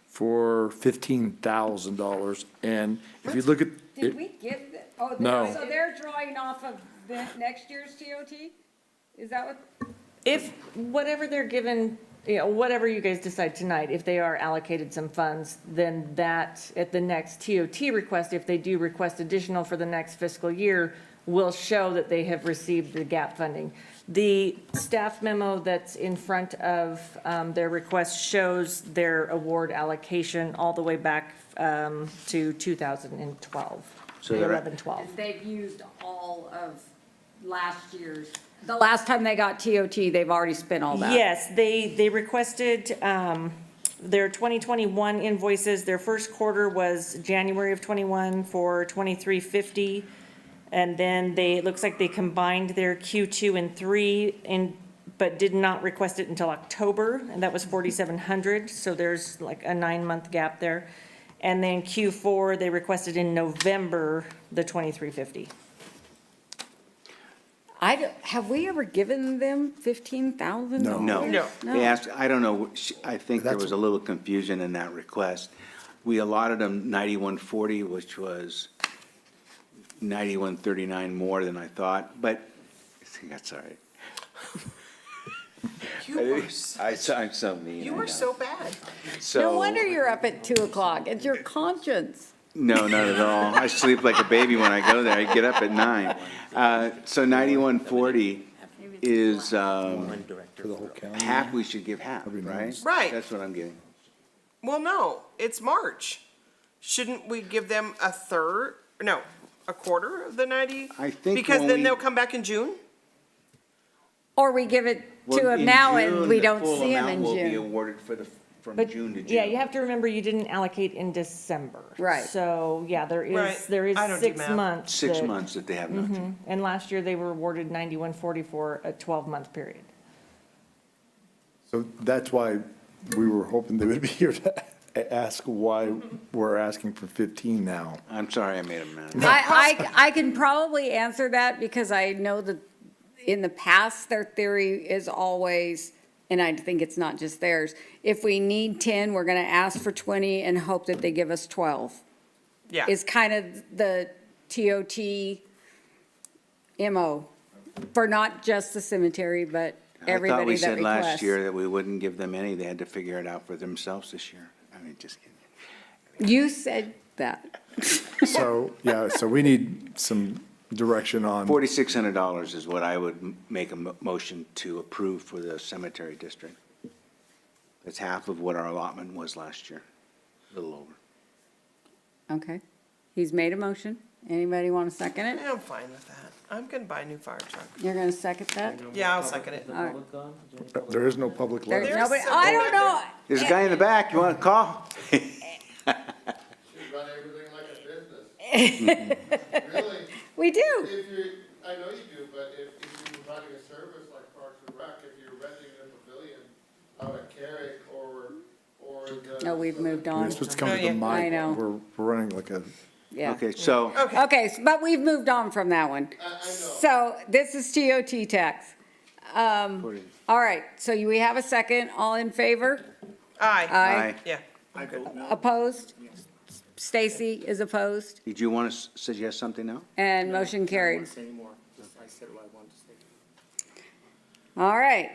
for $15,000. And if you look at. Did we give, oh, No. so they're drawing off of the next year's TOT? Is that what? If, whatever they're given, whatever you guys decide tonight, if they are allocated some funds, then that, at the next TOT request, if they do request additional for the next fiscal year, will show that they have received the gap funding. The staff memo that's in front of their request shows their award allocation all the way back to 2012, So they're- 11-12. They've used all of last year's, the last time they got TOT, they've already spent all that. Yes, they requested their 2021 invoices. Their first quarter was January of '21 for $23.50. And then it looks like they combined their Q2 and 3 but did not request it until October, and that was $4,700. So there's like a 9-month gap there. And then Q4, they requested in November the $23.50. Have we ever given them $15,000? No. No. They asked, I don't know, I think there was a little confusion in that request. We allotted them 9140, which was 9139 more than I thought, but that's all right. I'm so mean. You I were know. so bad. No wonder you're up at 2 o'clock. It's your conscience. No, not at all. I sleep like a baby when I go there. I get up at 9. So 9140 is For the whole county. half, we should give half, That'd be right? nice. Right. That's what I'm getting. Well, no, it's March. Shouldn't we give them a quarter of the 90? I think Because when then we- they'll come back in June? Or we give it to Well, them in now June, and we the don't full see them amount in will be June. awarded from But, June to June. yeah, you have to remember you didn't allocate in December. Right. So, yeah, there Right. is I don't do 6 math. months. 6 that- months that they have nothing. And last year, they were awarded 9140 for a 12-month period. So that's why we were hoping they would be here to ask why we're asking for 15 now. I'm sorry I made them mad. I can probably answer that because I know that in the past, their theory is always, and I think it's not just theirs, if we need 10, we're gonna ask for 20 and hope that they give us 12. Yeah. Is kind of the TOT MO for not just the cemetery, but I thought everybody we that said last requests. year that we wouldn't give them any. They had to figure it out for themselves this year. I mean, just kidding. You said that. So, yeah, so we need some direction on. $4,600 is what I would make a motion to approve for the cemetery district. That's half of what our allotment was last year, a little over. Okay. He's made a motion. Anybody want to second it? I'm fine with that. I'm gonna buy a new fire truck. You're going to second that? Yeah, I'll second it. All right. There is no public There's left. nobody, I don't know. There's a guy in the back, you want to call? You run everything like a business. Really, We do. if you're, I know you do, but if you're providing a service like Parks and Rec, if you're renting a pavilion out at Carrick or the. No, we've moved on. You're supposed to come to Oh, the yeah. mic. I know. We're running like a, Yeah. Okay, so, Okay, but we've moved on from that one. I know. So this is TOT tax. All right, so we have a second. All in favor? Aye. aye. Yeah. I vote no. Opposed? Stacy is opposed, Did you want to suggest something now? and motion I don't carried. want to say anymore. I said what I wanted to say. All right.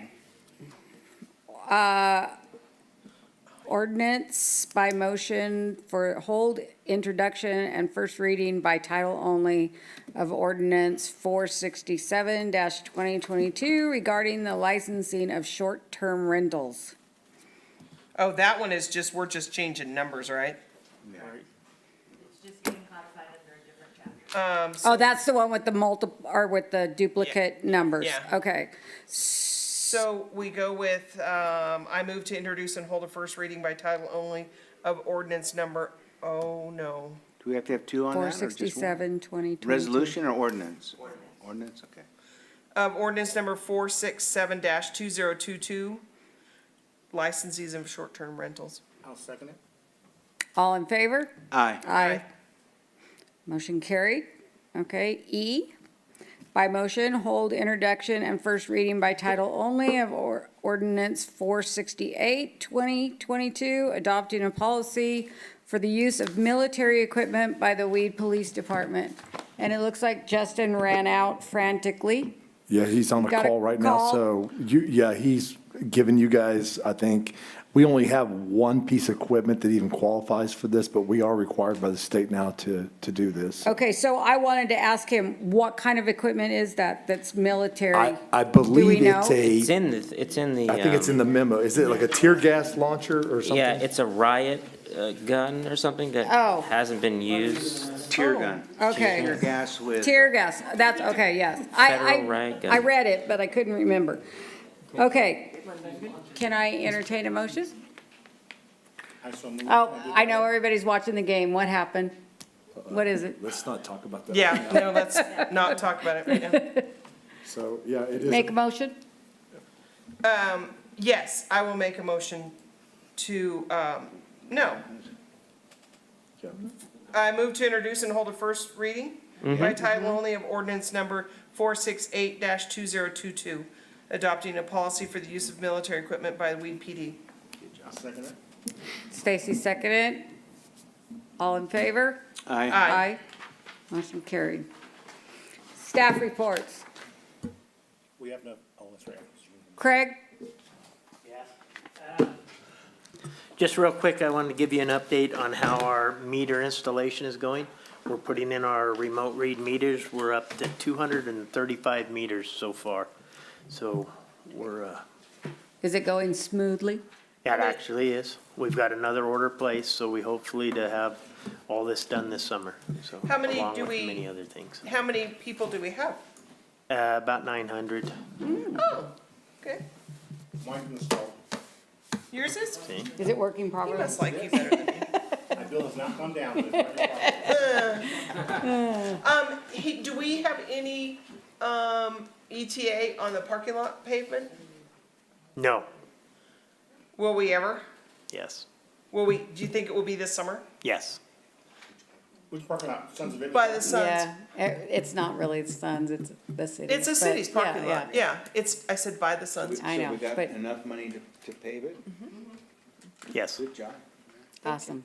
Ordinance by motion for hold introduction and first reading by title only of ordinance 467-2022 regarding the licensing of short-term rentals. Oh, that one is just, we're just changing numbers, right? Oh, that's the one with the or with the duplicate numbers? Yeah. Okay. So we go with, I move to introduce and hold a first reading by title only of ordinance number, oh no. Do we have to have two on that or just one? 467, 2022. Resolution or ordinance? Ordinance, okay. Ordinance number 467-2022, licensees of short-term rentals. I'll second it. All in favor? Aye. Aye. Motion carried. Okay, E, by motion, hold introduction and first reading by title only of ordinance 468, 2022, adopting a policy for the use of military equipment by the Weed Police Department. And it looks like Justin ran out frantically. yeah, he's on a Got a call right now. call? So he's giving you guys, I think, we only have one piece of equipment that even qualifies for this, but we are required by the state now to do this. Okay, so I wanted to ask him, what kind of equipment is that's military? I believe know? it's It's a, in the, I think it's in the memo. Is it like a tear gas launcher or something? Yeah, it's a riot gun or something that Oh. hasn't been used. Tear gun. Okay. Tear gas with. Tear gas, that's, okay, yes. Federal riot gun. I read it, but I couldn't remember. Okay, can I entertain a motion? I so move. Oh, I know everybody's watching the game, what happened? What is it? Let's not talk about that. Yeah, no, let's not talk about it right now. So, yeah, it is. Make a motion? Yes, I will make a motion to, no. I move to introduce and hold a first reading by title only of ordinance number 468-2022, adopting a policy for the use of military equipment by the Weed PD. I'll second it. Stacy seconded. All in favor? Aye. Aye. Motion carried. Staff reports. We have no, oh, that's right. Craig? Just real quick, I wanted to give you an update on how our meter installation is going. We're putting in our remote read meters. We're up to 235 meters so far. So we're, Is it going smoothly? it actually is. We've got another order placed, so we hopefully to have all this done this summer. So, How many along do with we- many other things. How many people do we have? About 900. Oh, okay. Mine's installed. Yours is? See? Is it working He properly? must like you better than me. My bill has not come down, but it's right. Do we have any, ETA on the parking lot pavement? No, Will we ever? yes, Do you think it will be this summer? yes. Which parking lot? Sons of Italy? By the Suns? Yeah, it's not really the Suns, it's the city. It's a but city's parking yeah, lot, yeah, I said by the Suns. I know, So we got but- enough money to pave it? Yes, Good job. Awesome.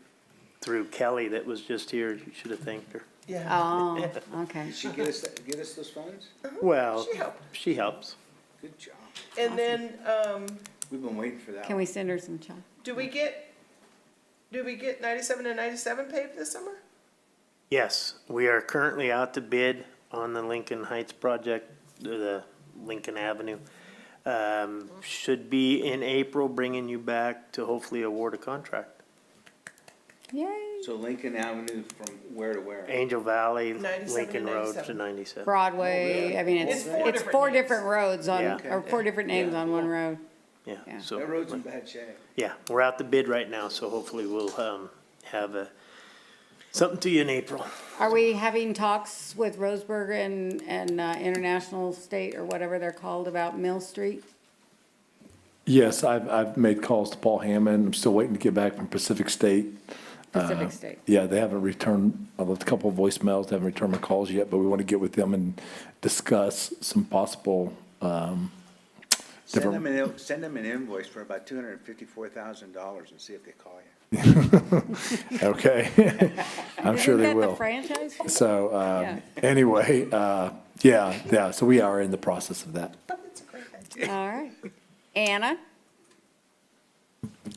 through Kelly that was just here. You should have thanked her. Yeah. Oh, okay. Did she get us those funds? Well, She helped. she helps. Good job. And then, We've been waiting for that. Can we send her some chocolate? do we get 97 and 97 paved this summer? Yes, we are currently out to bid on the Lincoln Heights project, the Lincoln Avenue. Should be in April, bringing you back to hopefully award a contract. Yay. So Lincoln Avenue from where to where? Angel Valley, 97 Lincoln and Road 97. to 97. Broadway, I mean, It's it's four four different different roads on, Yeah. or four different names on one road. Yeah, Yeah. so. That road's in bad shape. Yeah, we're out to bid right now, so hopefully we'll have something to you in April. Are we having talks with Roseburg and International State or whatever they're called about Mill Street? Yes, I've made calls to Paul Hammond. I'm still waiting to get back from Pacific State. Pacific State. Yeah, they haven't returned, I left a couple of voicemails, they haven't returned my calls yet, but we want to get with them and discuss some possible, Send different. them an invoice for about $254,000 and see if they call you. Okay. I'm sure they Isn't that the will. franchise? So, Yeah. anyway, yeah, so we are in the process of that. All right. Anna?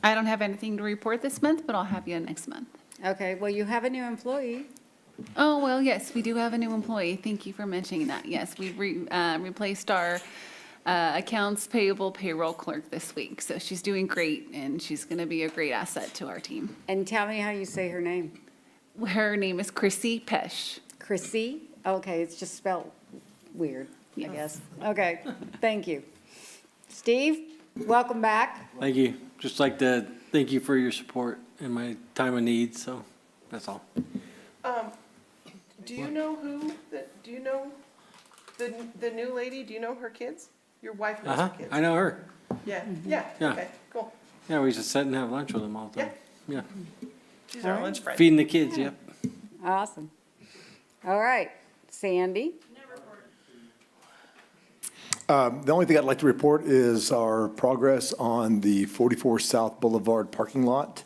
I don't have anything to report this month, but I'll have you next month. Okay, well, you have a new employee. Oh, well, yes, we do have a new employee. Thank you for mentioning that. Yes, we replaced our accounts payable payroll clerk this week. So she's doing great, and she's going to be a great asset to our team. And tell me how you say her name. Her name is Chrissy Pesh. Chrissy? Okay, it's just spelled weird, I guess. Okay, thank you. Steve, welcome back. Thank you. Just like to thank you for your support in my time of need, so that's all. Do you know the new lady? Do you know her kids? Your wife knows her kids? I know her. Yeah, Yeah. okay, cool. Yeah, we just sit and have lunch with them all the time. Yeah. She's our lunch friend. Feeding the kids, yep. Awesome. All right, Sandy? The only thing I'd like to report is our progress on the 44 South Boulevard parking lot.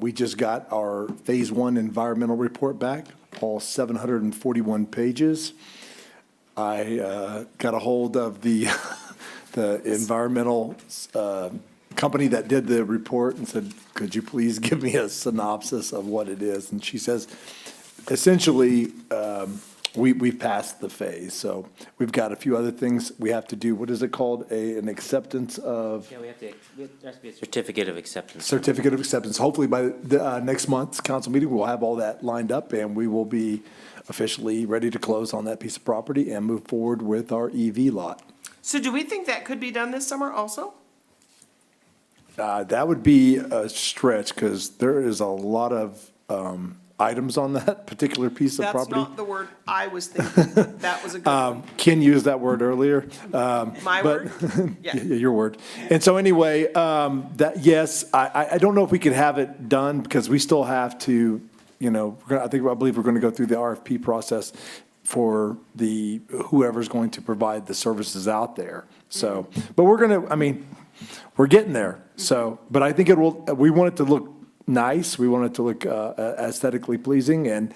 We just got our Phase 1 environmental report back, all 741 pages. I got a hold of the environmental company that did the report and said, could you please give me a synopsis of what it is? And she says, essentially, we've passed the phase, so we've got a few other things we have to do. What is it called? An acceptance of? Yeah, there has to be a certificate of acceptance. Certificate of acceptance. Hopefully by the next month's council meeting, we'll have all that lined up and we will be officially ready to close on that piece of property and move forward with our EV lot. So do we think that could be done this summer also? That would be a stretch because there is a lot of items on that particular piece of That's property. not the word I was thinking, but that was a good one. Ken used that word earlier. My but- word? Yeah, your word. And so anyway, yes, I don't know if we could have it done because we still have to, I believe we're going to go through the RFP process for whoever's going to provide the services out there. So, but we're getting there. So, but I think we want it to look nice. We want it to look aesthetically pleasing and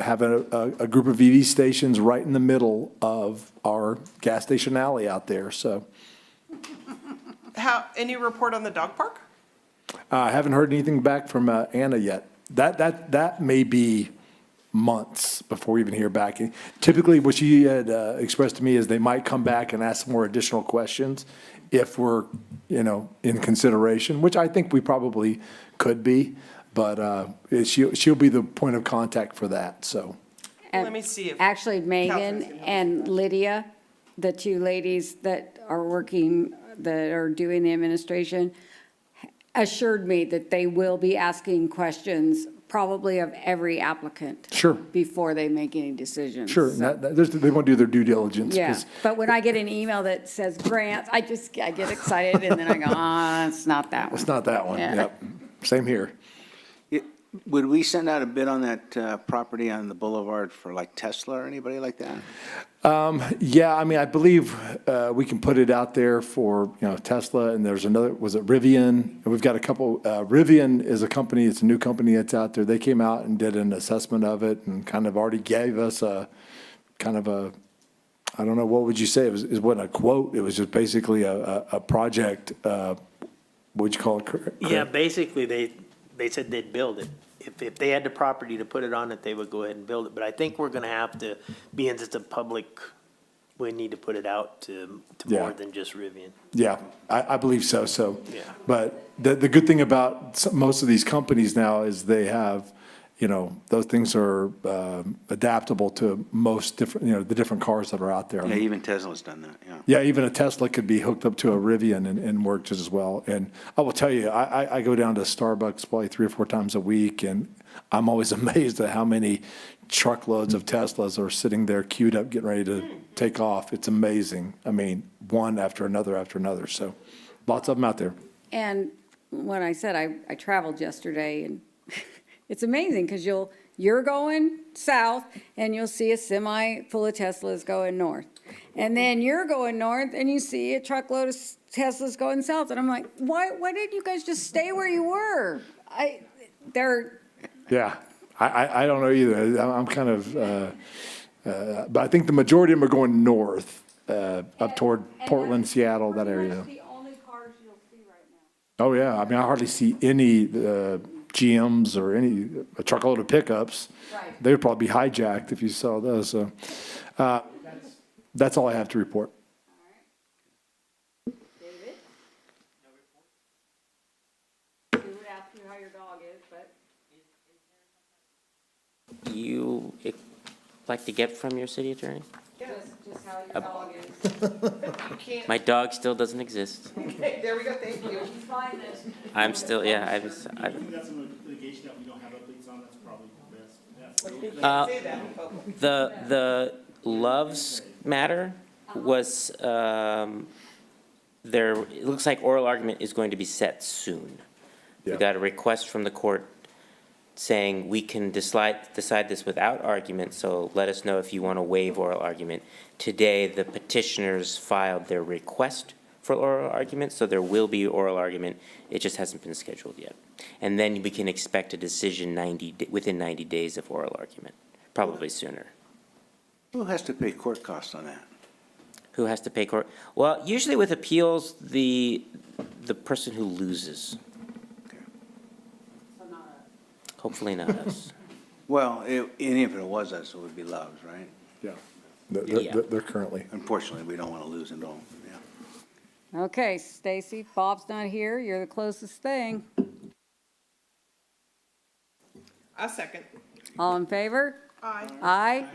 have a group of EV stations right in the middle of our gas station alley out there. So Any report on the dog park? I haven't heard anything back from Anna yet. That may be months before we even hear back. Typically, what she had expressed to me is they might come back and ask more additional questions if we're, in consideration, which I think we probably could be, but she'll be the point of contact for that, so. And Let me see if. actually, Megan Catherine's gonna help. and Lydia, the two ladies that are doing the administration, assured me that they will be asking questions probably of every applicant. Sure. Before they make any decisions. Sure, and So, they want to do their due diligence. yeah, 'cause- but when I get an email that says grants, I get excited and then I go, it's not that one. It's not that one, Yeah. yep. Same here. Would we send out a bid on that property on the Boulevard for like Tesla or anybody like that? Yeah, I believe we can put it out there for, Tesla, and there's another, was it Rivian? And we've got a couple, Rivian is a company, it's a new company that's out there. They came out and did an assessment of it and kind of already gave us I don't know, what would you say? It wasn't a quote, it was just basically a project, what'd you call it? Craig? Yeah, basically, they said they'd build it. If they had the property to put it on it, they would go ahead and build it. But I think we're gonna have to, being it's a public we need to put it out to Yeah. more than just Rivian. Yeah, I believe so, so. Yeah. But the good thing about most of these companies now is they have, you know, those things are adaptable to most different, you know, the different cars that are out there. Yeah, even Tesla's done that, yeah. Yeah, even a Tesla could be hooked up to a Rivian and work just as well. And I will tell you, I go down to Starbucks probably 3 or 4 times a week, and I'm always amazed at how many truckloads of Teslas are sitting there queued up, getting ready to take off. It's amazing. I mean, one after another, so lots of them out there. And when I said I traveled yesterday, and it's amazing because you're going south and you'll see a semi full of Teslas going north. And then you're going north and you see a truckload of Teslas going south. And I'm like, why didn't you guys just stay where you were? Yeah, I don't know either. I'm kind of, but I think the majority of them are going north, up toward Portland, Seattle, that area. The only cars you'll see right now. Oh, yeah. I mean, I hardly see any GMs or a truckload of pickups. Right. They would probably be hijacked if you saw those. So that's all I have to report. David? We would ask you how your dog is, but. You like to get from your city attorney? Just how your dog is. You can't, My dog still doesn't exist. okay, there we go, thank you. Find this. I'm still, yeah, I That's some litigation that we don't have updates on, that's probably the best. Say that in public. The Loves matter was, there, it looks like oral argument is going to be set soon. We Yeah. got a request from the court saying we can decide this without argument, so let us know if you want to waive oral argument. Today, the petitioners filed their request for oral argument, so there will be oral argument. It just hasn't been scheduled yet. And then we can expect a decision within 90 days of oral argument, probably sooner. Who has to pay court costs on that? Who has to pay court? Well, usually with appeals, the person who loses. Hopefully not us. Well, any if it was us, it would be Love's, right? Yeah. Yeah. They're currently. Unfortunately, we don't want to lose it all, yeah. Okay, Stacy, Bob's not here. You're the closest thing. A second. All in favor? Aye. Aye.